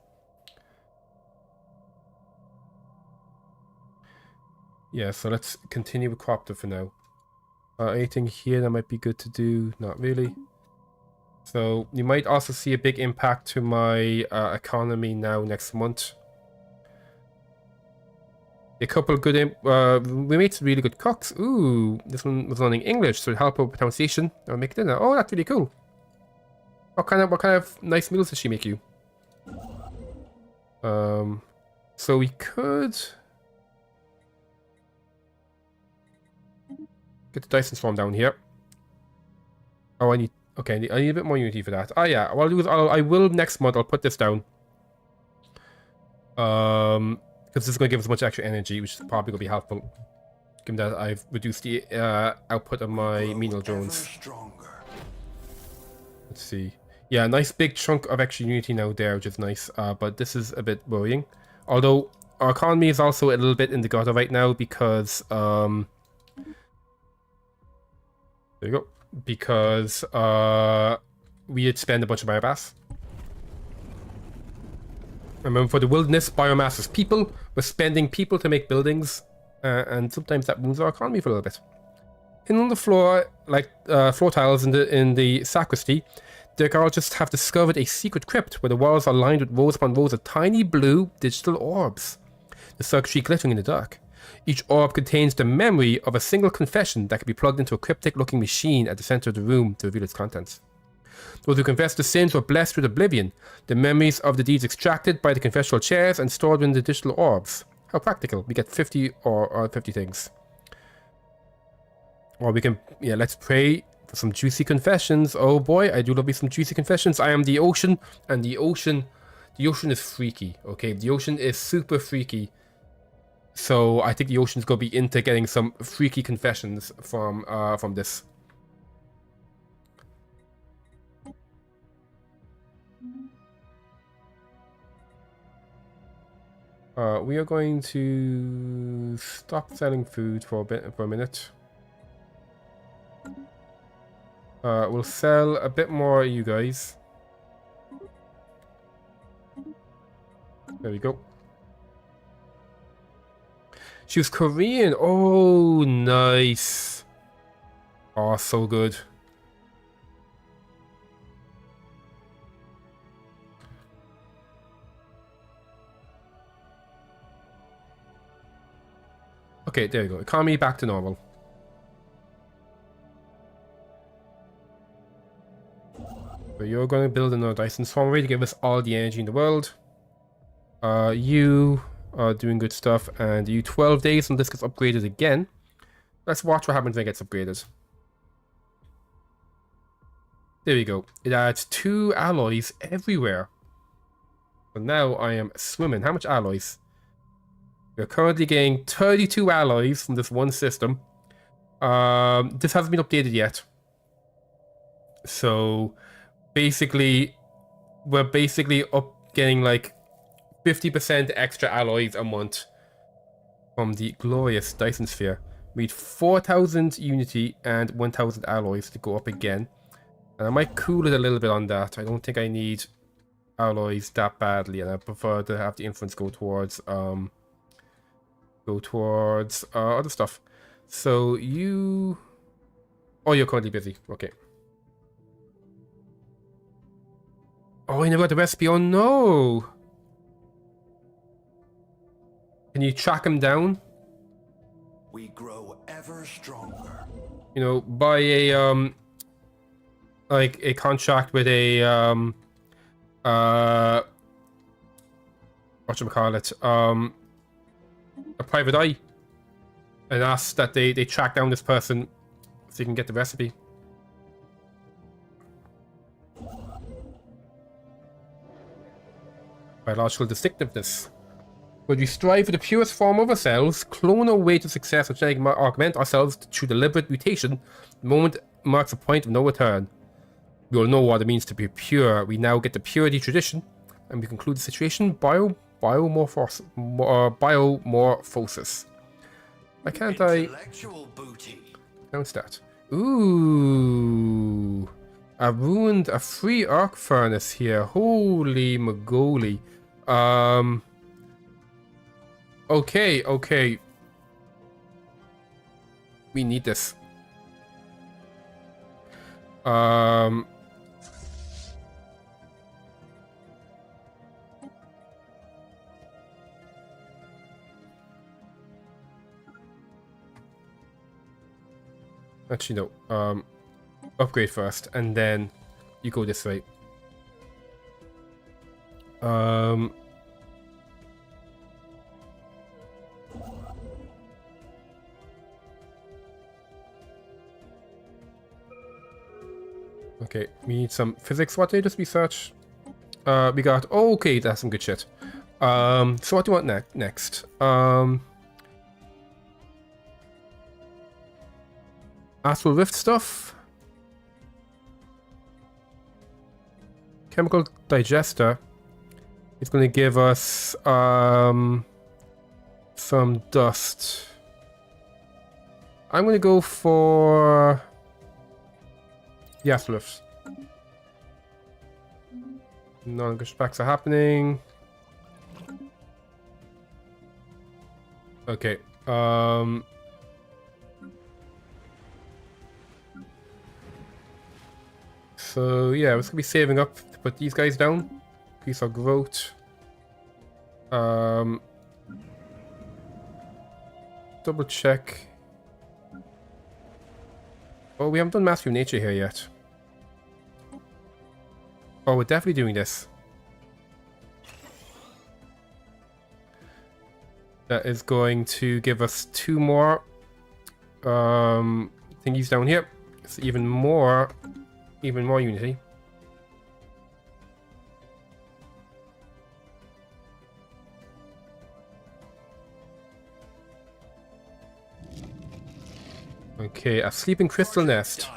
Yeah, so let's continue with cooperative for now. Anything here that might be good to do? Not really. So you might also see a big impact to my economy now next month. A couple of good we made some really good cooks. Ooh, this one was learning English, so it'll help with pronunciation. I'll make dinner. Oh, that's really cool. What kind of nice meals does she make you? So we could get the Dyson Swarm down here. Oh, I need a bit more unity for that. Oh yeah, what I'll do is I will next month. I'll put this down. Because this is going to give us much extra energy, which is probably going to be helpful, given that I've reduced the output of my menial drones. Let's see. Yeah, nice big chunk of extra unity now there, which is nice. But this is a bit worrying. Although our economy is also a little bit in the gutter right now because there you go. Because we had spent a bunch of biomass. Remember, for the wilderness, biomass is people. We're spending people to make buildings, and sometimes that moves our economy for a little bit. And on the floor, like floor tiles in the sacristy, the archaeologists have discovered a secret crypt where the walls are lined with rows upon rows of tiny blue digital orbs. The circuitry glittering in the dark. Each orb contains the memory of a single confession that can be plugged into a cryptic-looking machine at the center of the room to reveal its contents. Those who confessed the sins were blessed with oblivion, the memories of the deeds extracted by the confessional chairs and stored in the digital orbs. How practical. We get 50 or 50 things. Or we can, yeah, let's pray for some juicy confessions. Oh boy, I do love me some juicy confessions. I am the ocean, and the ocean is freaky, okay? The ocean is super freaky. So I think the ocean's gonna be into getting some freaky confessions from this. We are going to stop selling food for a minute. We'll sell a bit more, you guys. There we go. She was Korean. Oh, nice. Oh, so good. Okay, there you go. Economy back to normal. So you're going to build another Dyson Swarm array to give us all the energy in the world. You are doing good stuff, and you 12 days and this gets upgraded again. Let's watch what happens when it gets upgraded. There we go. It adds 2 alloys everywhere. So now I am swimming. How much alloys? We're currently getting 32 alloys from this one system. This hasn't been updated yet. So basically, we're basically up getting like 50% extra alloys a month from the glorious Dyson Sphere. We need 4,000 unity and 1,000 alloys to go up again. And I might cool it a little bit on that. I don't think I need alloys that badly, and I prefer to have the influence go towards other stuff. So you... Oh, you're currently busy. Okay. Oh, you never got the recipe. Oh, no. Can you track him down? We grow ever stronger. You know, buy a, like, a contract with a, whatchamacallit, a private eye, and ask that they track down this person so you can get the recipe. Biological distinctiveness. But we strive for the purest form of ourselves, clone our way to success, or genetically augment ourselves through deliberate mutation. The moment marks a point of no return. We all know what it means to be pure. We now get the purity tradition, and we conclude the situation biomorphosis. Why can't I Intellectual booty. announce that? Ooh, I ruined a free arc furnace here. Holy mogoly. Okay. We need this. Actually, no. Upgrade first, and then you go this way. Okay, we need some physics. What did I just research? We got... Oh, okay, that's some good shit. So what do you want next? Astral Rift stuff. Chemical digester. It's going to give us some dust. I'm going to go for the Astral Rift. Non-gush packs are happening. Okay. So yeah, we're just gonna be saving up to put these guys down. Piece of growth. Double check. Oh, we haven't done Mastery of Nature here yet. Oh, we're definitely doing this. That is going to give us 2 more thingies down here. It's even more unity. Okay, a sleeping crystal nest.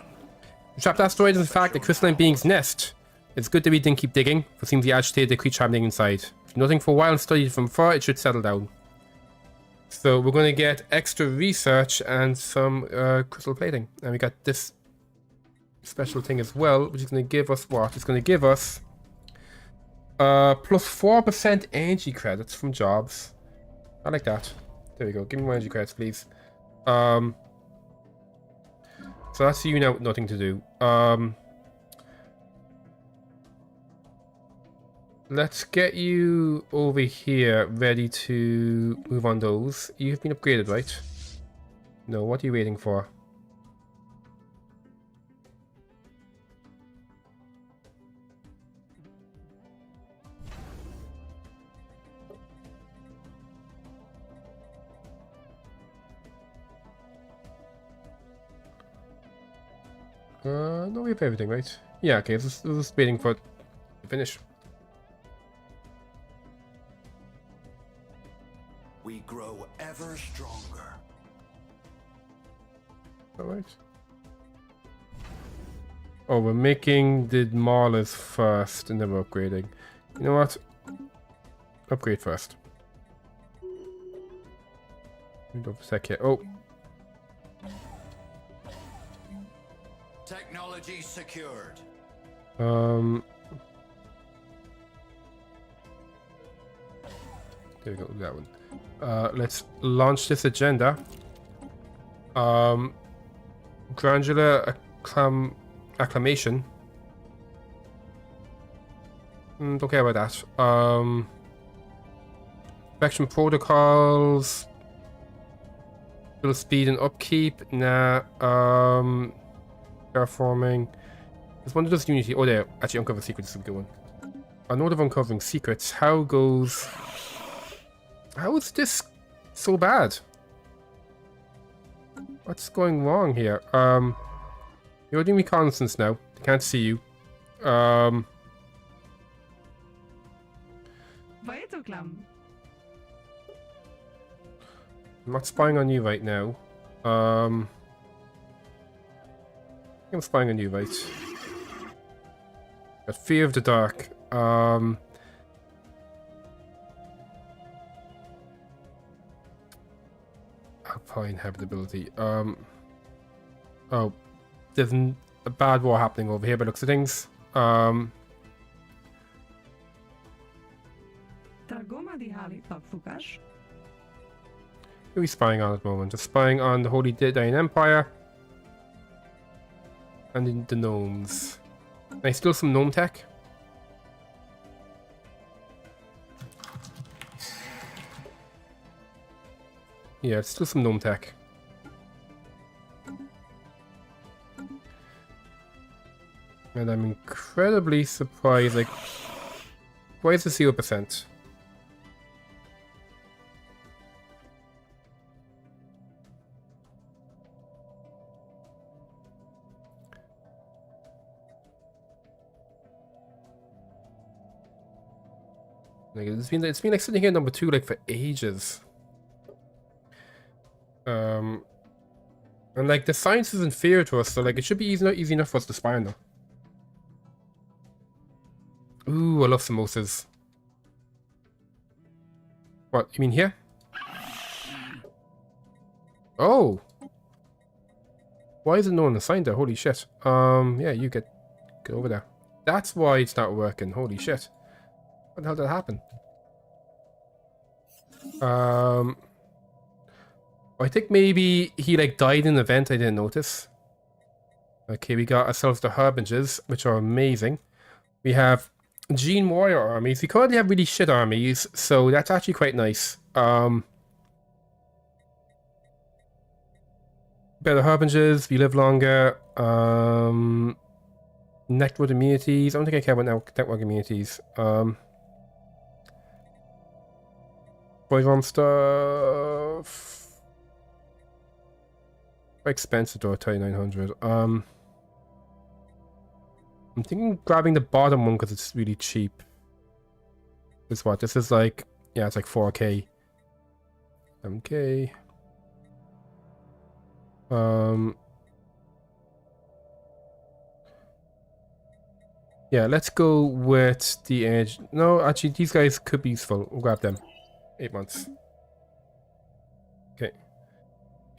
The trapped asteroid is in fact a crystalline being's nest. It's good that we didn't keep digging, for it seems the agitated creature happening inside. If nothing for a while and studied from far, it should settle down. So we're going to get extra research and some crystal plating. And we got this special thing as well, which is going to give us what? It's going to give us plus 4% energy credits from jobs. I like that. There we go. Give me more energy credits, please. So that's you now with nothing to do. Let's get you over here ready to move on those. You've been upgraded, right? No, what are you waiting for? No, we have everything, right? Yeah, okay, just waiting for it to finish. We grow ever stronger. Alright. Oh, we're making the maulers first and then we're upgrading. You know what? Upgrade first. Don't sec here. Oh. Technology secured. There we go, that one. Let's launch this agenda. Granular acclamation. Don't care about that. Infection protocols. Build speed and upkeep. Nah. Terraforming. There's one of those Unity. Oh, there. Actually, Uncover Secrets is a good one. A note of uncovering secrets. How is this so bad? What's going wrong here? You're doing reconnaissance now. I can't see you. I'm not spying on you right now. I'm spying on you, right? Got fear of the dark. Alpine habitability. Oh, there's a bad war happening over here by the looks of things. Who are we spying on at the moment? Just spying on the Holy Dain Empire. And the gnomes. Can I steal some gnome tech? Yeah, let's steal some gnome tech. And I'm incredibly surprised, like, why is it 0%? Like, it's been like sitting here number 2 like for ages. And like the science is inferior to us, so like it should be easy enough for us to spy on them. Ooh, I love samosas. What, you mean here? Oh! Why is it no one assigned there? Holy shit. Yeah, you get over there. That's why it's not working. Holy shit. What the hell did happen? I think maybe he like died in an event I didn't notice. Okay, we got ourselves the Harbingers, which are amazing. We have Gene Warrior armies. We currently have really shit armies, so that's actually quite nice. Better Harbingers, we live longer. Network immunities. I don't think I care about network immunities. Poison stuff. Quite expensive though, 3900. I'm thinking grabbing the bottom one because it's really cheap. This what? This is like, yeah, it's like 4k. 7k. Yeah, let's go with the edge. No, actually, these guys could be useful. We'll grab them. 8 months. Okay.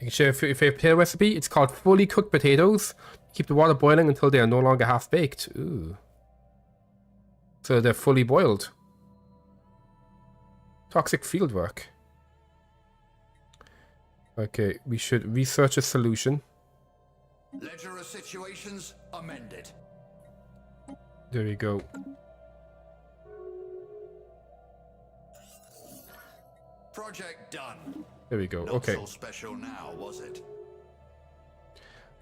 You can share your favorite potato recipe. It's called fully cooked potatoes. Keep the water boiling until they are no longer half baked. Ooh. So they're fully boiled. Toxic fieldwork. Okay, we should research a solution. Ledger of situations amended. There we go. Project done. There we go. Not Okay. so special now, was it?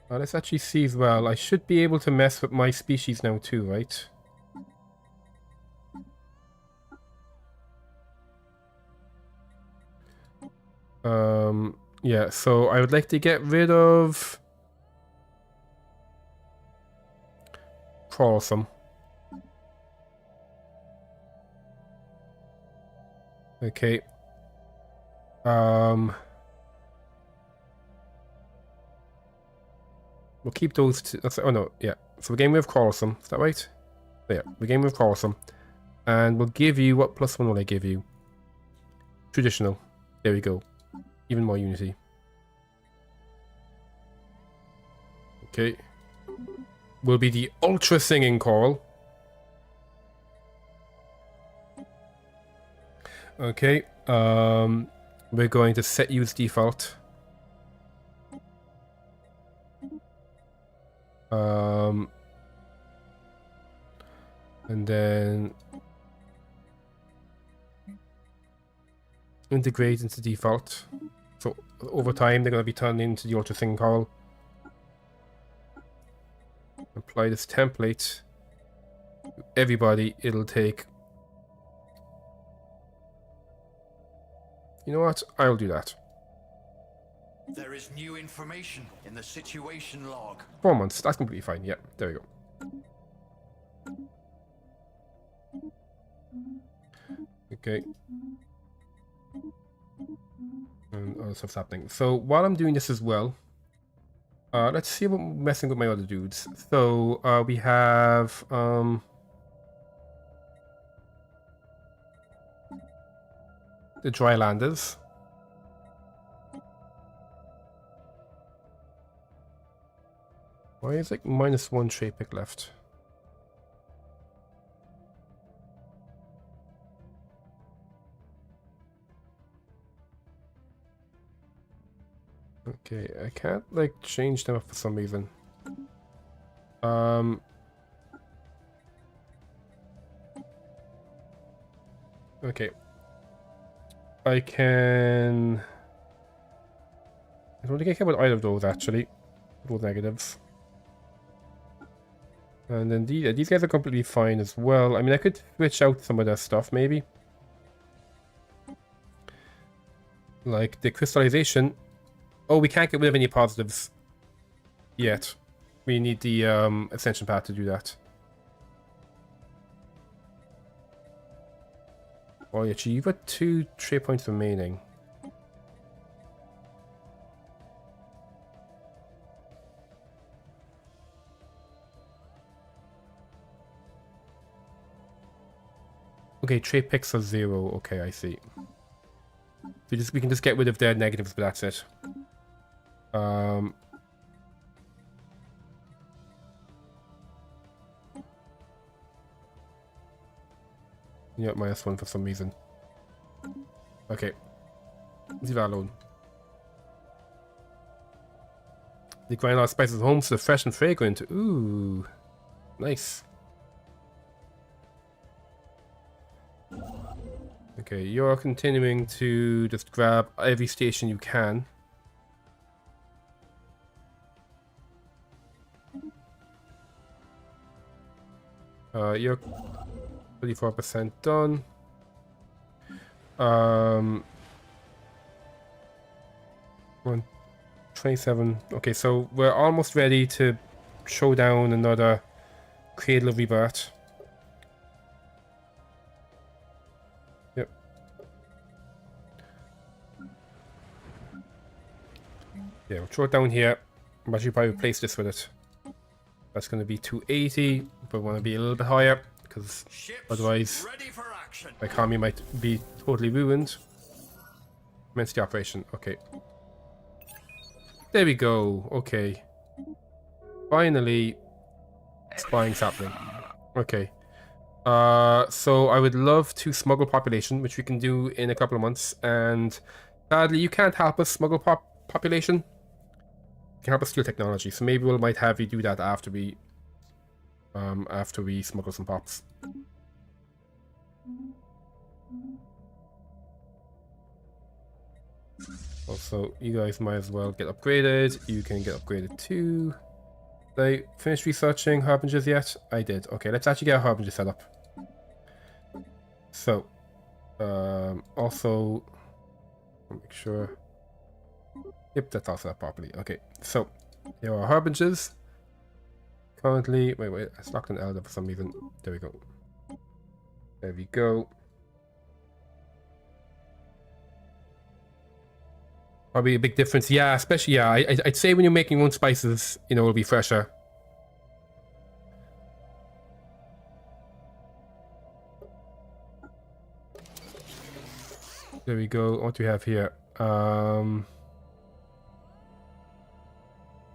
Let's actually see as well. I should be able to mess with my species now too, right? Yeah, so I would like to get rid of Quarrelsome. Okay. We'll keep those two. Oh no, yeah. So we're getting rid of Quarrelsome. Is that right? Yeah, we're getting rid of Quarrelsome. And we'll give you, what +1 will I give you? Traditional. There we go. Even more unity. Okay. Will be the ultra singing coral. Okay. We're going to set you as default. And then integrate into default. So over time they're going to be turned into the ultra singing coral. Apply this template to everybody. It'll take, you know what, I'll do that. There is new information in the situation log. 4 months, that's completely fine. Yeah, there we go. Okay. and other stuff's happening. So while I'm doing this as well, let's see about messing with my other dudes. So we have the Drylanders. Why is like -1 trait pick left? Okay, I can't like change them up for some reason. Okay. I don't think I care about either of those actually. Those negatives. And then these guys are completely fine as well. I mean, I could switch out some of their stuff maybe. Like the crystallization. Oh, we can't get rid of any positives yet. We need the ascension path to do that. Oh, actually, you've got 2 trait points remaining. Okay, trait picks are 0. Okay, I see. We can just get rid of their negatives, but that's it. Yeah, -1 for some reason. Okay. Leave that alone. The grind our spices home so they're fresh and fragrant. Ooh. Nice. Okay, you're continuing to just grab every station you can. You're 34% done. 127. Okay, so we're almost ready to show down another Cradle of Rebirth. Yep. Yeah, we'll throw it down here. But you probably replace this with it. That's going to be 280, but we want to be a little bit higher because otherwise my economy might be totally ruined. Immensity operation. Okay. There we go. Okay. Finally, spying's happening. Okay. So I would love to smuggle population, which we can do in a couple of months. And sadly, you can't help us smuggle population. You can help us steal technology. So maybe we might have you do that after we smuggle some pops. Also, you guys might as well get upgraded. You can get upgraded too. Did I finish researching harbingers yet? I did. Okay, let's actually get a harbinger set up. So, also, I'll make sure. Yep, that's all set up properly. Okay, so here are harbingers. Currently, wait, I locked an elder for some reason. There we go. There we go. Probably a big difference. Yeah, especially, yeah, I'd say when you're making your own spices, you know, it'll be fresher. There we go. What do we have here?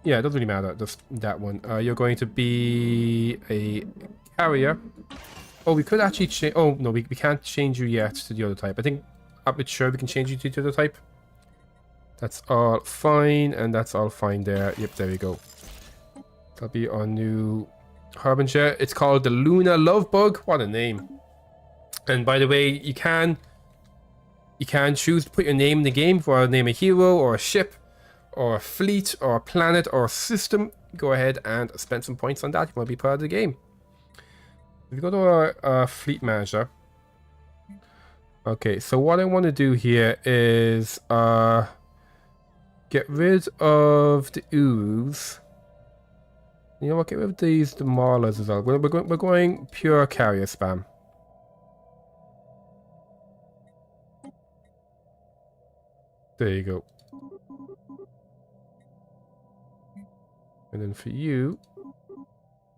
Yeah, it doesn't really matter. Just that one. You're going to be a carrier. Oh, we could actually change. Oh, no, we can't change you yet to the other type. I think I'm not sure we can change you to the other type. That's all fine, and that's all fine there. Yep, there we go. That'll be our new harbinger. It's called the Luna Lovebug. What a name. And by the way, you can choose to put your name in the game for name a hero or a ship or a fleet or a planet or a system. Go ahead and spend some points on that. You want to be part of the game. If you go to our fleet manager. Okay, so what I want to do here is get rid of the Urus. You know what? Get rid of the Maulers as well. We're going pure carrier spam. . There you go. And then for you,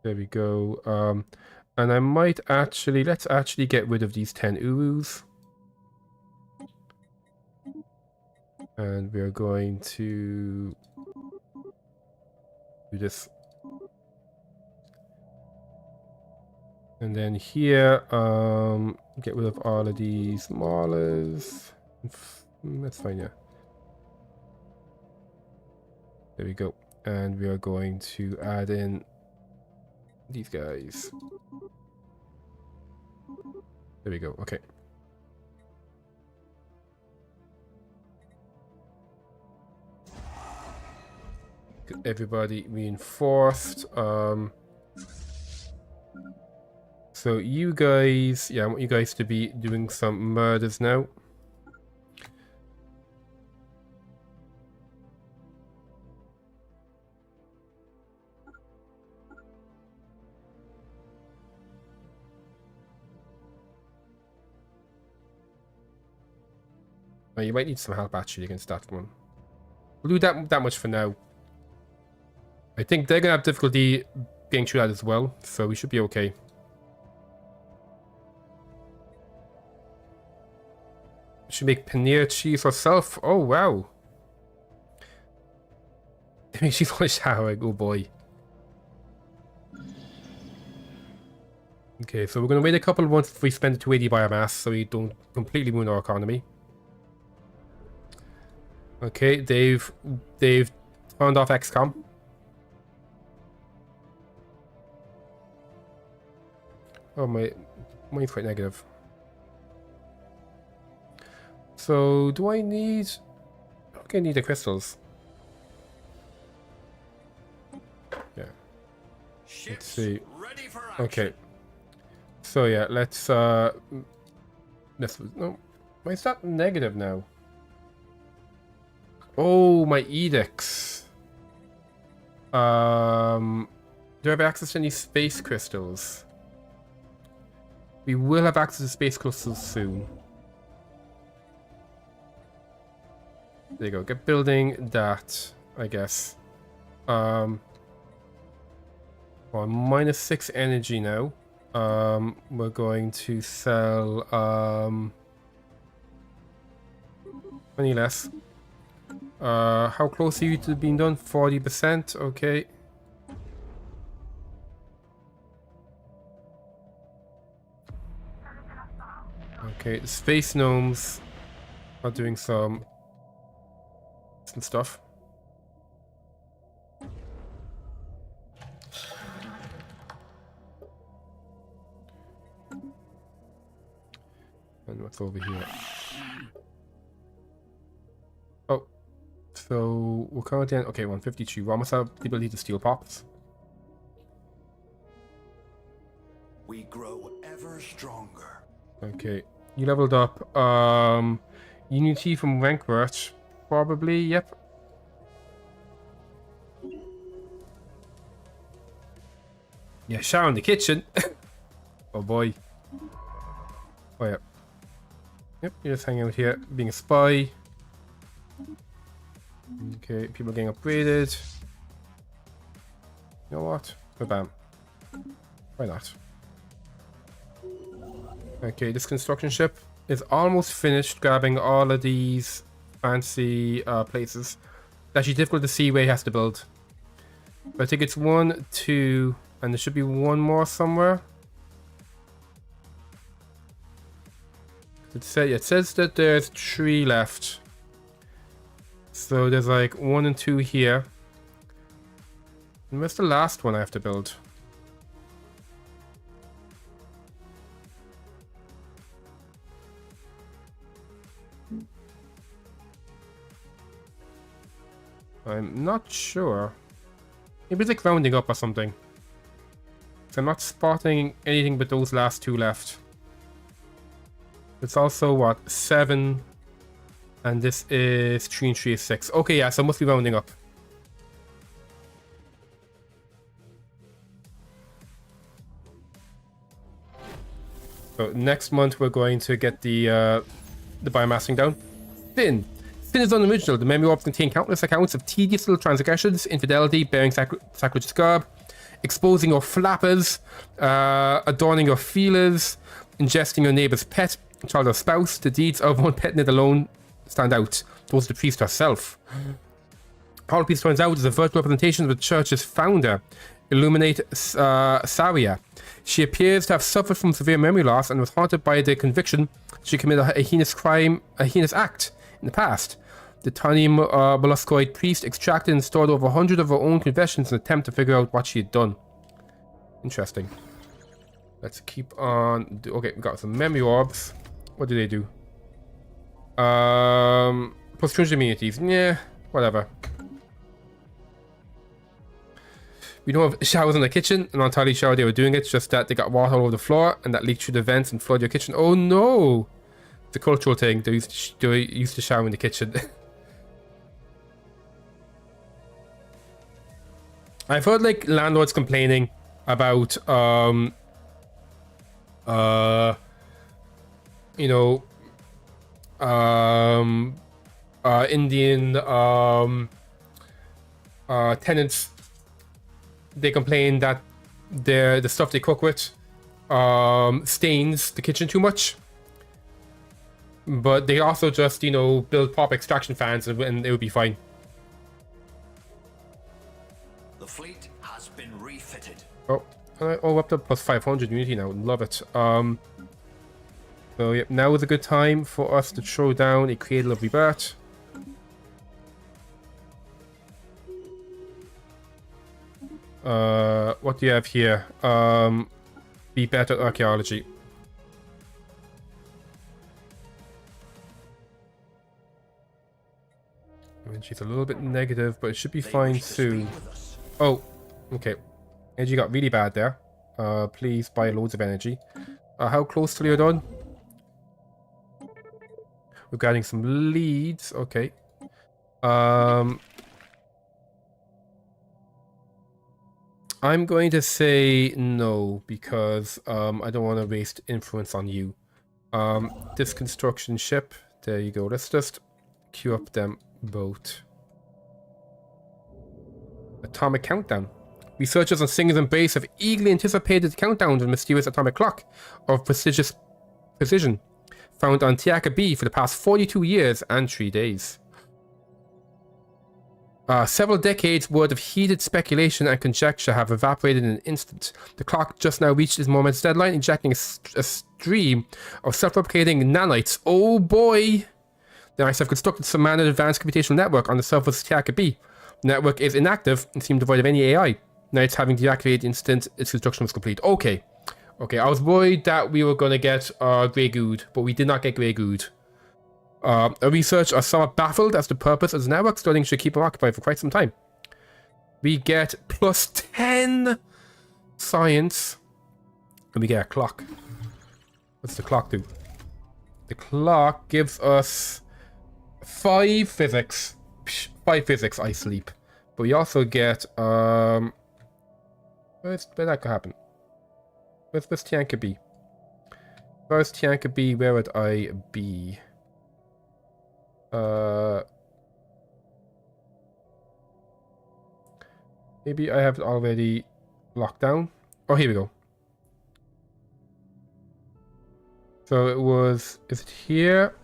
there we go. And I might actually, let's actually get rid of these 10 urus. And we're going to do this. And then here, get rid of all of these maulers. That's fine, yeah. There we go. And we are going to add in these guys. There we go, okay. Get everybody reinforced. So you guys, yeah, I want you guys to be doing some murders now. Oh, you might need some help actually against that one. We'll do that much for now. I think they're gonna have difficulty getting through that as well, so we should be okay. Should make paneer cheese herself. Oh wow. I mean, she's on showering. Oh boy. Okay, so we're gonna wait a couple of months before we spend the 280 biomass, so we don't completely ruin our economy. Okay, they've turned off XCOM. Oh, mine's quite negative. So, do I need... Okay, I need the crystals. Yeah. Let's see. Okay. So, yeah, let's... no, why is that negative now? Oh, my edicts. Do I have access to any space crystals? We will have access to space crystals soon. There you go. Get building that, I guess. Well, -6 energy now. We're going to sell 20 less. How close are you to being done? 40%, okay. Okay, the space gnomes are doing some stuff. And what's over here? Oh, so we're currently on, okay, 153. We almost have the ability to steal pops. We grow ever stronger. Okay, you leveled up. Unity from Wankworth, probably. Yep. Yeah, shower in the kitchen. Oh boy. Oh yeah. Yep, you're just hanging out here, being a spy. Okay, people getting upgraded. You know what? Oh, bam. Why not? Okay, this construction ship is almost finished grabbing all of these fancy places. It's actually difficult to see where he has to build. But I think it's 1, 2, and there should be one more somewhere. It says that there's 3 left. So there's like 1 and 2 here. And where's the last one I have to build? I'm not sure. Maybe it's like rounding up or something. So I'm not spotting anything but those last 2 left. It's also what, 7, and this is 3 and 3 is 6. Okay, yeah, so I must be rounding up. So next month we're going to get the biomassing down. Finn, Sin is unoriginal. The memory orbs contain countless accounts of tedious little transgressions, infidelity, bearing sacrilegious garb, exposing your flappers, adorning your feelers, ingesting your neighbor's pet, child or spouse. The deeds of one pet nid alone stand out. Those of the priest herself. Paul Priest turns out is a virtual representation of the church's founder, Illuminate Saria. She appears to have suffered from severe memory loss and was haunted by the conviction she committed a heinous crime, a heinous act in the past. The tiny molluscoid priest extracted and stored over 100 of her own confessions in an attempt to figure out what she had done. Interesting. Let's keep on. Okay, we got some memory orbs. What do they do? Plus 200 immunities. Yeah, whatever. We don't have showers in the kitchen, and on entirely sure they were doing it, it's just that they got water all over the floor, and that leaked through the vents and flooded your kitchen. Oh no! It's a cultural thing. They used to shower in the kitchen. I've heard like landlords complaining about you know, Indian tenants. They complain that the stuff they cook with stains the kitchen too much. But they also just, you know, build pop extraction fans and it would be fine. The fleet has been refitted. Oh, up to plus 500 unity now. Love it. So yep, now is a good time for us to throw down a Cradle of Rebirth. What do you have here? Be better at archaeology. I mean, she's a little bit negative, but it should be fine soon. Oh, okay. Energy got really bad there. Please buy loads of energy. How close till you're done? We're getting some leads. Okay. I'm going to say no because I don't want to waste influence on you. This construction ship. There you go. Let's just queue up them both. Atomic countdown. Researchers on Singer's Base have eagerly anticipated the countdown to the mysterious atomic clock of precision found on Tiaka B for the past 42 years and 3 days. Several decades worth of heated speculation and conjecture have evaporated in an instant. The clock just now reached its moment's deadline, injecting a stream of self-replicating nanites. Oh boy! The Nanites have constructed some manner of advanced computational network on the surface of Tiaka B. The network is inactive and seemed devoid of any AI. Nanites having deactivated the instant its construction was complete. Okay. Okay, I was worried that we were going to get Grey Good, but we did not get Grey Good. Our research are somewhat baffled as to the purpose of the network. Studying should keep them occupied for quite some time. We get plus 10 science. And we get a clock. What's the clock do? The clock gives us 5 physics. 5 physics, I sleep. But we also get, where that could happen? Where's Tianka be? Where's Tianka be? Where would I be? Maybe I have it already locked down. Oh, here we go. So it was, is it here?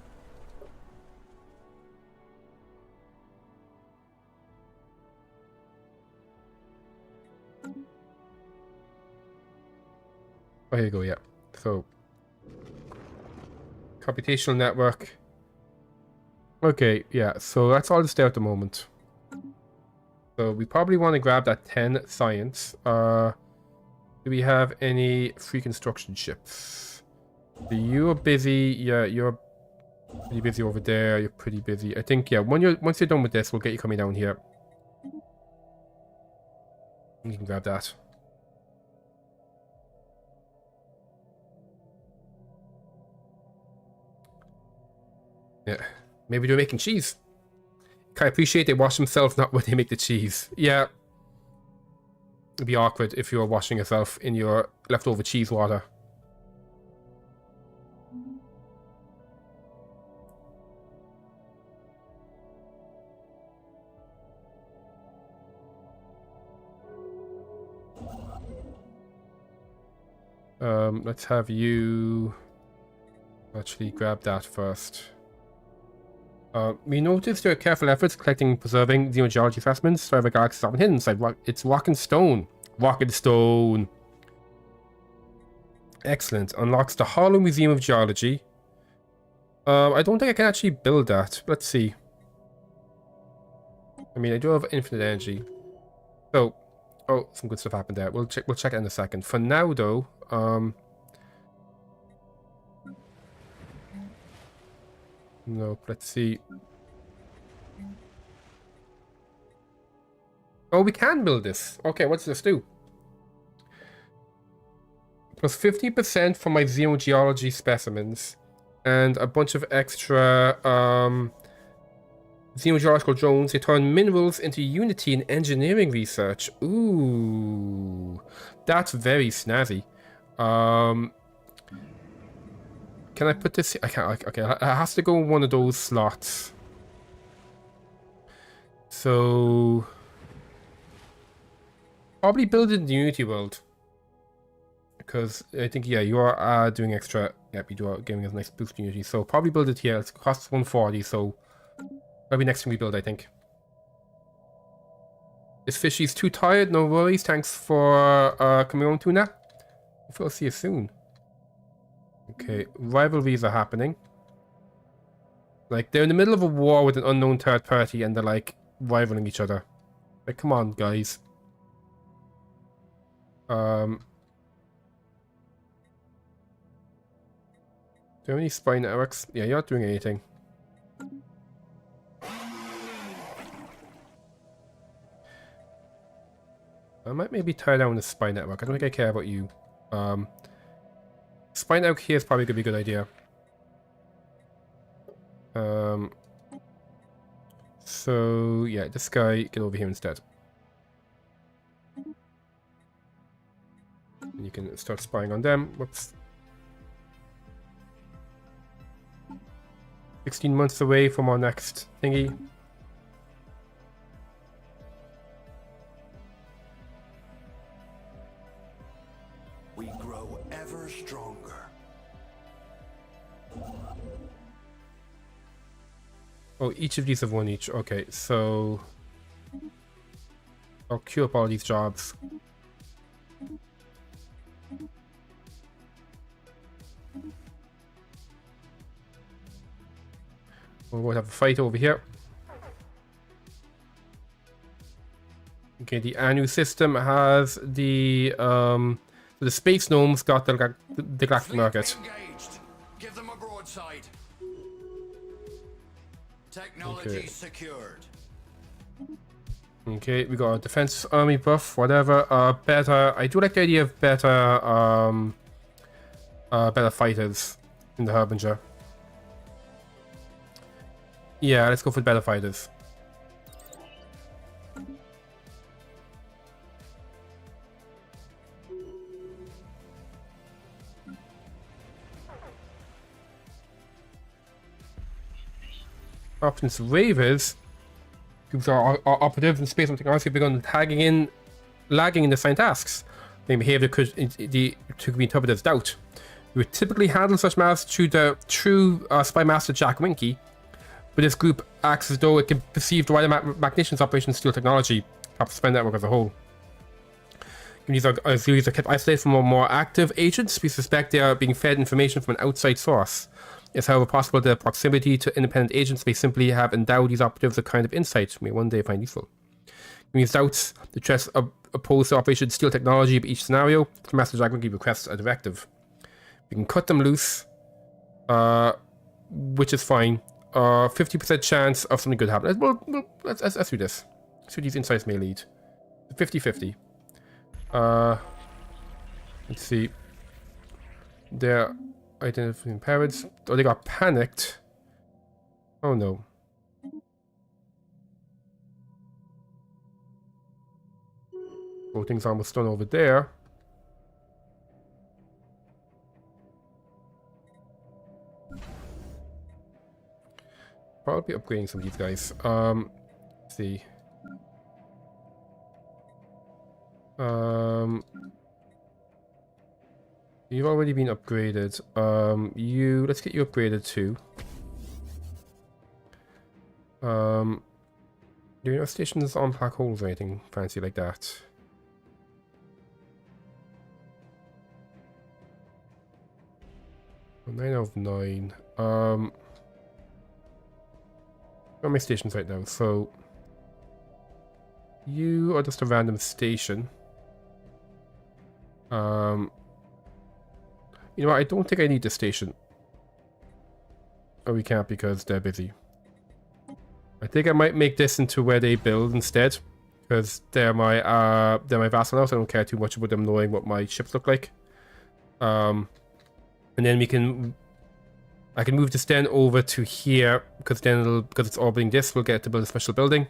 Oh, here you go, yeah. So, computational network. Okay, yeah, so that's all that's there at the moment. So we probably want to grab that 10 science. Do we have any free construction ships? You're busy. Yeah, you're pretty busy over there. You're pretty busy. I think, yeah, once you're done with this, we'll get you coming down here. You can grab that. Yeah. Maybe they're making cheese. Can I appreciate they wash themselves, not when they make the cheese. Yeah. It'd be awkward if you were washing yourself in your leftover cheese water. Let's have you actually grab that first. We noticed your careful efforts collecting and preserving xenogeology specimens. However, galaxies is often hidden inside it's rock and stone. Rock and stone. Excellent. Unlocks the Hollow Museum of Geology. I don't think I can actually build that. Let's see. I mean, I do have infinite energy. So, oh, some good stuff happened there. We'll check it in a second. For now, though, no, let's see. Oh, we can build this. Okay, what's this do? Plus 50% for my xenogeology specimens. And a bunch of extra xenogeological drones. They turn minerals into Unity and engineering research. Ooh, that's very snazzy. Can I put this? I can't. Okay, it has to go in one of those slots. So probably build it in the Unity world. Because I think, yeah, you are doing extra. Yep, you are giving us a nice boost in Unity. So probably build it here. It costs 140, so that'll be next thing we build, I think. This fishy's too tired, no worries. Thanks for coming on, Tuna. Hopefully I'll see you soon. Okay, rivalries are happening. Like, they're in the middle of a war with an unknown third party and they're like rivaling each other. Like, come on, guys. Do you have any spy networks? Yeah, you're not doing anything. I might maybe tie down the spy network. I don't think I care about you. Spy network here is probably gonna be a good idea. So yeah, this guy, get over here instead. And you can start spying on them. Whoops. 16 months away from our next thingy. We grow ever stronger. Oh, each of these have one each. Okay, so I'll queue up all these jobs. We'll have a fight over here. Okay, the Anu system has the space gnomes got the galactic market. Engaged. Give them a broadside. Technology Okay. secured. Okay, we got a defense army buff, whatever. Better. I do like the idea of better better fighters in the Harbinger. Yeah, let's go for better fighters. Options Ravers, because our operatives in space and technology have begun lagging in the assigned tasks. Their behavior could be interpreted as doubt. We would typically handle such matters through the true spy master Jack Winky, but this group acts as though it can perceive the wider machinations operation steel technology, perhaps the spy network as a whole. These auxiliaries are kept isolated from more active agents. We suspect they are being fed information from an outside source. It's however possible that proximity to independent agents may simply have endowed these operatives a kind of insight we may one day find useful. In these doubts, the threats opposed to Operation Steel technology of each scenario, the Master Dragon requests a directive. We can cut them loose, which is fine. 50% chance of something good happening. Well, let's do this. Let's see what these insights may lead. 50-50. Let's see. They're identifying parrots. Oh, they got panicked. Oh no. Voting's almost done over there. Probably upgrading some of these guys. Let's see. You've already been upgraded. Let's get you upgraded too. Do you know stations on black holes or anything fancy like that? Well, 9 out of 9. How many stations right now? So you are just a random station. You know what? I don't think I need this station. Oh, we can't because they're busy. I think I might make this into where they build instead, because they're my astronauts. I don't care too much about them knowing what my ships look like. And then I can move this then over to here, because then because it's orbiting this, we'll get to build a special building.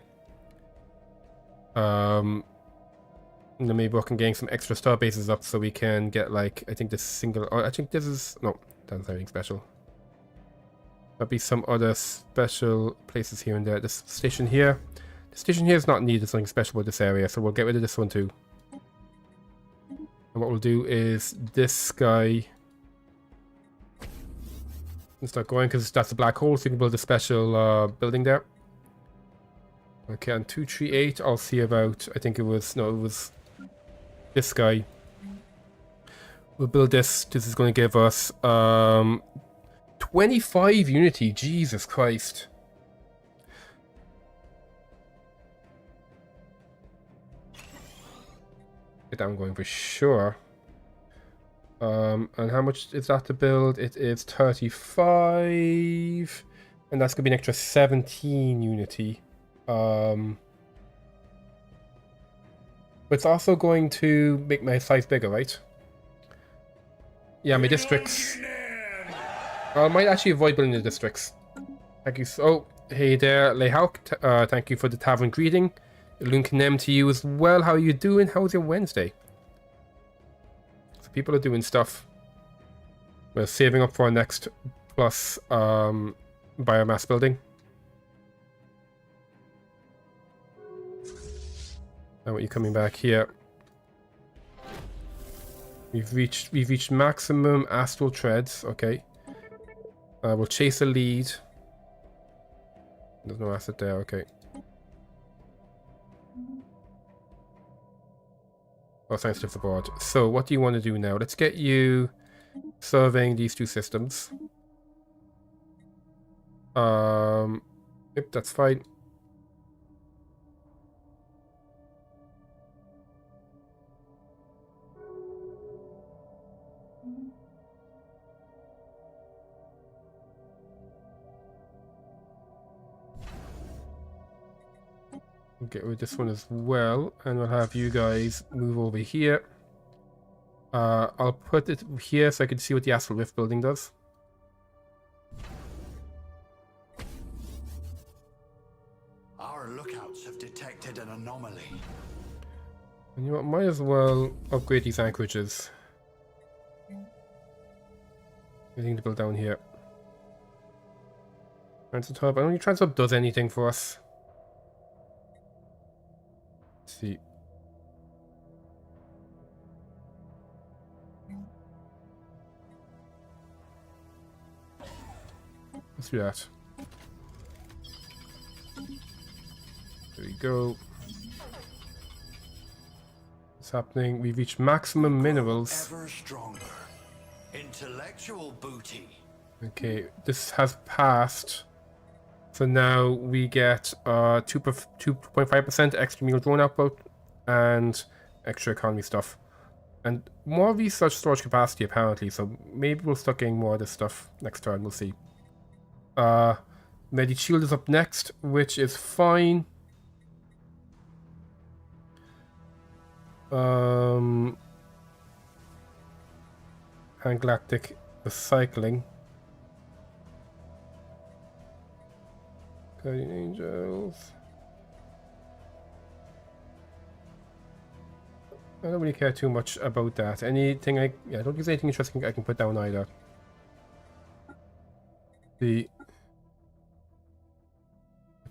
And then maybe we can get some extra star bases up so we can get like, I think this single, I think this is, no, that's anything special. There'll be some other special places here and there. This station here. The station here is not needed something special about this area, so we'll get rid of this one too. And what we'll do is this guy. We'll start going because that's a black hole, so you can build a special building there. Okay, and 238, I'll see about, I think it was, no, it was this guy. We'll build this. This is going to give us 25 unity, Jesus Christ. Get that one going for sure. And how much is that to build? It is 35. And that's going to be an extra 17 unity. But it's also going to make my size bigger, right? Yeah, my districts. I might actually avoid building the districts. Thank you. So, hey there, Lehawk. Thank you for the tavern greeting. Lunkenem to you as well. How are you doing? How's your Wednesday? So people are doing stuff. We're saving up for our next plus biomass building. Now what, you coming back here? We've reached maximum astral treads. Okay. We'll chase a lead. There's no asset there, okay. Oh, sensitive support. So, what do you want to do now? Let's get you surveying these two systems. Yep, that's fine. Get rid of this one as well, and we'll have you guys move over here. I'll put it here so I can see what the Astral Rift building does. Our lookouts have detected an anomaly. And you know what, might as well upgrade these anchorages. Anything to build down here. Transit hub. I don't think transit hub does anything for us. Let's see. Let's do that. There we go. What's happening? We've reached maximum minerals. Ever stronger. Intellectual booty. Okay, this has passed. So now we get 2.5% extra meal drone output and extra economy stuff. And more research storage capacity apparently, so maybe we'll start getting more of this stuff next turn, we'll see. Medi Shield is up next, which is fine. And Galactic Recycling. Guardian Angels. I don't really care too much about that. Anything I don't think there's anything interesting I can put down either. Go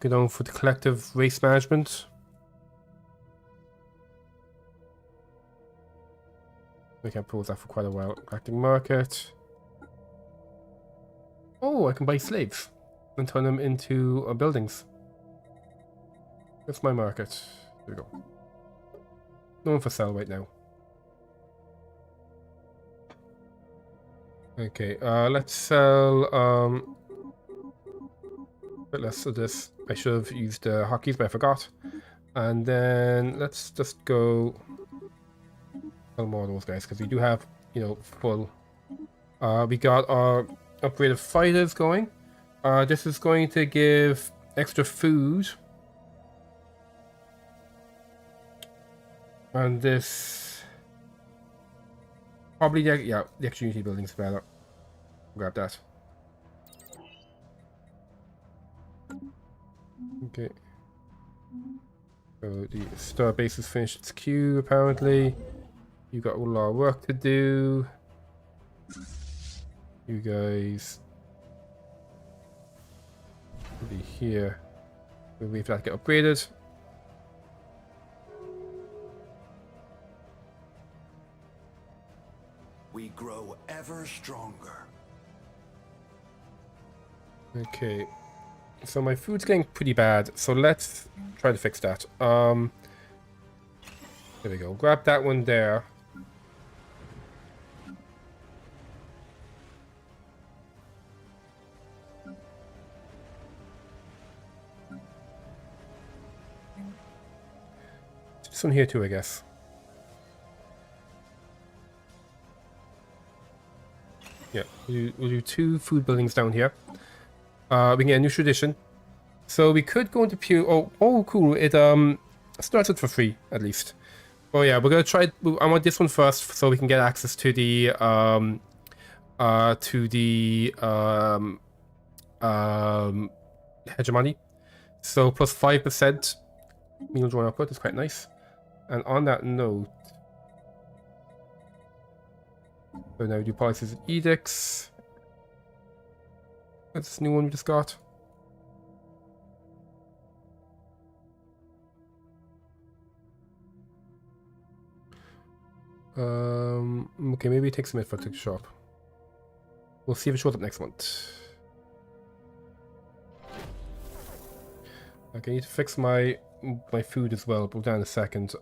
down for the collective waste management. We can't pause that for quite a while. Acting market. Oh, I can buy slaves and turn them into buildings. That's my market. There we go. No one for sale right now. Okay, let's sell a bit less of this. I should have used hotkeys, but I forgot. And then let's just go sell more of those guys because we do have, you know, full. We got our upgraded fighters going. This is going to give extra food. And this probably the extra unity building's better. Grab that. Okay. So the star base has finished its queue apparently. You got all our work to do. You guys will be here. We'll wait for that to get upgraded. We grow ever stronger. Okay. So my food's getting pretty bad, so let's try to fix that. There we go. Grab that one there. This one here too, I guess. Yeah, we'll do 2 food buildings down here. We can get a new tradition. So we could go into Pew. Oh, cool. It started for free at least. Oh yeah, we're gonna try. I want this one first, so we can get access to the hegemony. So plus 5% meal drawn output is quite nice. And on that note, so now we do policies and edicts. That's this new one we just got. Okay, maybe it takes a minute for it to show up. We'll see if it shows up next month. Okay, I need to fix my food as well, but we'll do that in a second.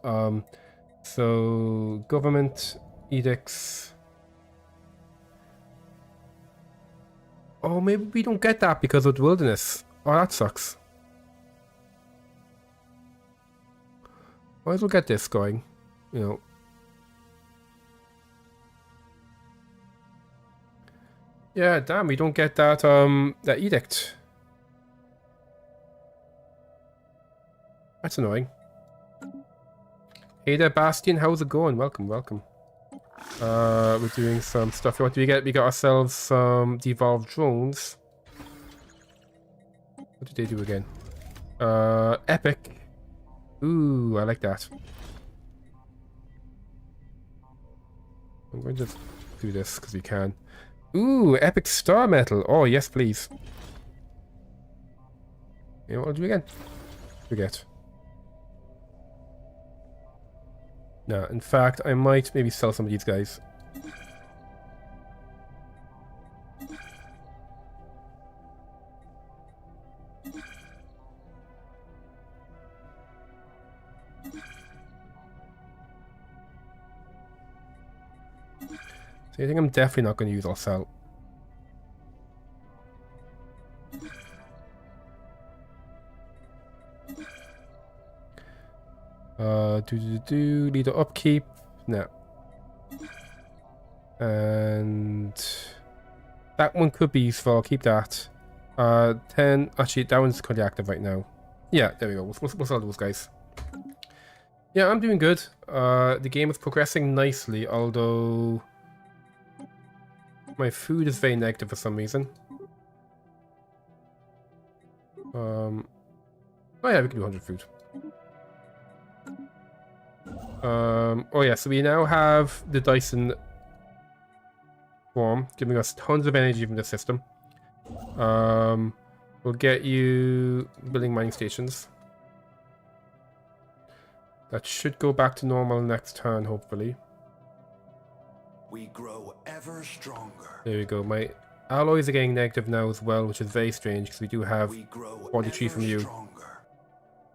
So government edicts. Oh, maybe we don't get that because of the wilderness. Oh, that sucks. Might as well get this going, you know. Yeah, damn, we don't get that that edict. That's annoying. Hey there, Bastion, how's it going? Welcome, welcome. We're doing some stuff. What do we get? We got ourselves some devolved drones. What did they do again? Epic. Ooh, I like that. I'm going to just do this because we can. Ooh, epic star metal. Oh, yes, please. You know what I'll do again? Forget. No, in fact, I might maybe sell some of these guys. So I think I'm definitely not going to use I'll sell. Leader upkeep. No. And that one could be useful. I'll keep that. 10. Actually, that one's currently active right now. Yeah, there we go. We'll sell those guys. Yeah, I'm doing good. The game is progressing nicely, although my food is very negative for some reason. Oh yeah, we can do 100 food. Oh yeah, so we now have the Dyson form, giving us tons of energy from the system. We'll get you building mining stations. That should go back to normal next turn, hopefully. We grow ever stronger. There we go. My alloys are getting negative now as well, which is very strange because we do have We grow 43 ever from you. stronger.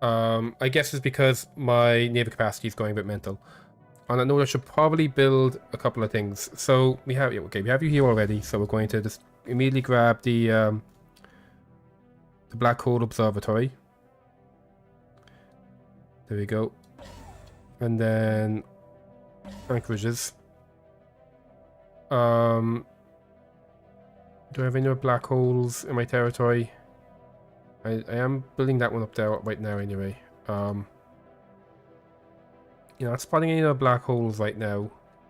I guess it's because my naval capacity is going a bit mental. On that note, I should probably build a couple of things. So we have, okay, we have you here already. So we're going to just immediately grab the black hole observatory. There we go. And then anchorages. Do I have any other black holes in my territory? I am building that one up there right now anyway. You know, not spotting any other black holes right now.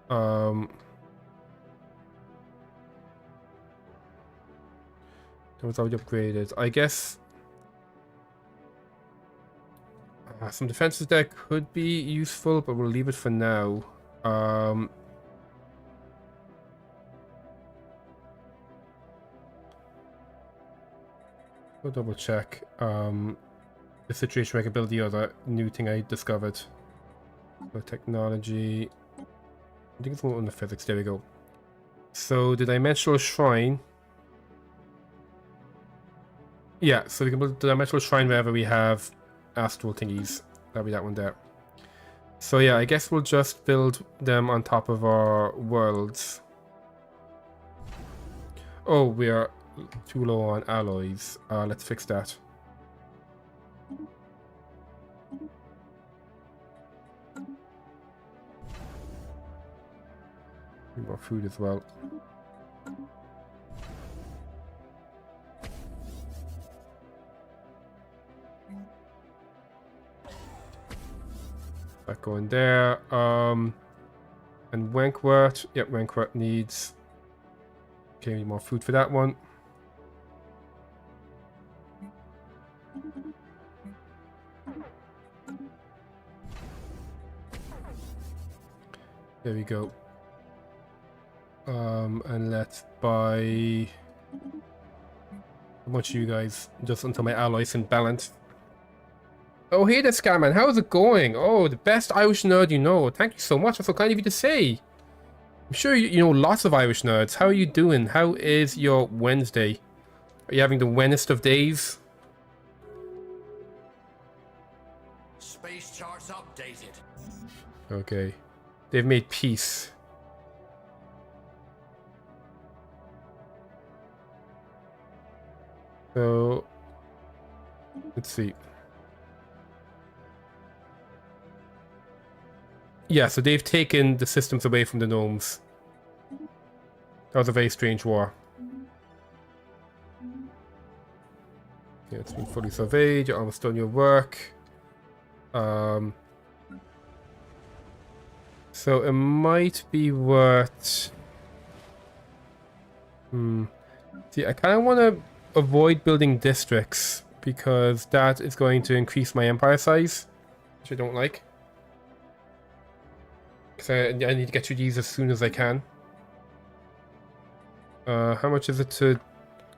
That was already upgraded. I guess some defenses there could be useful, but we'll leave it for now. I'll double check the situation where I can build the other new thing I discovered. So technology. I think it's more on the physics. There we go. So the dimensional shrine. Yeah, so we can build the dimensional shrine wherever we have astral thingies. That'll be that one there. So yeah, I guess we'll just build them on top of our worlds. Oh, we are too low on alloys. Let's fix that. Need more food as well. That going there. And Wenkworth. Yep, Wenkworth needs. Okay, need more food for that one. There we go. And let's buy a bunch of you guys just until my alloys in balance. Oh, hey there, Scarman. How's it going? Oh, the best Irish nerd you know. Thank you so much. That's so kind of you to say. I'm sure you know lots of Irish nerds. How are you doing? How is your Wednesday? Are you having the wennest of days? Space charts updated. Okay. They've made peace. So, let's see. Yeah, so they've taken the systems away from the gnomes. That was a very strange war. Okay, it's been fully surveyed. You're almost done your work. So it might be worth... See, I kind of want to avoid building districts because that is going to increase my empire size, which I don't like. Because I need to get through these as soon as I can. How much is it to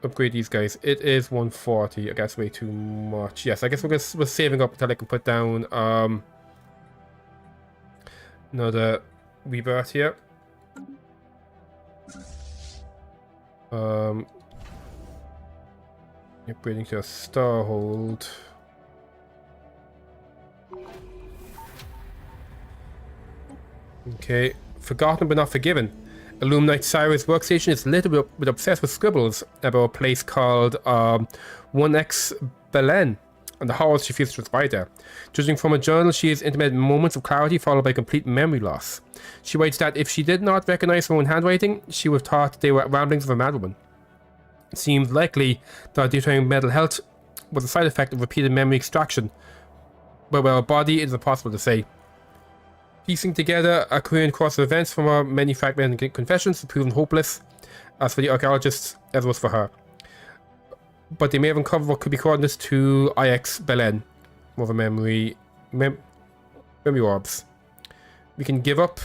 upgrade these guys? It is 140. I guess way too much. Yes, I guess we're saving up until I can put down another rebirth here. Upgrading to a Starhold. Okay, forgotten but not forgiven. Illuminate Cyrus' workstation is littered with obsessed with scribbles about a place called 1X Belen and the horrors she feels transpired there. Judging from a journal, she has intimate moments of clarity followed by complete memory loss. She writes that if she did not recognize her own handwriting, she would have thought they were ramblings of a madwoman. It seems likely that deteriorating mental health was a side effect of repeated memory extraction, but while her body it is impossible to say. Piecing together a coherent course of events from our many fragmented confessions has proven hopeless, as for the archaeologists, as was for her. But they may have uncovered what could be coordinates to IX Belen, more of a memory orbs. We can give up,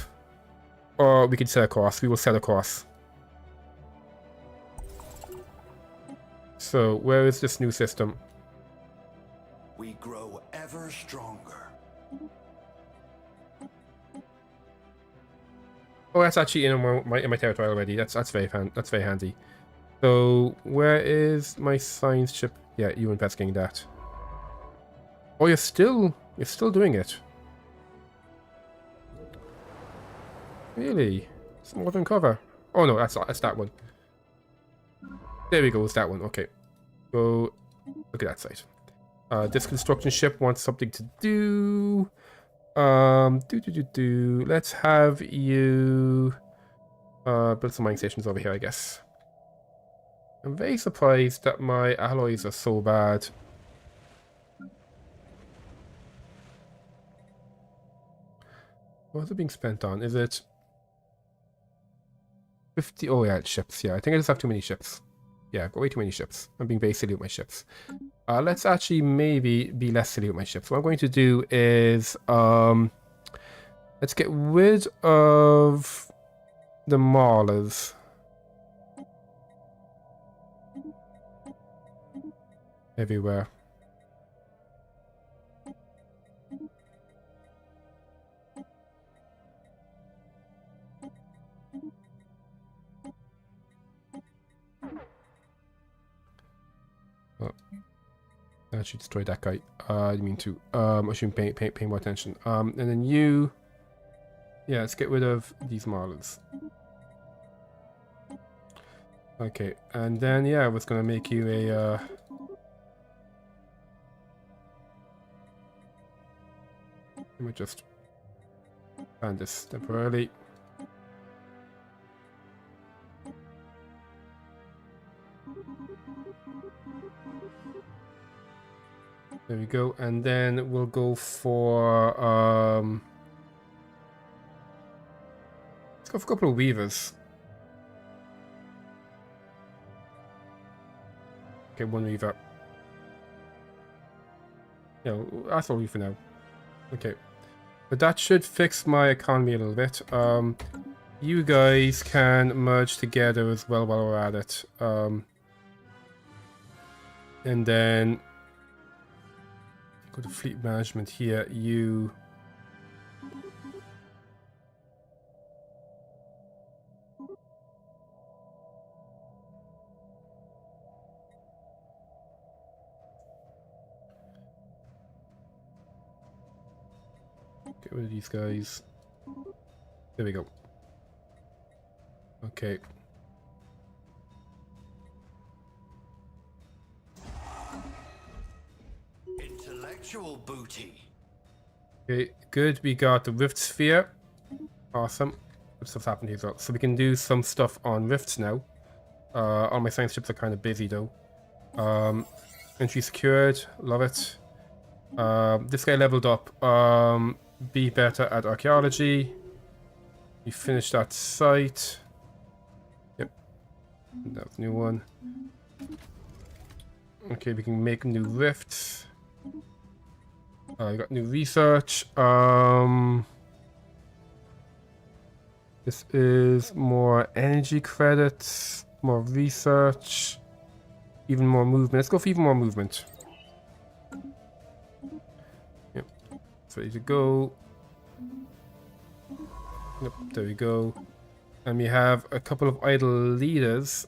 or we can set a course. We will set a course. So, where is this new system? We grow ever stronger. Oh, that's actually in my territory already. That's very handy. So where is my science ship? Yeah, you investigating that. Oh, you're still doing it. Really? Some more than cover. Oh no, that's that one. There we go. It's that one. Okay. Go look at that site. This construction ship wants something to do. Let's have you build some mining stations over here, I guess. I'm very surprised that my alloys are so bad. What is it being spent on? Is it 50? Oh yeah, it's ships. Yeah, I think I just have too many ships. Yeah, I've got way too many ships. I'm being very silly with my ships. Let's actually maybe be less silly with my ships. What I'm going to do is let's get rid of the maulers. Everywhere. Oh, that should destroy that guy. I mean to. I should pay more attention. And then you. Yeah, let's get rid of these maulers. Okay, and then yeah, I was gonna make you a. Let me just ban this temporarily. There we go, and then we'll go for let's go for a couple of weavers. Okay, one weaver. Yeah, that's all we for now. Okay, but that should fix my economy a little bit. You guys can merge together as well while we're at it. And then go to fleet management here. You. Get rid of these guys. There we go. Okay. Intellectual booty. Okay, good. We got the Rift Sphere. Awesome. Good stuff's happened here as well. So we can do some stuff on Rifts now. All my science ships are kind of busy though. Entry secured. Love it. This guy leveled up. Be better at archaeology. We finished that site. Yep. That's a new one. Okay, we can make new rifts. We got new research. This is more energy credits, more research, even more movement. Let's go for even more movement. Yep, it's ready to go. Yep, there we go. And we have a couple of idle leaders.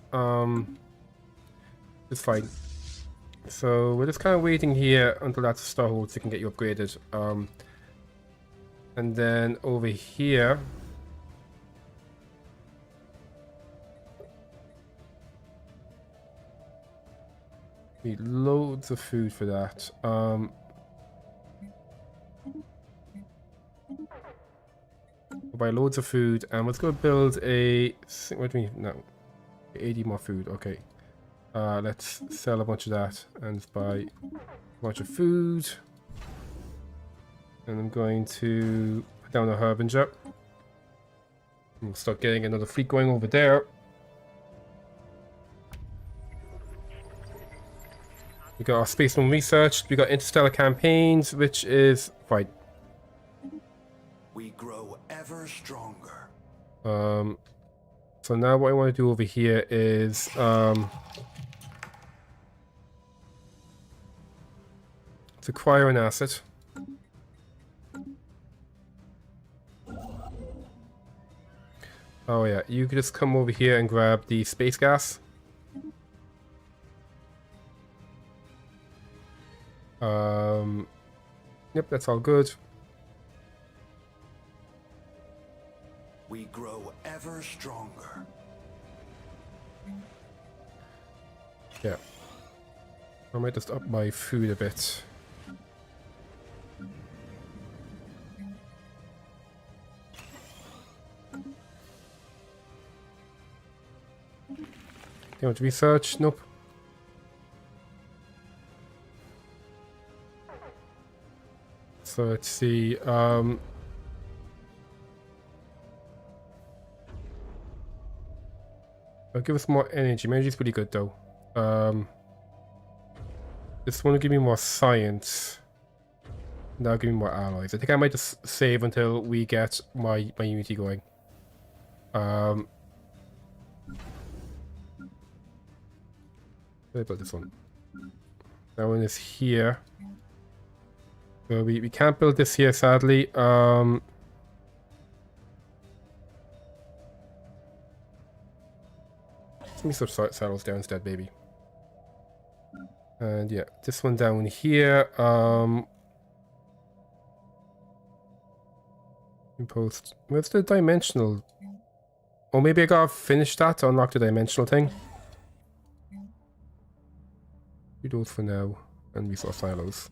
It's fine. So we're just kind of waiting here until that's a starhold so we can get you upgraded. And then over here, we need loads of food for that. We'll buy loads of food, and let's go build a. What do we need? No, 80 more food. Okay. Let's sell a bunch of that and buy a bunch of food. And I'm going to put down a harbinger. We'll start getting another fleet going over there. We got our space one research. We got interstellar campaigns, which is fine. We grow ever stronger. So now what I want to do over here is to acquire an asset. Oh yeah, you could just come over here and grab the space gas. Yep, that's all good. We grow ever stronger. Yeah. I might just up my food a bit. Do you want to research? Nope. So let's see. It'll give us more energy. Energy is pretty good though. This one will give me more science. That'll give me more alloys. I think I might just save until we get my unity going. What about this one? That one is here. So we can't build this here, sadly. Let me switch saddles down instead, baby. And yeah, this one down here. Post. Where's the dimensional? Oh, maybe I gotta finish that to unlock the dimensional thing. Do those for now, and resource silos.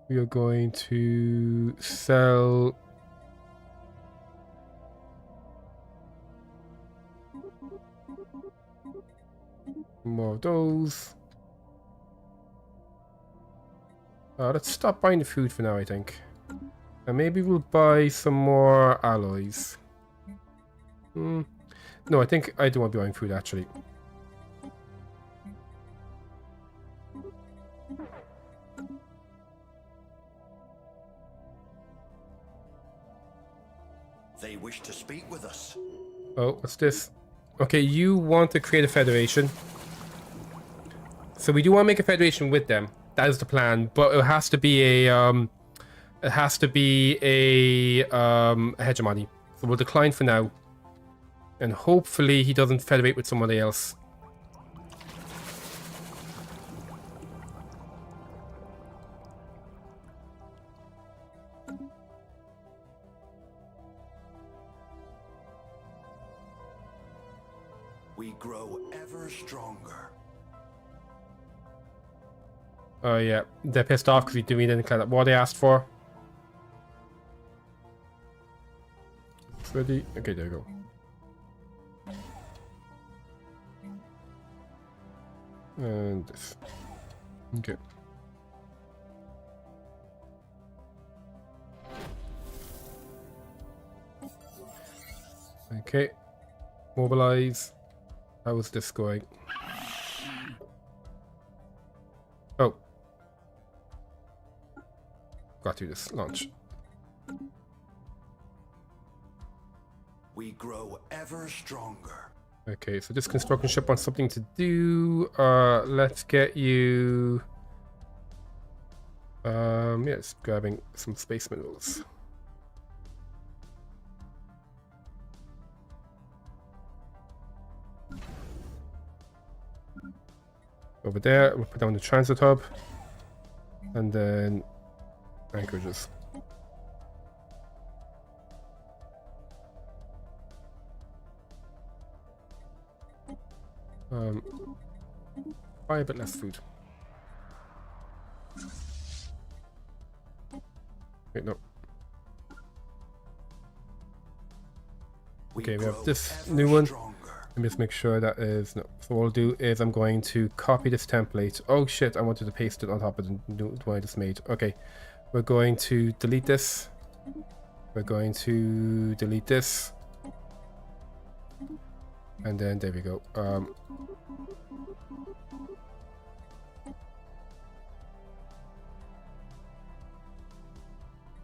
We are going to sell more of those. Let's stop buying the food for now, I think. And maybe we'll buy some more alloys. No, I think I do want to be buying food, actually. They wish to speak with us. Oh, what's this? Okay, you want to create a federation. So we do want to make a federation with them. That is the plan, but it has to be a hegemony. So we'll decline for now, and hopefully he doesn't federate with somebody else. We grow ever stronger. Oh yeah, they're pissed off because we didn't collect what they asked for. It's ready. Okay, there we go. And this. Okay. Okay. Mobilize. How is this going? Oh. Got to this launch. We grow ever stronger. Okay, so this construction ship wants something to do. Let's get you. Yes, grabbing some space minerals. Over there, we'll put down the transit hub, and then anchorages. Buy a bit less food. Wait, no. Okay, we have this new one. Let me just make sure that is no. So what I'll do is I'm going to copy this template. Oh shit, I wanted to paste it on top of the one I just made. Okay, we're going to delete this. We're going to delete this. And then there we go.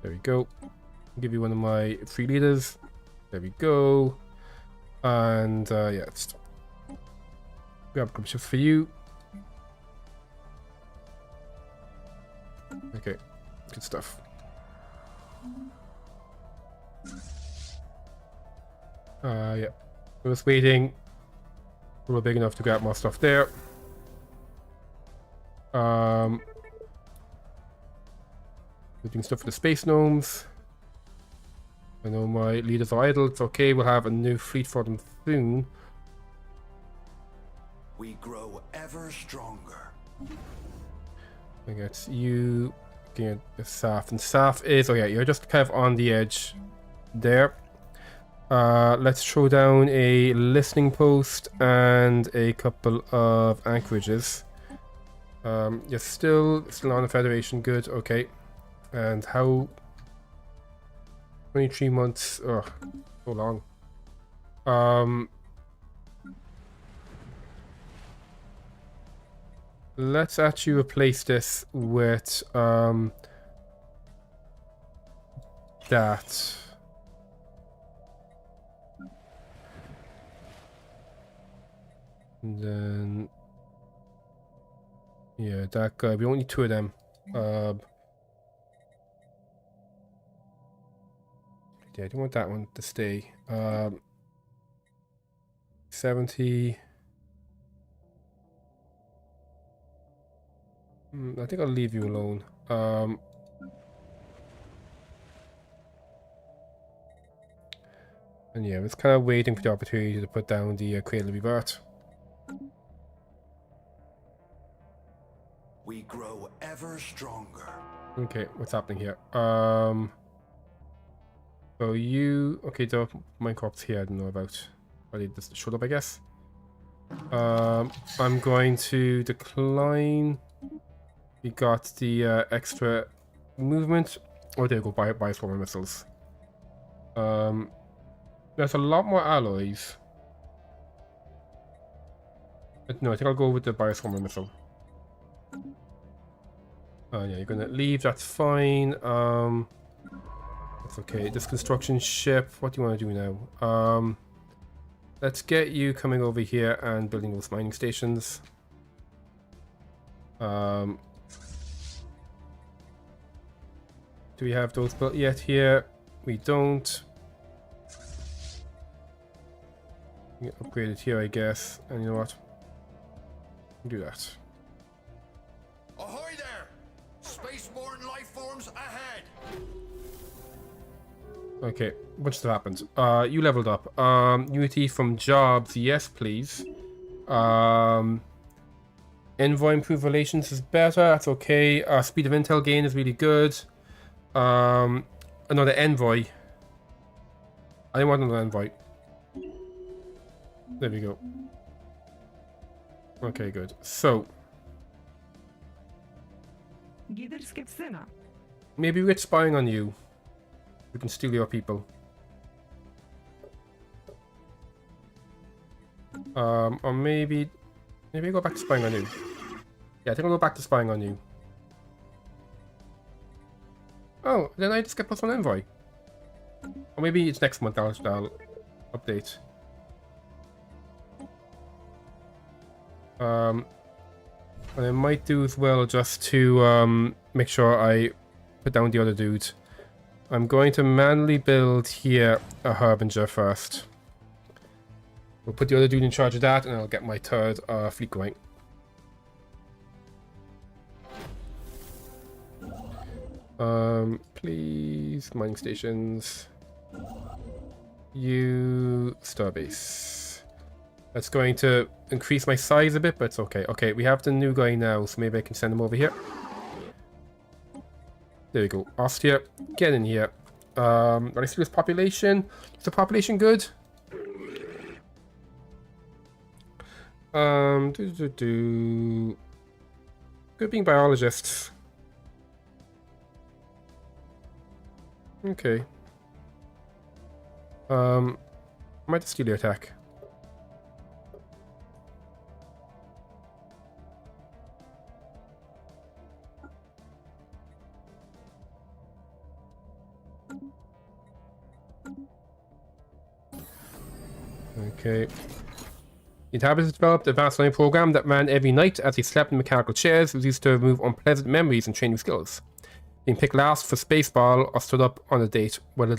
There we go. I'll give you one of my free leaders. There we go. And yeah, let's grab a couple ships for you. Okay, good stuff. Yeah. I was waiting. We were big enough to grab more stuff there. Doing stuff for the space gnomes. I know my leaders are idle. It's okay. We'll have a new fleet for them soon. We grow ever stronger. I guess you get the Saf, and Saf is you're just kind of on the edge there. Let's throw down a listening post and a couple of anchorages. You're still on the Federation, good, okay. And how 23 months, ugh, so long. Let's actually replace this with that. And then yeah, that guy. We only need 2 of them. Yeah, I don't want that one to stay. 70. I think I'll leave you alone. And yeah, I was kind of waiting for the opportunity to put down the Cradle of Rebirth. We grow ever stronger. Okay, what's happening here? So you... Okay, the Minecorp's here, I don't know about. But it just showed up, I guess. I'm going to decline. We got the extra movement. Oh, there you go, bioswarmer missiles. There's a lot more alloys. But no, I think I'll go with the bioswarmer missile. Yeah, you're gonna leave, that's fine. That's okay. This construction ship, what do you want to do now? Let's get you coming over here and building those mining stations. Do we have those built yet here? We don't. Get upgraded here, I guess. And you know what? Do that. Ahoy there! Spaceborne life forms ahead! Okay, what just happened? You leveled up. Unity from jobs, yes please. Envoy improved relations is better, that's okay. Speed of intel gain is really good. Another envoy. I didn't want another envoy. There we go. Okay, good. So maybe we get spying on you. We can steal your people. Or maybe go back to spying on you. Yeah, I think I'll go back to spying on you. Oh, then I just get +1 envoy. Or maybe it's next month I'll update. And I might do as well just to make sure I put down the other dude. I'm going to manually build here a harbinger first. We'll put the other dude in charge of that, and I'll get my 3rd fleet going. Please, mining stations. You starbase. That's going to increase my size a bit, but it's okay. Okay, we have the new guy now, so maybe I can send him over here. There we go. Ostia, get in here. I see this population. Is the population good? Good being biologists. Okay. I might steal your attack. Okay. The inhabitants developed a vast learning program that ran every night as they slept in mechanical chairs. It was used to remove unpleasant memories and train new skills. Being picked last for Spaceball or stood up on a date where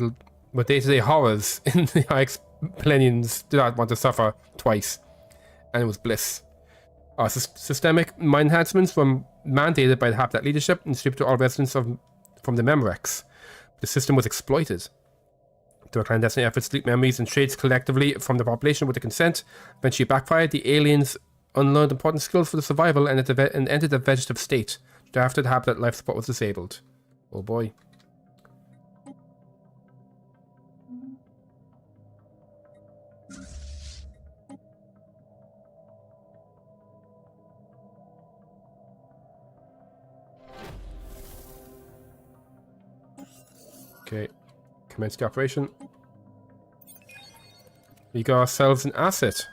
day-to-day horrors in the IX Plenians did not want to suffer twice. And it was bliss. Systemic mind enhancements were mandated by the Habitat leadership and distributed to all residents from the Memorex. The system was exploited. Through clandestine efforts to leak memories and traits collectively from the population with the consent, eventually backfired. The aliens unlearned important skills for the survival and entered a vegetative state. After the Habitat life support was disabled. Oh boy. Okay, commence the operation. We got ourselves an asset.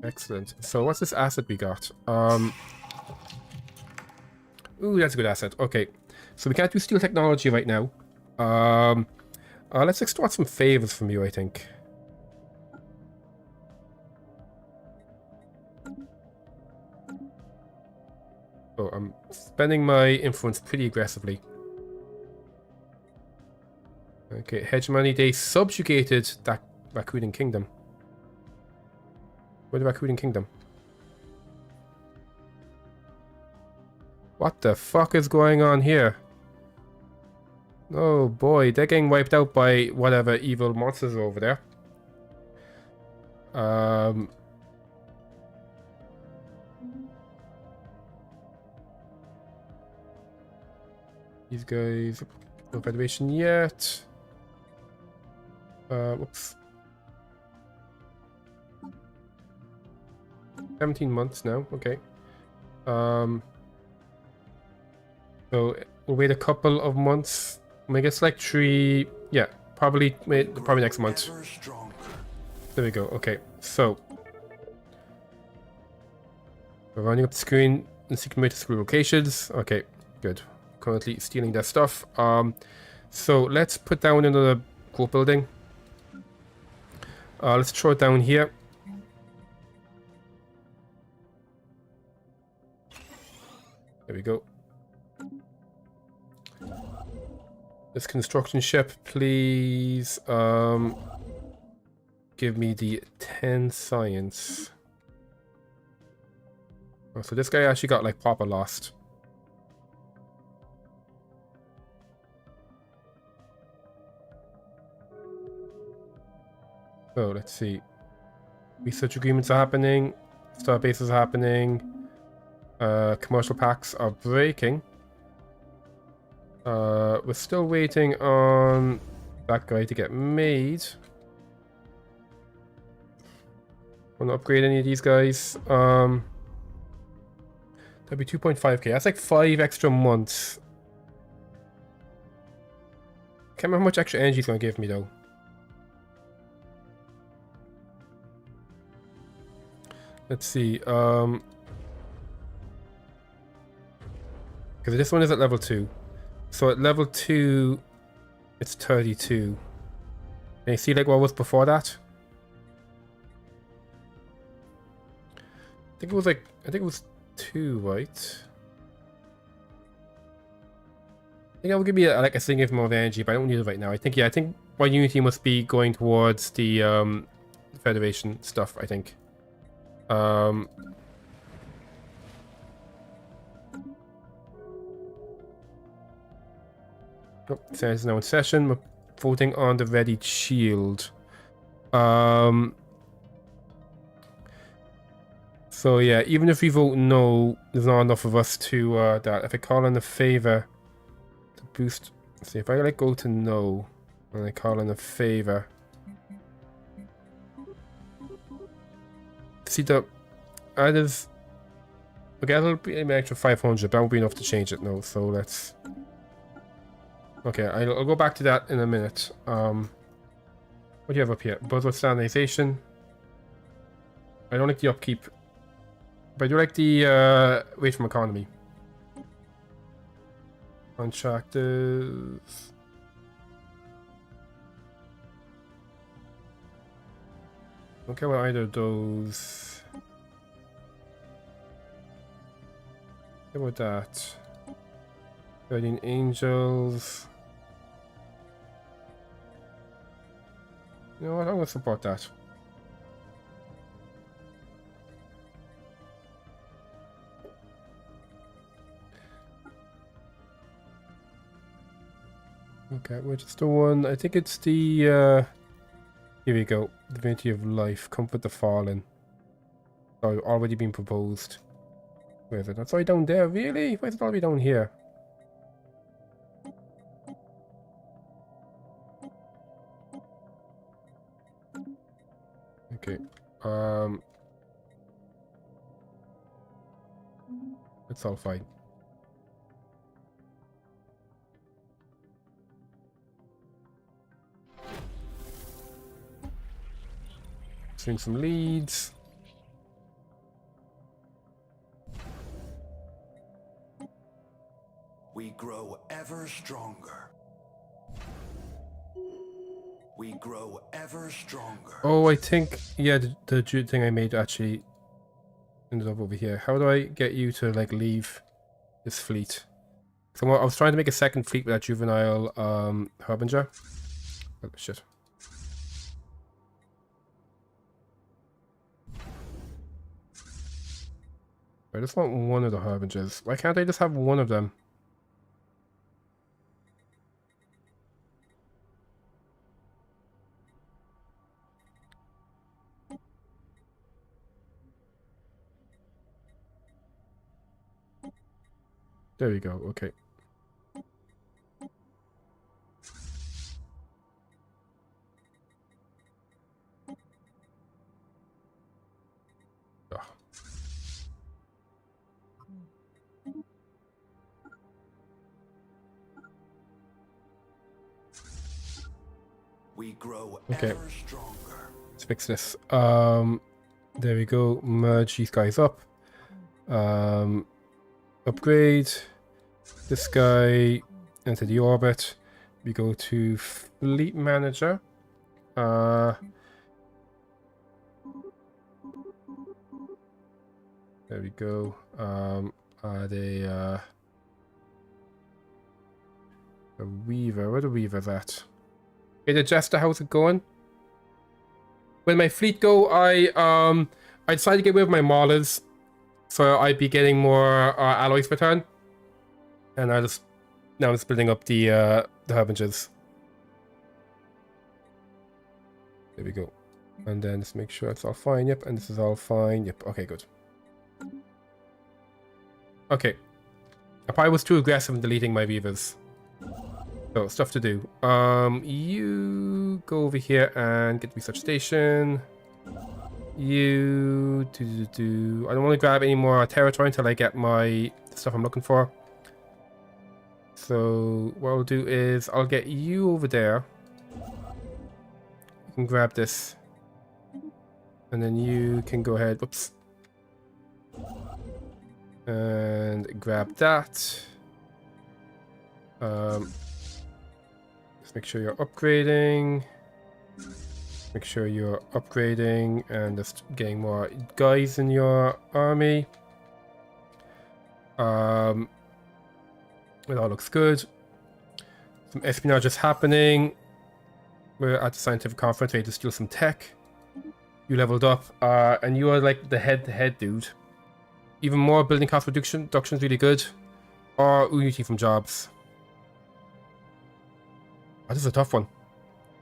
Excellent. So what's this asset we got? Ooh, that's a good asset. Okay, so we can't do steel technology right now. Let's extort some favors from you, I think. Oh, I'm spending my influence pretty aggressively. Okay, hegemony. They subjugated that Rakuten Kingdom. Where's the Rakuten Kingdom? What the fuck is going on here? Oh boy, they're getting wiped out by whatever evil monsters are over there. These guys, no Federation yet. Whoops. 17 months now, okay. So we'll wait a couple of months. I guess like 3, yeah, probably next month. There we go, okay. So we're running up the screen and seeking to screw locations. Okay, good. Currently stealing their stuff. So let's put down another quote building. Let's throw it down here. There we go. This construction ship, please. Give me the 10 science. Oh, so this guy actually got like proper lost. So let's see. Research agreements are happening. Starbase is happening. Commercial packs are breaking. We're still waiting on that guy to get made. Want to upgrade any of these guys? That'd be 2.5k. That's like 5 extra months. Can't remember how much extra energy it's gonna give me though. Let's see. Because this one is at level 2. So at level 2, it's 32. Can you see like what was before that? I think it was 2, right? I think that would give me like a significant amount of energy, but I don't need it right now. I think my Unity must be going towards the Federation stuff, I think. Oh, Senate is now in session. We're voting on the readied shield. So yeah, even if we vote no, there's not enough of us to that. If I call in a favor to boost, see if I like go to no and I call in a favor. See the others. Okay, that'll be an extra 500. That won't be enough to change it. No, so let's. Okay, I'll go back to that in a minute. What do you have up here? Buzzword standardization. I don't like the upkeep, but I do like the wait from economy. Contractors. Okay, well, either of those. How about that? Guardian Angels. You know what? I'm gonna support that. Okay, which is the one? I think it's the, here we go. Divinity of Life. Comfort the Fallen. Oh, already been proposed. Where is it? That's already down there, really? Why is it already down here? Okay. It's all fine. Seeing some leads. We grow ever stronger. We grow ever stronger. Oh, I think, yeah, the thing I made actually ended up over here. How do I get you to, like, leave this fleet? So I was trying to make a second fleet with that juvenile, harbinger. Oh, shit. I just want one of the harbingers. Why can't I just have one of them? There we go, okay. Ugh. We grow Okay. ever stronger. Let's fix this. There we go. Merge these guys up. Upgrade this guy into the orbit. We go to Fleet Manager. There we go. Add a Weaver. Where the Weaver's at? Okay, the Jester, how's it going? When my fleet go, I decided to get rid of my Maulers, so I'd be getting more alloys return, and now just building up the Harbingers. There we go, and then just make sure it's all fine. Yep, and this is all fine. Yep. Okay, good. Okay, I probably was too aggressive in deleting my Weavers. So, stuff to do. You go over here and get research station. You I don't want to grab any more territory until I get my stuff I'm looking for. So what I'll do is I'll get you over there. You can grab this. And then you can go ahead, whoops. And grab that. Make sure you're upgrading. Make sure you're upgrading and just getting more guys in your army. It all looks good. Some espionage is happening. We're at the scientific conference ready to steal some tech. You leveled up, and you are like the head dude. Even more building cost reduction is really good. Or unity from jobs. Oh, this is a tough one.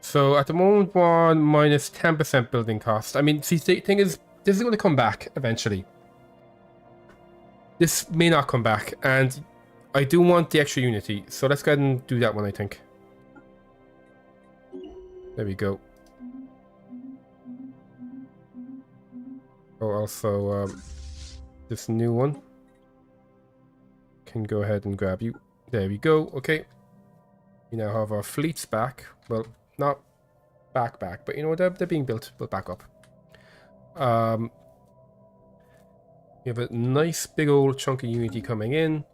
So at the moment we're on minus 10% building cost. I mean, see, the thing is, this is going to come back eventually. This may not come back, and I do want the extra unity. So let's go ahead and do that one, I think. There we go. Oh, also, this new one can go ahead and grab you. There we go. Okay. We now have our fleets back. Well, not back, but you know, they're being built. We'll back up. We have a nice big old chunk of unity coming in.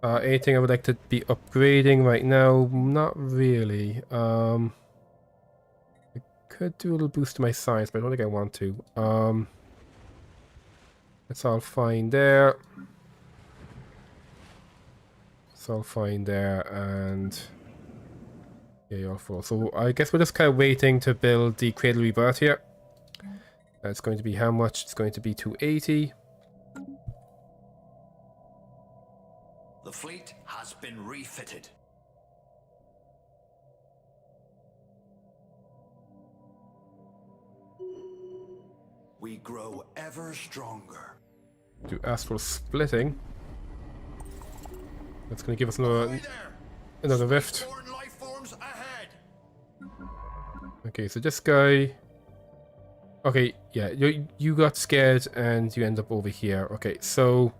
Anything I would like to be upgrading right now? Not really. I could do a little boost to my science, but I don't think I want to. That's all fine there. It's all fine there, and yeah, you're full. So I guess we're just kind of waiting to build the Cradle Rebirth here. It's going to be how much? It's going to be 280. The fleet has been refitted. We grow ever stronger. Do astral splitting. That's going to give us another rift. Foreign life forms ahead. Okay, so this guy. Okay, yeah, you got scared and you end up over here. Okay, so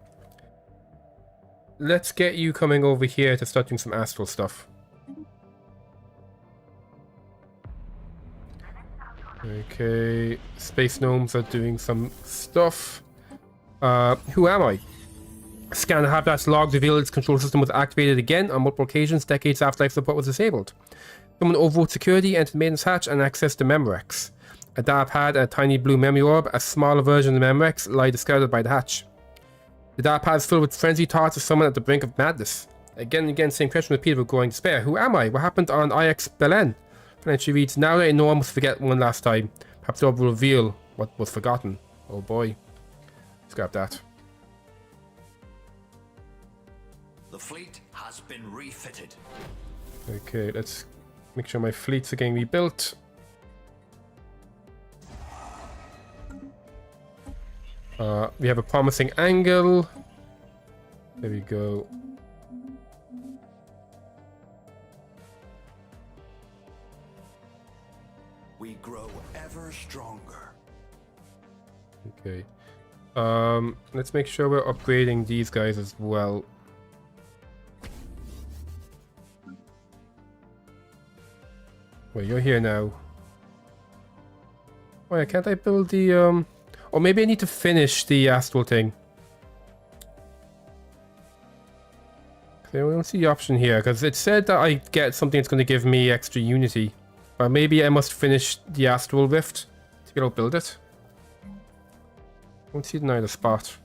let's get you coming over here to start doing some astral stuff. Okay, space gnomes are doing some stuff. Who am I? Scan the habitat's logs revealed its control system was activated again on multiple occasions decades after life support was disabled. Someone overrode security, entered Maiden's Hatch, and accessed the Memorex. Adap had a tiny blue memory orb. A smaller version of the Memorex lay discarded by the hatch. The dark pad is filled with frenzied thoughts of someone at the brink of madness. Again and again, same question repeated with growing despair. Who am I? What happened on IX Belen? And she reads, now that I know I must forget one last time. Perhaps the orb will reveal what was forgotten. Oh boy. Let's grab that. The fleet has been refitted. Okay, let's make sure my fleets are getting rebuilt. We have a promising angle. There we go. We grow ever stronger. Okay. Let's make sure we're upgrading these guys as well. Wait, you're here now. Oh yeah, can't I build the or maybe I need to finish the astral thing. Okay, we don't see the option here because it said that I get something that's going to give me extra unity. But maybe I must finish the astral rift to be able to build it. I don't see it in either spot.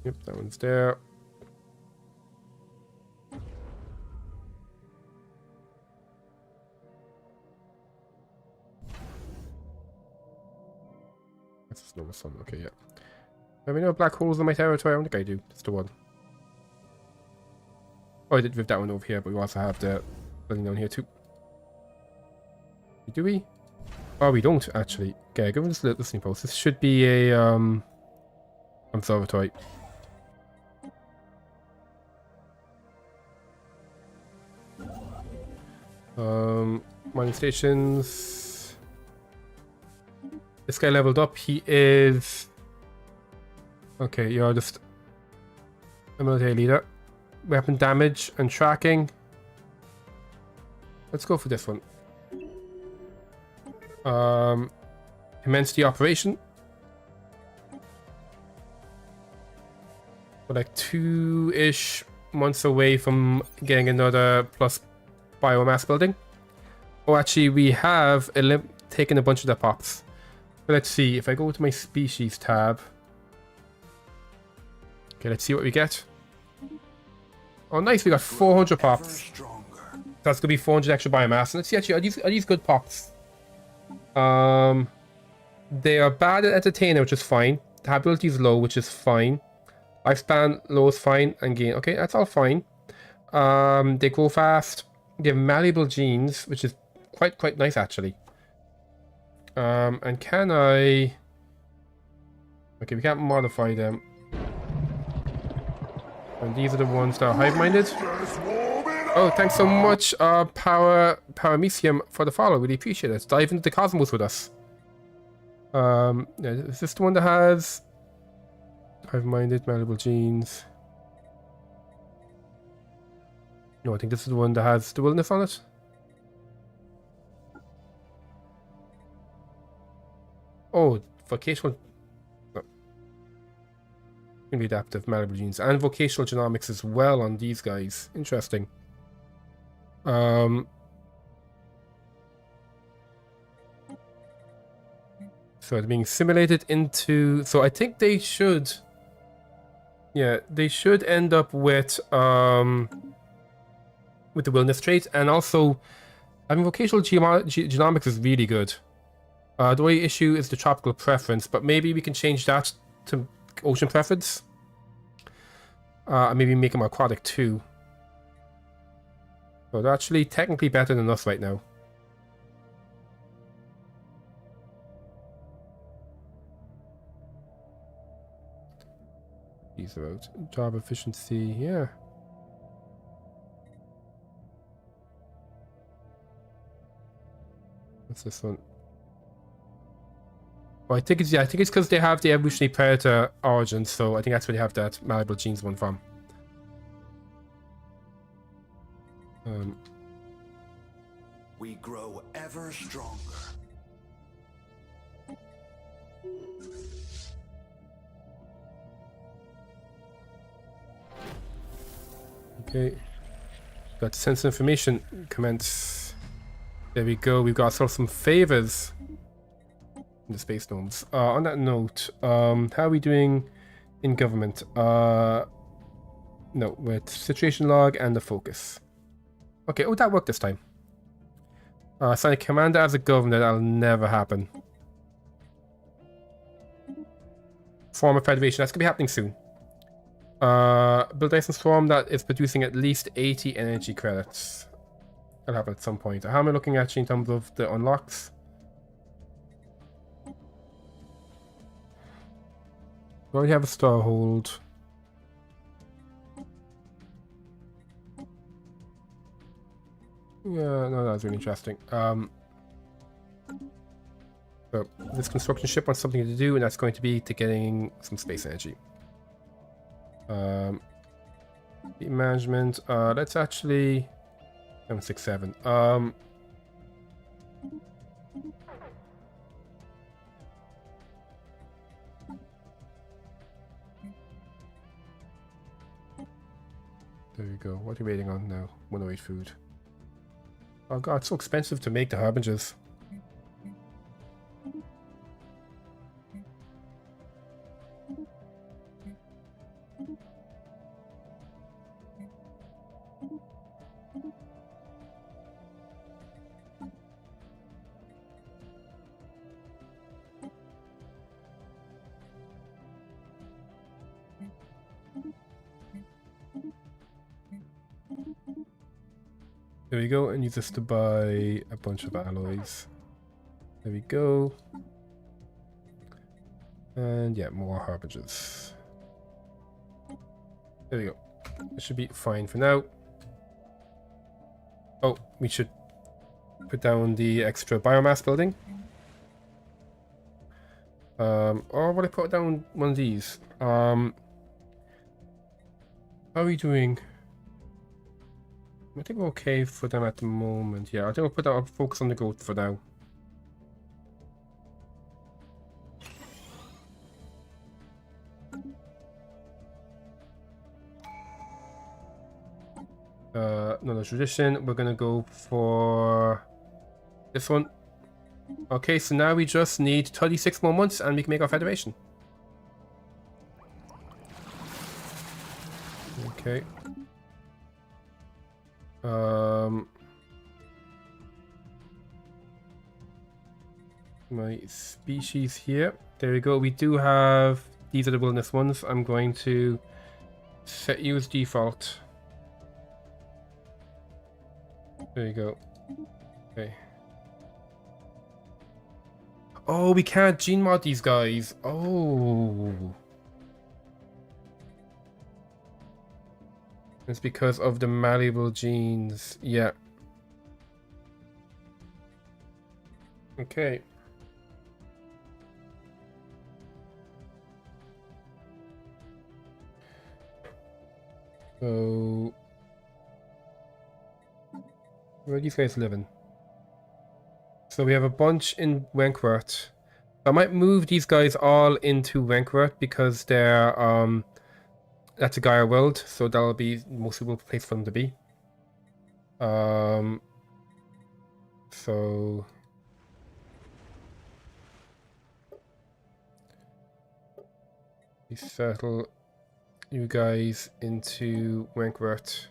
Yep, that one's there. That's a normal sun. Okay, yeah. Have we no black holes in my territory? I don't think I do. That's the one. Oh, I did with that one over here, but we also have the building down here too. Do we? Oh, we don't actually. Okay, give us a listening post. This should be a observatory. Mining stations. This guy leveled up. He is. Okay, you're just a military leader. Weapon damage and tracking. Let's go for this one. Commence the operation. We're like 2-ish months away from getting another plus biomass building. Oh, actually, we have taken a bunch of the pops. But let's see. If I go to my species tab. Okay, let's see what we get. Oh, nice. We got 400 pops. That's going to be 400 extra biomass. And let's see, actually, are these good pops? They are bad at entertainer, which is fine. Adaptability is low, which is fine. Lifespan low is fine. And gain. Okay, that's all fine. They grow fast. They have malleable genes, which is quite nice, actually. And can I... Okay, we can't modify them. And these are the ones that are hive-minded. Oh, thanks so much, Paramecium, for the follow. Really appreciate it. Dive into the cosmos with us. Yeah, is this the one that has hive-minded, malleable genes? No, I think this is the one that has the wilderness on it. Oh, vocational. No. Can be adaptive, malleable genes, and vocational genomics as well on these guys. Interesting. So it's being simulated into... So I think they should... Yeah, they should end up with the wilderness trait, and also, I mean, vocational genomics is really good. The only issue is the tropical preference, but maybe we can change that to ocean preference. Maybe make them aquatic too. So they're actually technically better than us right now. These are out. Job efficiency, yeah. What's this one? Oh, I think it's because they have the evolutionary predator origin, so I think that's where they have that malleable genes one from. We grow ever stronger. Okay. Got sense information. Commence. There we go. We've got ourselves some favors in the space gnomes. On that note, how are we doing in government? No, with situation log and the focus. Okay, oh, that worked this time. Assign a commander as a governor. That'll never happen. Form a federation. That's gonna be happening soon. Build a swarm that is producing at least 80 energy credits. That'll happen at some point. How am I looking actually in terms of the unlocks? We already have a star hold. Yeah, no, that was really interesting. So this construction ship wants something to do, and that's going to be to getting some space energy. Management. Let's actually 767. There you go. What are you waiting on now? 108 food. Oh god, it's so expensive to make the harbingers. There we go, and use this to buy a bunch of alloys. There we go. And yeah, more harbingers. There we go. It should be fine for now. Oh, we should put down the extra biomass building. Or would I put down one of these? How are we doing? I think we're okay for them at the moment. Yeah, I think we'll put our focus on the growth for now. Another tradition. We're gonna go for this one. Okay, so now we just need 36 more months and we can make our federation. Okay. My species here. There we go. We do have, these are the wilderness ones. I'm going to set you as default. There you go. Okay. Oh, we can't gene mod these guys. Oh. It's because of the malleable genes. Yeah. Okay. So, where are these guys living? So we have a bunch in Wentworth. I might move these guys all into Wentworth because they're that's a Gaia world, so that'll be the most suitable place for them to be. So We settle you guys into Wentworth.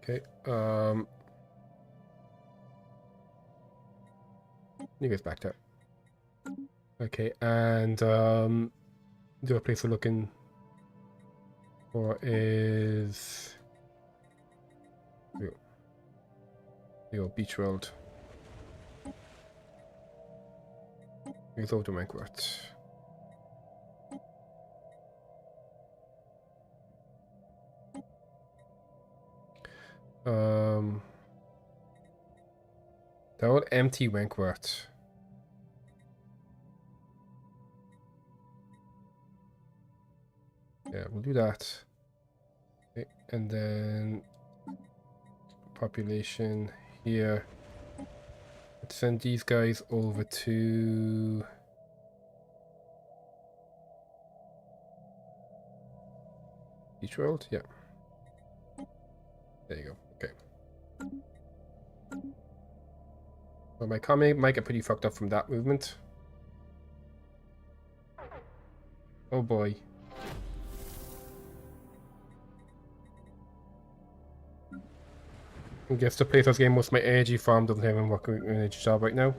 Okay, you guys back there. Okay, and the other place we're looking for is Beach World. Here's over to Wentworth. That would empty Wentworth. Yeah, we'll do that. Okay, and then population here. Let's send these guys over to Beach World. Yeah. There you go. Okay. Well, my comic might get pretty fucked up from that movement. Oh boy. I guess the place I was getting most of my energy from doesn't have a working energy job right now.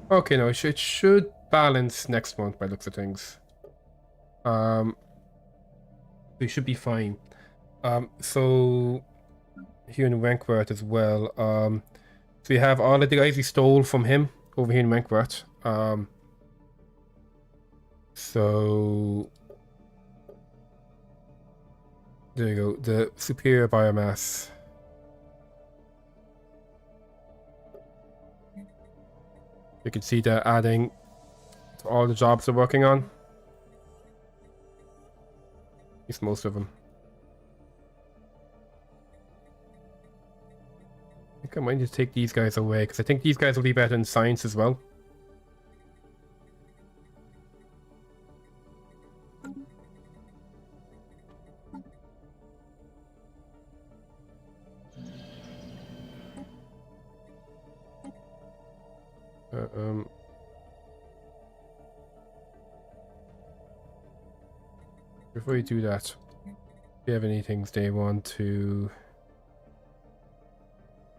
Okay, no, it should balance next month by looks of things. We should be fine. So here in Wentworth as well. So we have all of the guys we stole from him over here in Wentworth. So there you go. The superior biomass. You can see they're adding to all the jobs they're working on. At least most of them. I think I might need to take these guys away because I think these guys will be better in science as well. Before you do that, do you have any things they want to...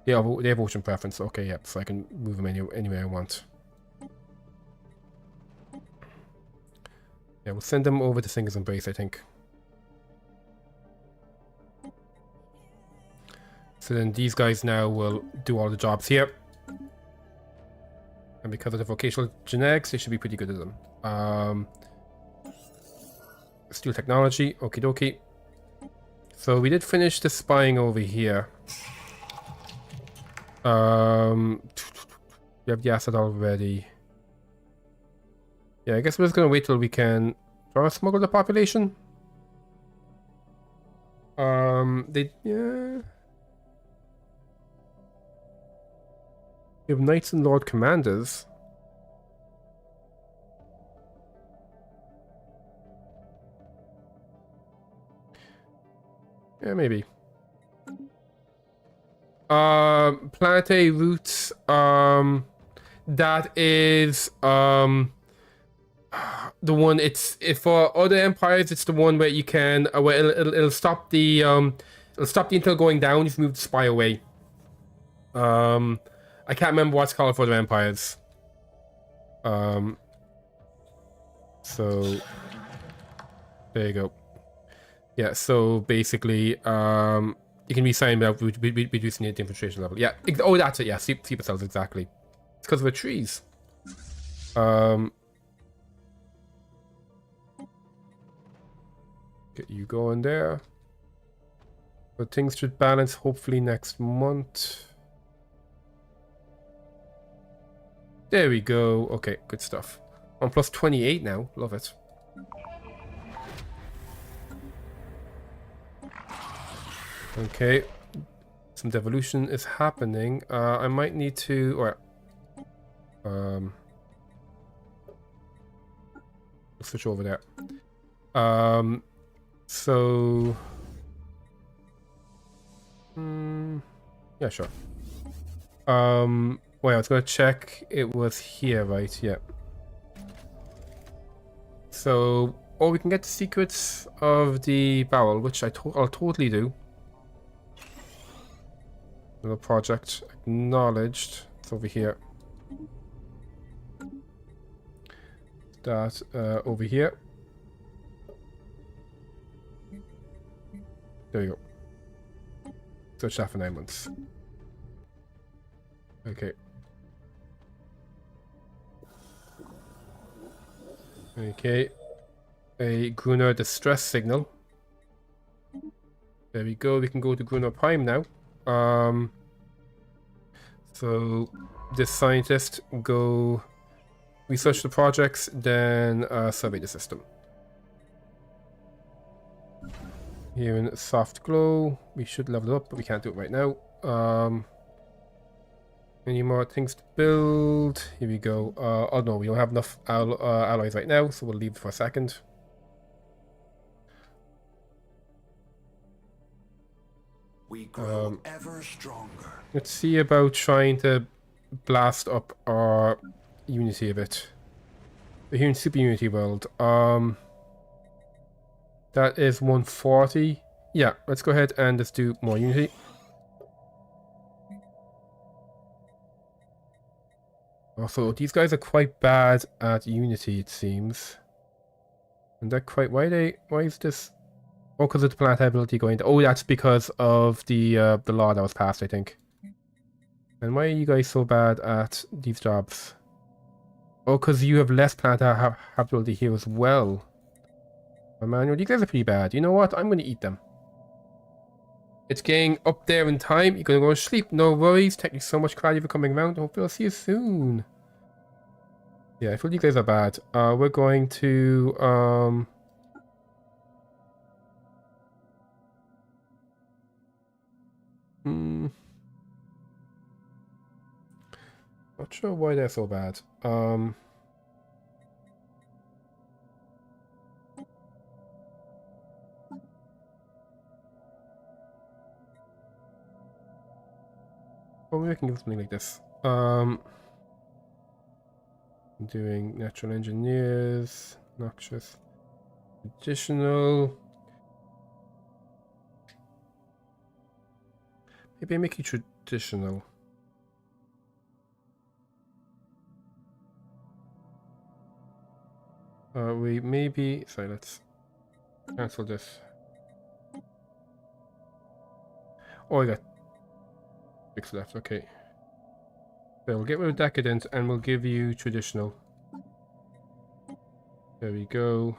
Yeah, they have ocean preference. Okay, yep, so I can move them anywhere I want. Yeah, we'll send them over to Singer's Embrace, I think. So then these guys now will do all the jobs here. And because of the vocational genetics, they should be pretty good at them. Steel technology, okie dokie. So we did finish the spying over here. We have the asset already. Yeah, I guess we're just gonna wait till we can smuggle the population. Yeah. We have Knights and Lord Commanders. Yeah, maybe. Planetary roots. That is the one. If for other empires, it's the one where you can where it'll stop the intel going down if you move the spy away. I can't remember what's called for other empires. So there you go. Yeah, so basically, you can resign without reducing the infiltration level. Yeah, oh, that's it. Yeah, sleeper cells, exactly. It's because of the trees. Get you going there. But things should balance hopefully next month. There we go. Okay, good stuff. I'm plus 28 now. Love it. Okay, some devolution is happening. I might need to, or We'll switch over there. So... yeah, sure. Wait, I was gonna check it was here, right? Yeah. So, or we can get the secrets of the barrel, which I'll totally do. The project acknowledged. It's over here. That over here. There you go. Search that for 9 months. Okay. Okay. A Gruner distress signal. There we go. We can go to Gruner Prime now. So this scientist go research the projects, then survey the system. Here in soft glow, we should level it up, but we can't do it right now. Any more things to build? Here we go. Oh no, we don't have enough alloys right now, so we'll leave it for a second. We grow ever stronger. Let's see about trying to blast up our Unity a bit. We're here in Super Unity World. That is 140. Yeah, let's go ahead and let's do more Unity. Also, these guys are quite bad at Unity, it seems. And they're quite... Why is this... Oh, because of the adaptability going... Oh, that's because of the law that was passed, I think. And why are you guys so bad at these jobs? Oh, because you have less adaptability here as well. Emmanuel, you guys are pretty bad. You know what? I'm going to eat them. It's getting up there in time. You're going to go to sleep. No worries. Thank you so much, Claudia, for coming around. Hope I'll see you soon. Yeah, I feel you guys are bad. We're going to... Not sure why they're so bad. Well, maybe I can do something like this. Doing natural engineers, noxious, additional. Maybe I make it traditional. We maybe... Sorry, let's cancel this. Oh, I got 6 left, okay. So we'll get rid of decadent and we'll give you traditional. There we go.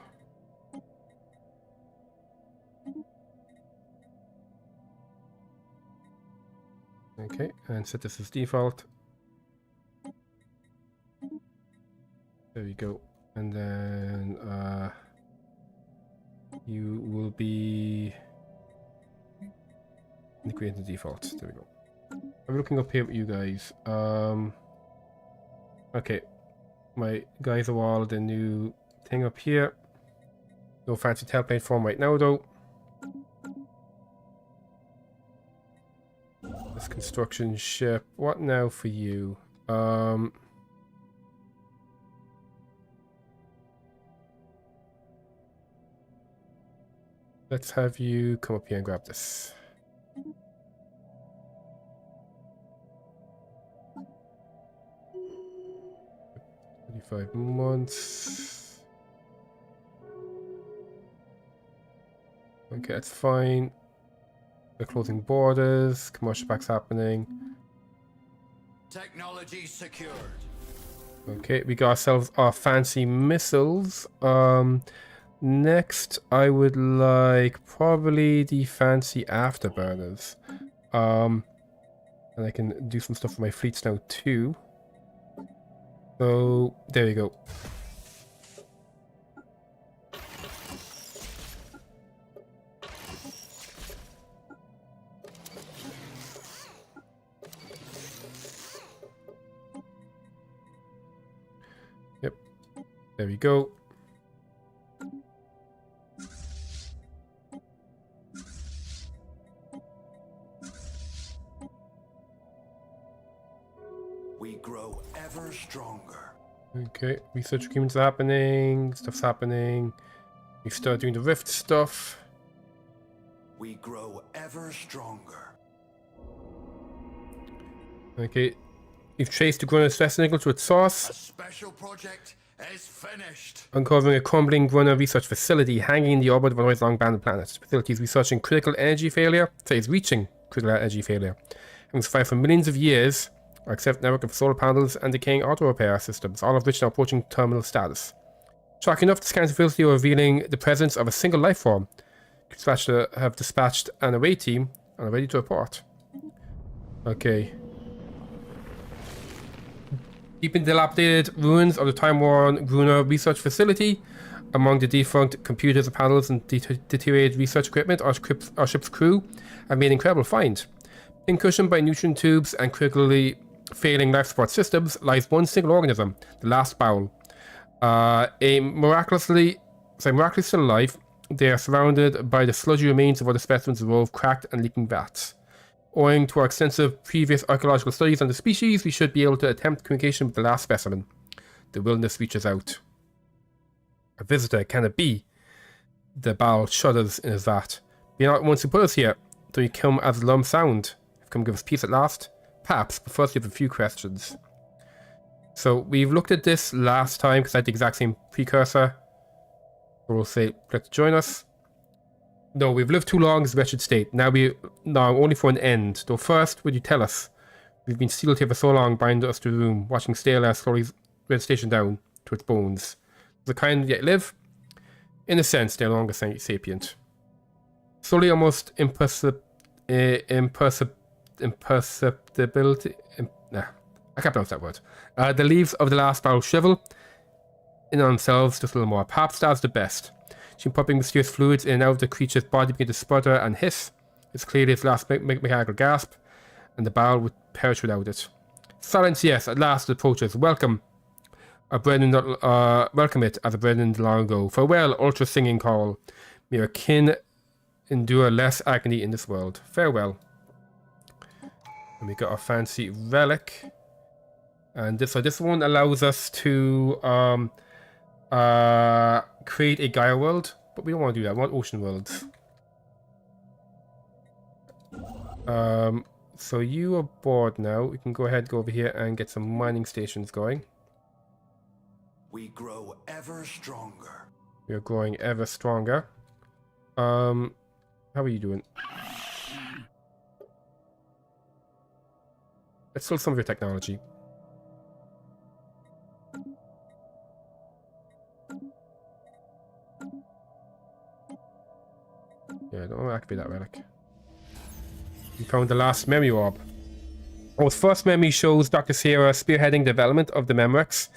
Okay, and set this as default. There we go. And then you will be integrated the default. There we go. I'm looking up here with you guys. Okay, my guys are all the new thing up here. No fancy template form right now though. This construction ship. What now for you? Let's have you come up here and grab this. $35 months. Okay, that's fine. They're closing borders. Commercial packs happening. Technology secured. Okay, we got ourselves our fancy missiles. Next, I would like probably the fancy afterburners. And I can do some stuff for my fleets now too. So, there we go. Yep. There we go. We grow ever stronger. Okay, research agreements are happening, stuff's happening. We start doing the rift stuff. We grow ever stronger. Okay, we've traced the Grunner stress signal to its source, A special project is finished. uncovering a crumbling Grunner research facility hanging in the orbit of a long banded planet. The facility is researching critical energy failure, so it's reaching critical energy failure, having survived for millions of years, except network of solar panels and decaying auto repair systems, all of which are now approaching terminal status. Shocking enough, the scans of facility are revealing the presence of a single life form. Have dispatched an away team and are ready to report. Okay. Deep in dilapidated ruins of the time-worn Gruner research facility, among the defunct computers and panels and deteriorated research equipment, our ship's crew have made an incredible find. Pinncushioned by nutrient tubes and critically failing life support systems lies one single organism, the last bowel. Miraculously still alive, they are surrounded by the sludgy remains of other specimens of both cracked and leaking vats. Owing to our extensive previous archaeological studies on the species, we should be able to attempt communication with the last specimen. The wilderness reaches out. A visitor, can it be? The bowel shudders in his vat. Be not once who put us here. Do you come as a lump sound? Have come give us peace at last? Perhaps, but first we have a few questions. So, we've looked at this last time, because I had the exact same precursor. We'll say, let's join us. No, we've lived too long as a wretched state. Now only for an end. Though first, would you tell us? We've been sealed here for so long, bind us to the room, watching Stellaris slowly red station down to its bones. The kind yet live? In a sense, they're no longer sapient. Slowly, almost imperceptibility. I can't pronounce that word. The leaves of the last barrel shrivel in on themselves just a little more. Perhaps that's the best. She's pumping mysterious fluids in and out of the creature's body, begin to sputter and hiss. It's clearly its last mechanical gasp, and the barrel would perish without it. Silence, yes, at last it approaches. Welcome. Our brethren, welcome it as a brethren long ago. Farewell, ultra singing call. May our kin endure less agony in this world. Farewell. And we got our fancy relic. And this one allows us to create a Gaia world, but we don't want to do that. We want ocean worlds. So you are bored now. We can go ahead, go over here and get some mining stations going. We grow ever stronger. We are growing ever stronger. How are you doing? Let's still some of your technology. Yeah, don't want to activate that relic. We found the last memory orb. Our first memory shows Dr. Sierra spearheading the development of the Memorex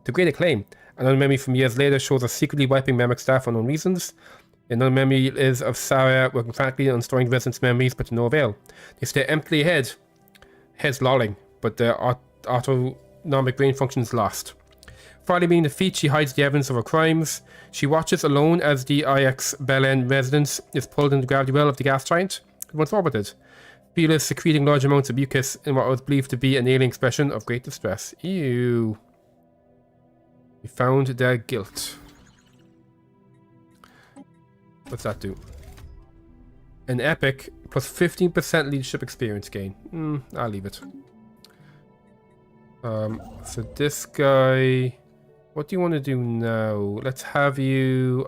to great acclaim. Another memory from years later shows us secretly wiping Memorex staff for unknown reasons. Another memory is of Sarah working frantically on storing residents' memories, but to no avail. They stare emptily ahead, heads lolling, but their autonomic brain function is lost. Finally being defeated, she hides the evidence of her crimes. She watches alone as the IX Belen residence is pulled into the gravity well of the gas giant it once orbited. Feelers secreting large amounts of mucus in what was believed to be an alien expression of great distress. Ew. We found their guilt. What's that do? An epic plus 15% leadership experience gain. I'll leave it. So this guy... What do you want to do now? Let's have you...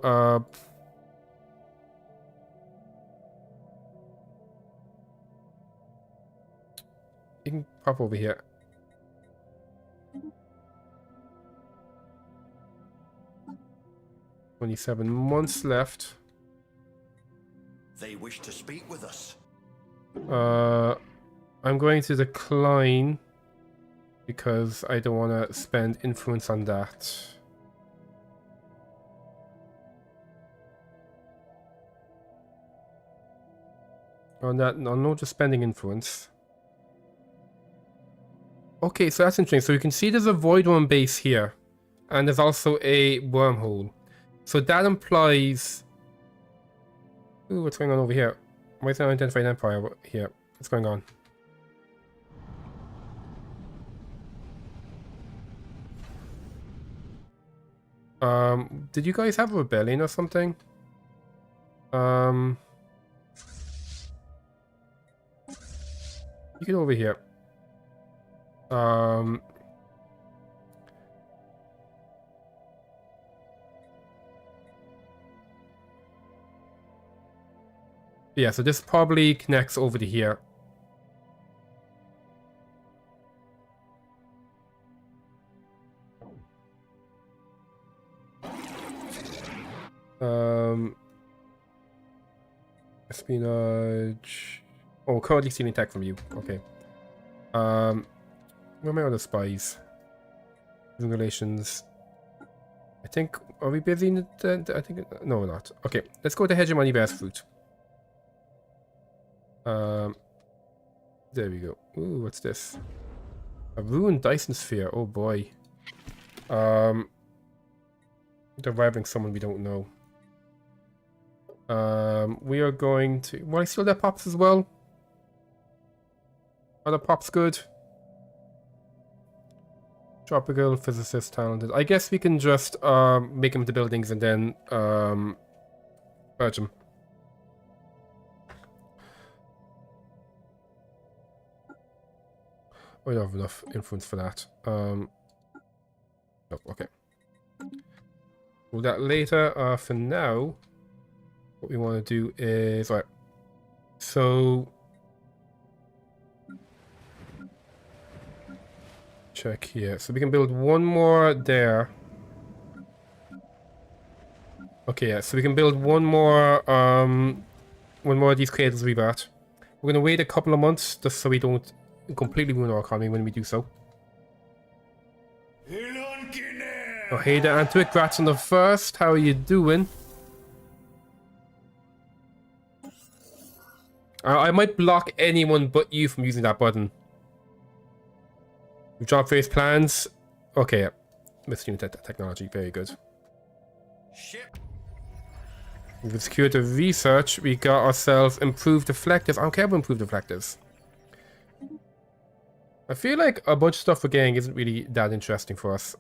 You can pop over here. "27 months left. They wish to speak with us. I'm going to decline because I don't want to spend influence on that. On that, no, just spending influence. Okay, so that's interesting. So you can see there's a Void Worm base here, and there's also a wormhole. So that implies... Ooh, what's going on over here? Why is there an unidentified empire here? What's going on? Did you guys have a rebellion or something? You get over here. Yeah, so this probably connects over to here. Espionage. Oh, currently stealing tech from you. Okay. Where are my other spies? Relations. I think. Are we busy in the I think. No, we're not. Okay, let's go to hegemony bears fruit. There we go. Ooh, what's this? A ruined Dyson sphere. Oh boy. They're rivaling someone we don't know. We are going to. Will I steal their pops as well? Are the pops good? Tropical, physicist, talented. I guess we can just make them into buildings and then merge them. We don't have enough influence for that. Oh, okay. We'll do that later. For now, what we want to do is right. So check here. So we can build one more there. Okay, yeah. So we can build one more of these cradles we've got. We're gonna wait a couple of months just so we don't completely ruin our economy when we do so. Oh, hey there, Antuik. Congrats on the first. How are you doing? I might block anyone but you from using that button. Job phase plans. Okay, yeah. Missed technology. Very good. Ship. We've secured the research. We got ourselves improved deflectives. I don't care about improved deflectives. I feel like a bunch of stuff we're getting isn't really that interesting for us.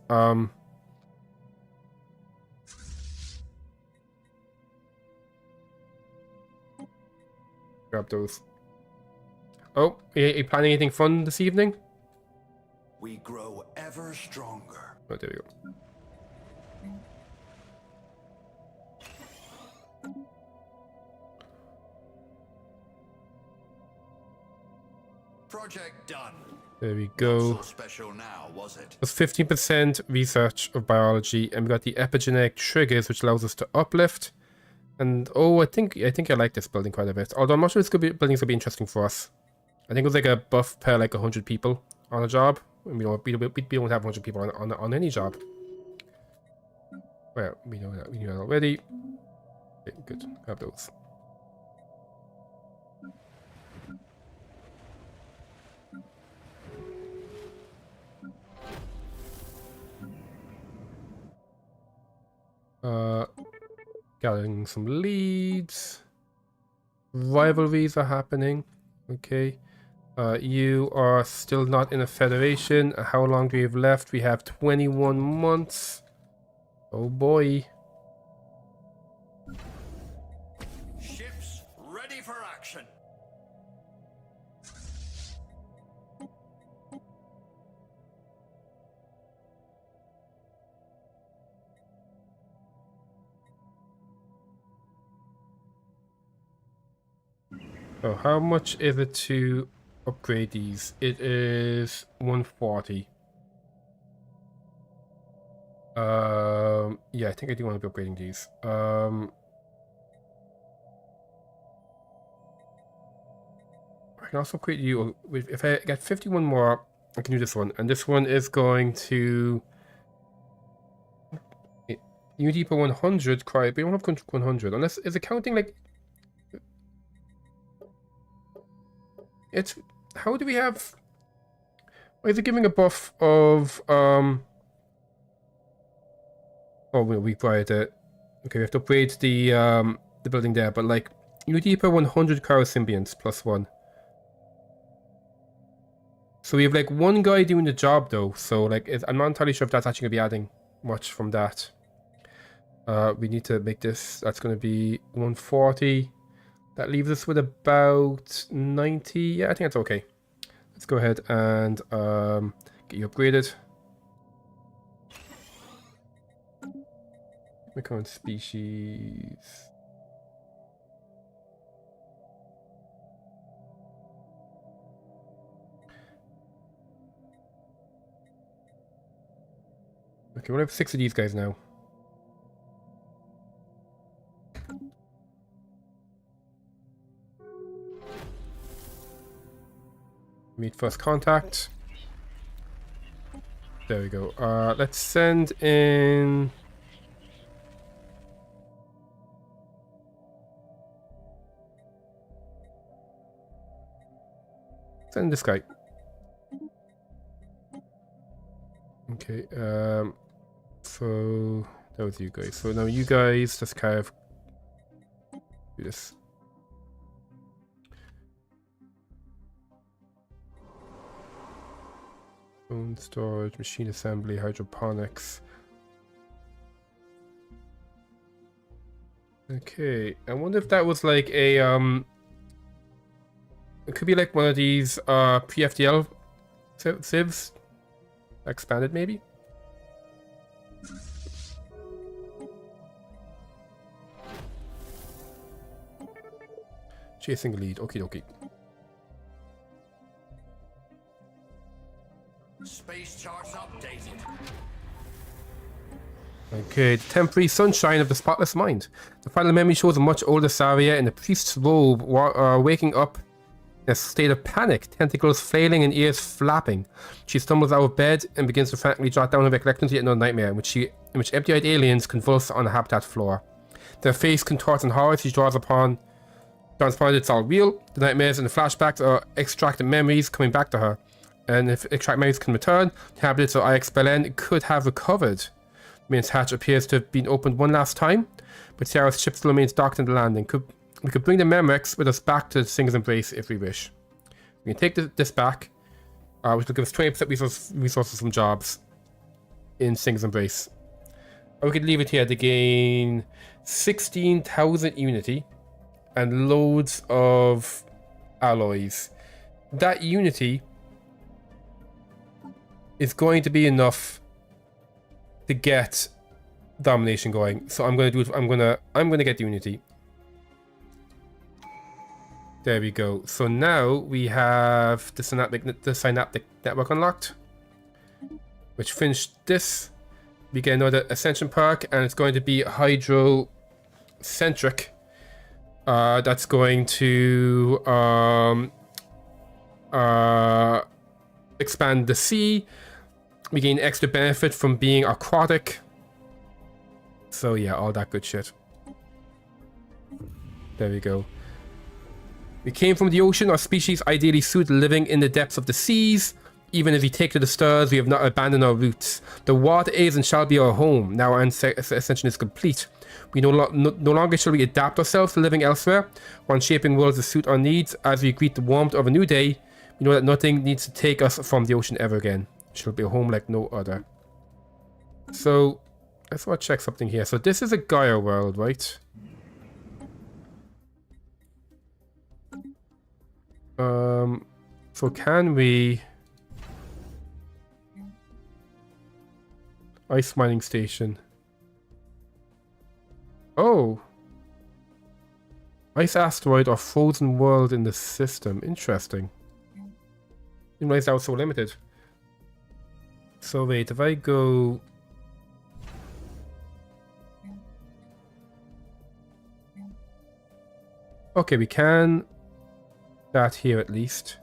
Grab those. Oh, are you planning anything fun this evening? We grow ever stronger. Oh, there we go. Project done. There we go. Not so special now, was it? It's 15% research of biology, and we got the epigenetic triggers, which allows us to uplift. And oh, I think I like this building quite a bit. Although I'm not sure this building's gonna be interesting for us. I think it was like a buff per like 100 people on a job. We don't have 100 people on any job. Well, we know that. We knew that already. Okay, good. Have those. Gathering some leads. Rivalries are happening. Okay. You are still not in a federation. How long do we have left? We have 21 months. Oh boy. Ships ready for action. So how much is it to upgrade these? It is 140. Yeah, I think I do want to be upgrading these. I can also upgrade you with, if I get 51 more, I can do this one, and this one is going to unity per 100. Cry, but you don't have 100 unless is it counting like it's. How do we have? Why is it giving a buff of Oh, we acquired it. Okay, we have to upgrade the building there, but like unity per 100 cryo symbionts +1. So we have like one guy doing the job though. So like I'm not entirely sure if that's actually gonna be adding much from that. We need to make this, that's going to be 140. That leaves us with about 90. Yeah, I think that's okay. Let's go ahead and get you upgraded. My current species. Okay, we'll have 6 of these guys now. Meet first contact. There we go. Let's send in... Send this guy. Okay, so that was you guys. So now you guys just kind of do this. Phone storage, machine assembly, hydroponics. Okay, I wonder if that was like a it could be like one of these pre-FDL civs expanded maybe. Chasing lead. Okie dokie. Space charts updated. Okay, the temporary sunshine of the spotless mind. The final memory shows a much older Saria in a priest's robe, waking up in a state of panic, tentacles flailing and ears flapping. She stumbles out of bed and begins to frantically jot down her recollections yet another nightmare in which empty-eyed aliens convulse on the habitat floor. Their face contorts in horror. She draws upon it's all real. The nightmares and the flashbacks are extracted memories coming back to her. And if extract memories can return, tablets or IXPLN could have recovered. The main hatch appears to have been opened one last time, but Sarah's ship still remains docked in the landing. We could bring the Memorex with us back to Singer's Embrace if we wish. We can take this back, which will give us 20% resources from jobs in Singer's Embrace. Or we could leave it here to gain 16,000 Unity and loads of alloys. That Unity is going to be enough to get domination going. So I'm gonna do it. I'm gonna get Unity. There we go. So now we have the synaptic network unlocked, which finished this. We get another ascension perk, and it's going to be hydrocentric. That's going to expand the sea. We gain extra benefit from being aquatic. So yeah, all that good shit. There we go. We came from the ocean. Our species ideally suited living in the depths of the seas. Even as we take to the stars, we have not abandoned our roots. The water is and shall be our home. Now our ascension is complete. We no longer shall we adapt ourselves to living elsewhere, one shaping worlds to suit our needs. As we greet the warmth of a new day, we know that nothing needs to take us from the ocean ever again. It shall be a home like no other. So, let's want to check something here. So this is a Gaia world, right? So can we... Ice mining station. Oh. Ice asteroid or frozen world in the system. Interesting. Didn't realize that was so limited. So wait, if I go... Okay, we can... that here at least.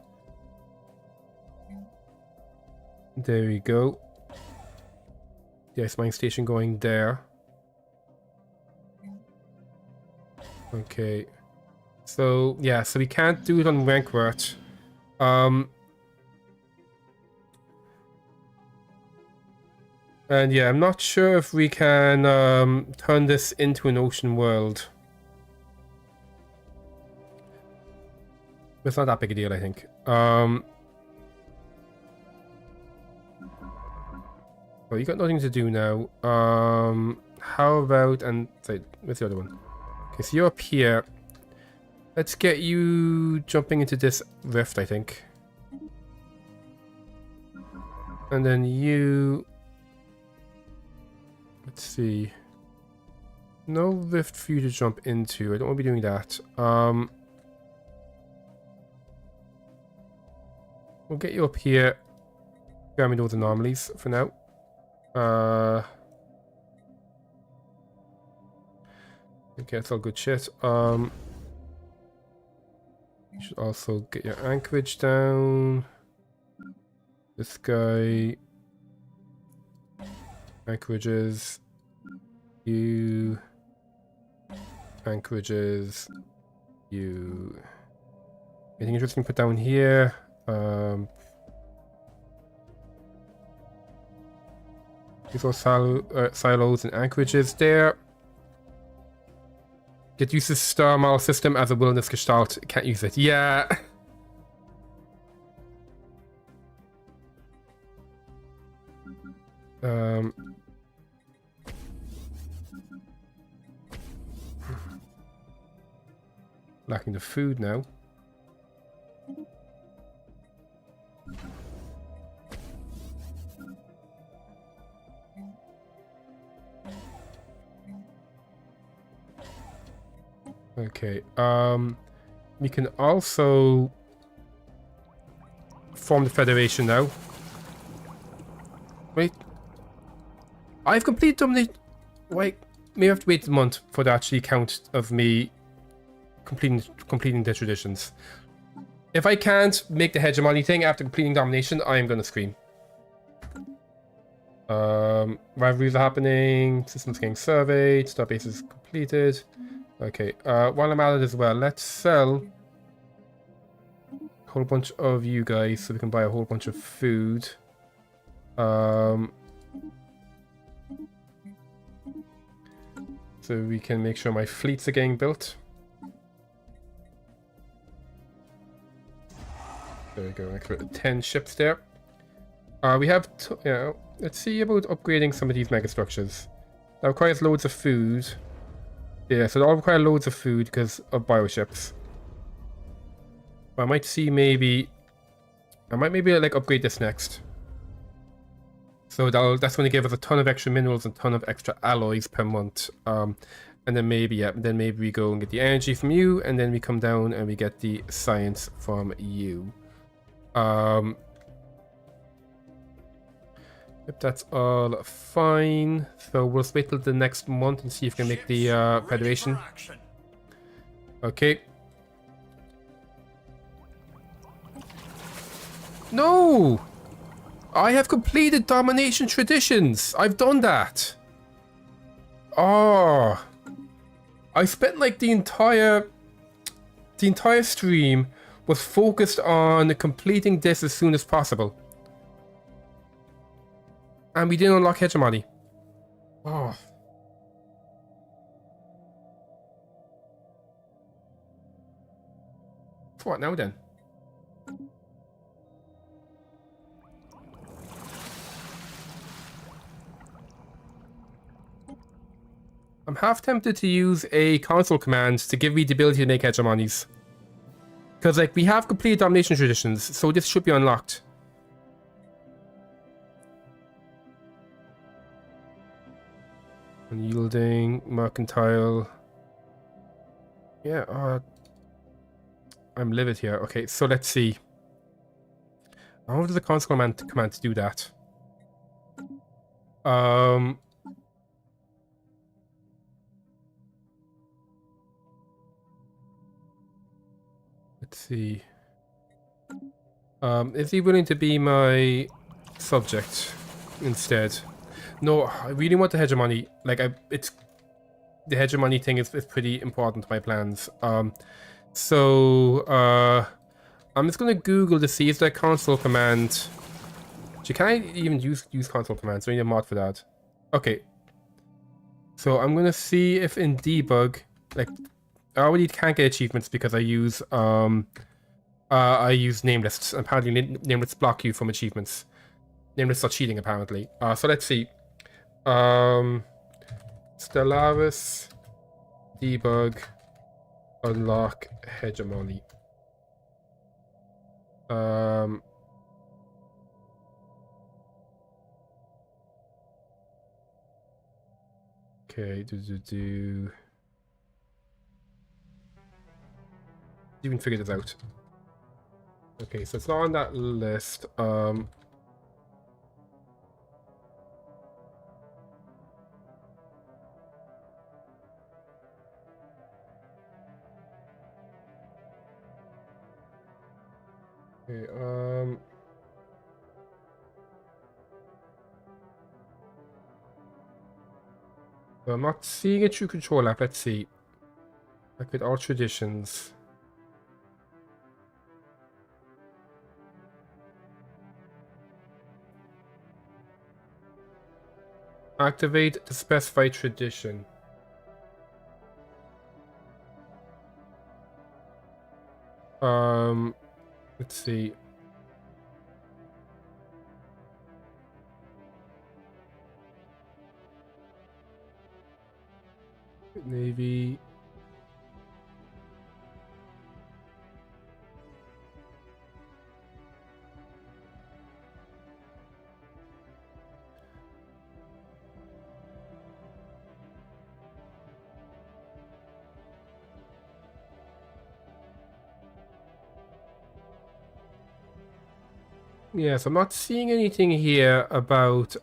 There we go. The ice mining station going there. Okay. So, yeah, so we can't do it on Wentworth. And yeah, I'm not sure if we can turn this into an ocean world. It's not that big a deal, I think. Well, you got nothing to do now. how about, and sorry, where's the other one? Okay, so you're up here. Let's get you jumping into this rift, I think. And then you... Let's see. No rift for you to jump into. I don't want to be doing that. We'll get you up here. Grab me those anomalies for now. Okay, that's all good shit. You should also get your anchorage down. This guy. Anchorages. You. Anchorages. You. Anything interesting to put down here? These are silos and anchorages there. Get used to star model system as a wilderness gestalt. Can't use it. Yeah. Lacking the food now. Okay, we can also form the Federation now. Wait. I've completed domination. Wait, maybe I have to wait a month for the actual count of me completing the traditions. If I can't make the hegemony thing after completing domination, I am gonna scream. Rivalries are happening, systems getting surveyed, starbase is completed. Okay, while I'm at it as well, let's sell a whole bunch of you guys so we can buy a whole bunch of food. So we can make sure my fleets are getting built. There we go, I created 10 ships there. We have, let's see about upgrading some of these megastructures. That requires loads of food. Yeah, so they'll require loads of food because of bioships. I might see maybe... I might maybe like upgrade this next. So that's going to give us a ton of extra minerals and a ton of extra alloys per month. And then maybe, yeah, then maybe we go and get the energy from you, and then we come down and we get the science from you. If that's all fine, so we'll wait till the next month and see if we can make the Federation. Okay. No! I have completed domination traditions. I've done that. Oh. I spent like the entire stream was focused on completing this as soon as possible. And we didn't unlock hegemony. Oh. So what now then? I'm half tempted to use a console command to give me the ability to make hegemonies. Because like we have completed domination traditions, so this should be unlocked. Unyielding, mercantile. Yeah, I'm livid here. Okay, so let's see. How does the console command to do that? Let's see. Is he willing to be my subject instead? No, I really want the hegemony. Like, it's the hegemony thing is pretty important to my plans. So I'm just gonna Google to see if that console command. Can I even use console commands? Do I need a mod for that? Okay. So I'm gonna see if in debug, like, I already can't get achievements because I use name lists. Apparently, name lists block you from achievements. Name lists are cheating, apparently. So let's see. So Stellaris, debug, unlock hegemony. Okay, even figure this out. Okay, so it's not on that list. Okay, I'm not seeing a true control app. Let's see. Like with all traditions. Activate the specified tradition. Let's see. Navy. Yes, I'm not seeing anything here about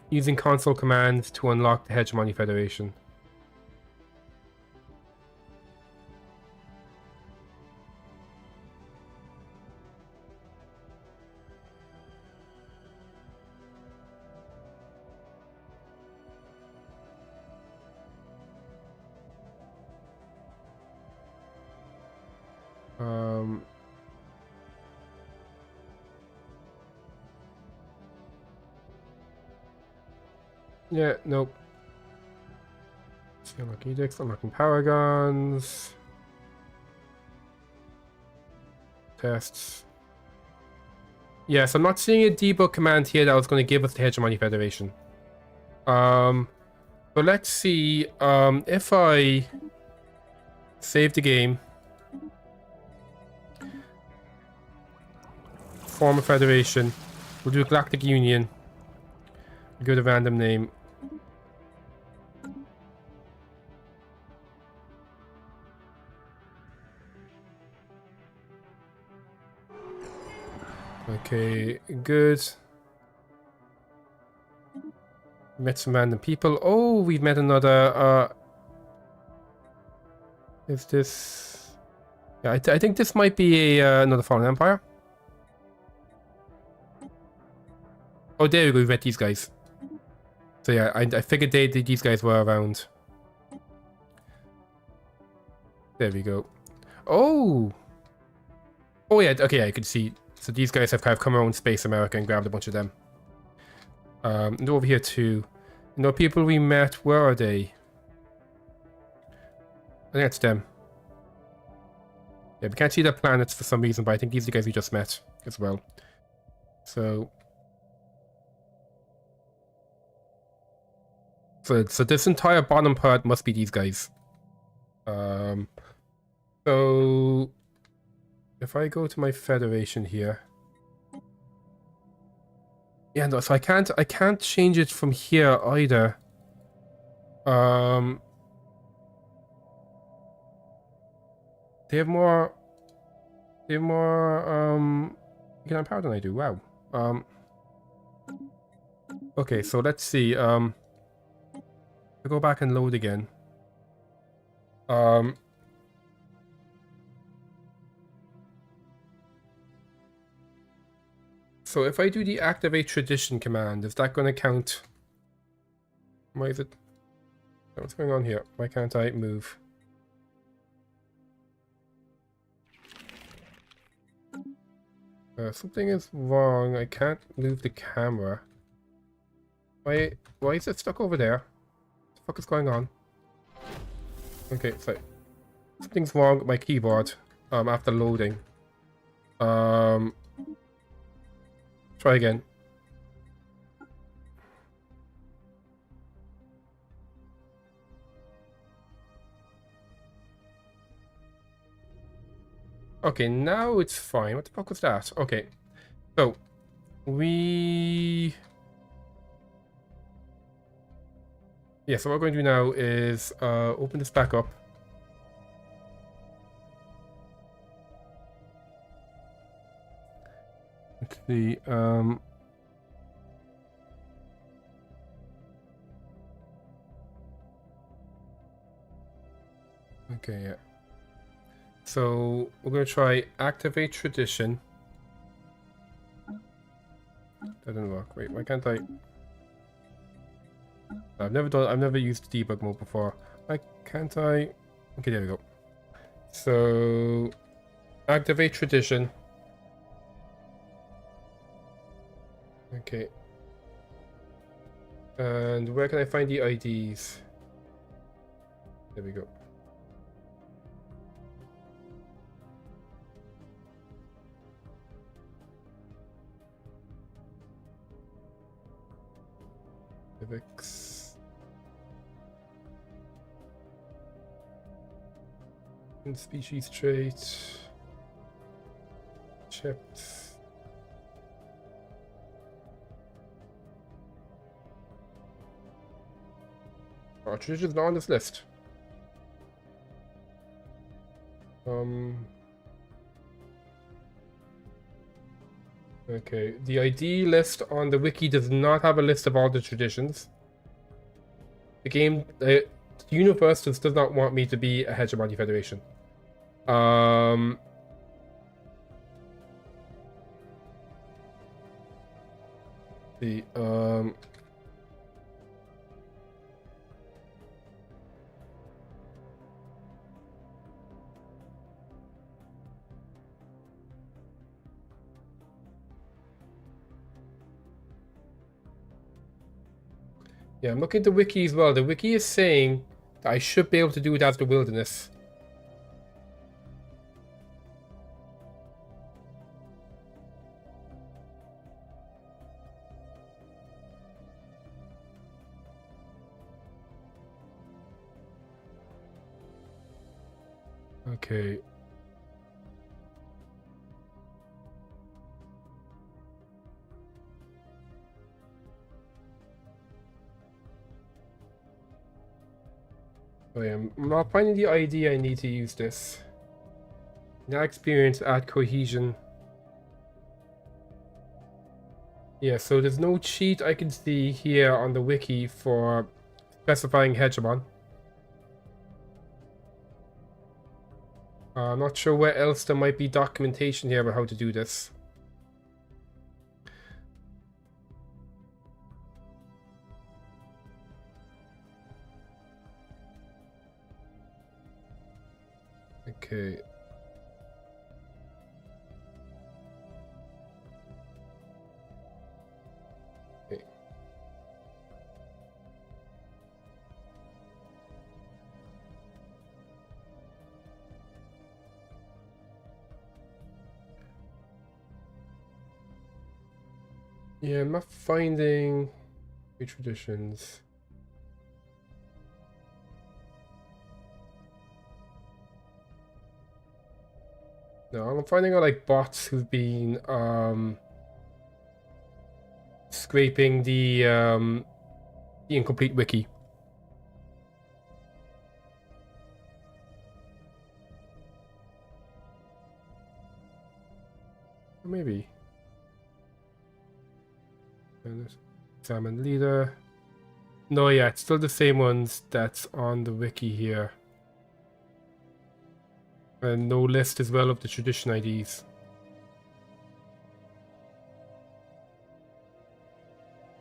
using console commands to unlock the Hegemony Federation. Yeah, nope. Unlock edicts, unlocking paragons. Tests. Yes, I'm not seeing a debug command here that was going to give us the Hegemony Federation. But let's see, if I save the game, form a federation, we'll do a Galactic Union, give it a random name. Okay, good. Met some random people. Oh, we've met another, is this... Yeah, I think this might be a, another Fallen Empire. Oh, there we go, we met these guys. So yeah, I figured these guys were around. There we go. Oh! Oh yeah, okay, I could see. So these guys have kind of come around Space America and grabbed a bunch of them. And over here too. You know, people we met, where are they? I think it's them. Yeah, we can't see their planets for some reason, but I think these are the guys we just met as well. So this entire bottom part must be these guys. So if I go to my federation here. Yeah, no, so I can't change it from here either. They have more economic power than I do. Wow. Okay, so let's see. I'll go back and load again. So if I do the activate tradition command, is that going to count? Why is it? What's going on here? Why can't I move? Something is wrong. I can't move the camera. Why is it stuck over there? What the fuck is going on? Okay, so something's wrong with my keyboard after loading. Try again. Okay, now it's fine. What the fuck was that? Okay. So, yeah, so what we're going to do now is open this back up. Let's see, okay, yeah. So we're going to try activate tradition. That didn't work. Wait, why can't I? I've never used debug mode before. Why can't I? Okay, there we go. So activate tradition. Okay. And where can I find the IDs? There we go. Civics. Species trait. Checked. Oh, tradition's not on this list. Okay, the ID list on the wiki does not have a list of all the traditions. The game, the universe does not want me to be a hegemony federation. Yeah, I'm looking at the wiki as well. The wiki is saying that I should be able to do it as the wilderness. Okay. Oh yeah, I'm not finding the ID I need to use this. Now experience, add cohesion. Yeah, so there's no cheat I can see here on the wiki for specifying hegemon. I'm not sure where else there might be documentation here about how to do this. Okay. Okay. Yeah, I'm not finding new traditions. No, I'm finding out like bots who've been scraping the incomplete wiki. Or maybe. Examine leader. No, yeah, it's still the same ones that's on the wiki here. And no list as well of the tradition IDs.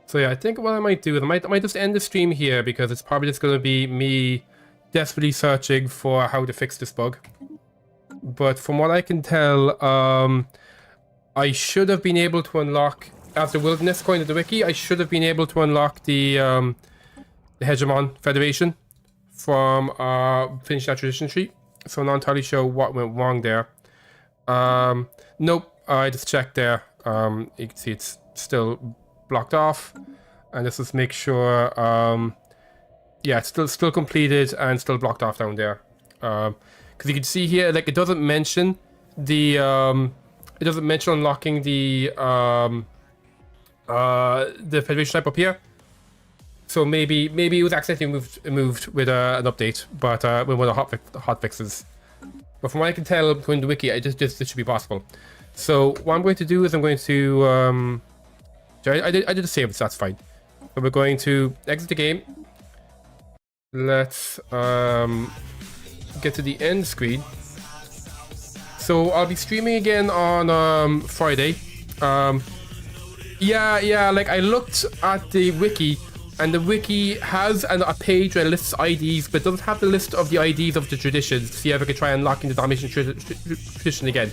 So yeah, I think what I might do is I might just end the stream here because it's probably just going to be me desperately searching for how to fix this bug. But from what I can tell, I should have been able to unlock, as the wilderness according to the wiki, I should have been able to unlock the Hegemon Federation from finishing that tradition tree. So I'm not entirely sure what went wrong there. Nope, I just checked there. You can see it's still blocked off. And let's just make sure, yeah, it's still completed and still blocked off down there. Because you can see here, like, it doesn't mention it doesn't mention unlocking the Federation type up here. So maybe it was accidentally moved with an update, but with one of the hot fixes. But from what I can tell, going to the wiki, this should be possible. So what I'm going to do is I'm going to I did a save, so that's fine. So we're going to exit the game. Let's get to the end screen. So I'll be streaming again on Friday. Yeah, like I looked at the wiki, and the wiki has a page where it lists IDs, but doesn't have the list of the IDs of the traditions to see if I could try unlocking the domination tradition again.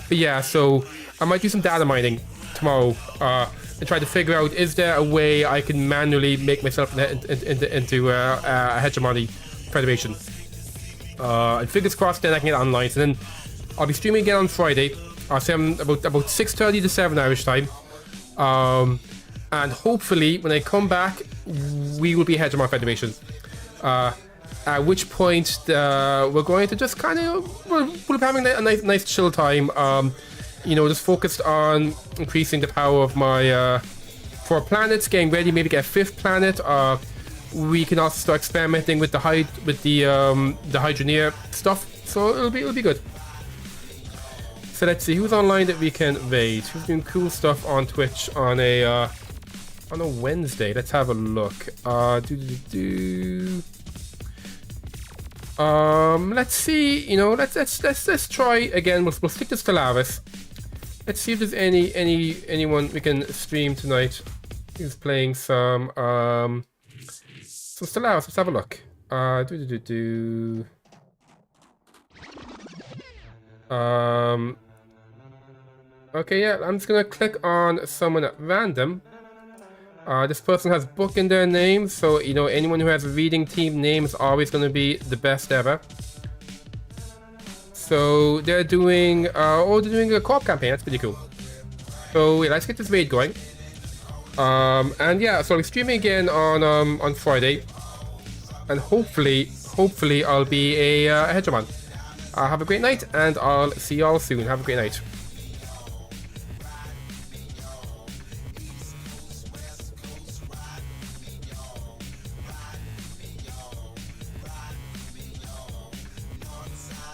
But yeah, so I might do some data mining tomorrow and try to figure out, is there a way I can manually make myself into a hegemony federation. And fingers crossed then I can get online. So then I'll be streaming again on Friday. I'll say about 6:30 to 7 Irish time. And hopefully when I come back, we will be a hegemon federation. At which point we're going to just kind of we'll be having a nice chill time. You know, just focused on increasing the power of my 4 planets, getting ready, maybe get a 5th planet. We can also start experimenting with the Hydroneer stuff, so it'll be good. So let's see who's online that we can raid. Who's doing cool stuff on Twitch on a Wednesday? Let's have a look. Let's see. You know, let's try again. We'll stick to Stellaris. Let's see if there's anyone we can stream tonight who's playing some Stellaris. Let's have a look. Okay, yeah, I'm just gonna click on someone at random. This person has book in their name, so you know anyone who has a reading team name is always gonna be the best ever. So they're doing they're doing a co-op campaign. That's pretty cool. So yeah, let's get this raid going. And yeah, so I'll be streaming again on Friday, and hopefully I'll be a hegemon. Have a great night, and I'll see y'all soon. Have a great night.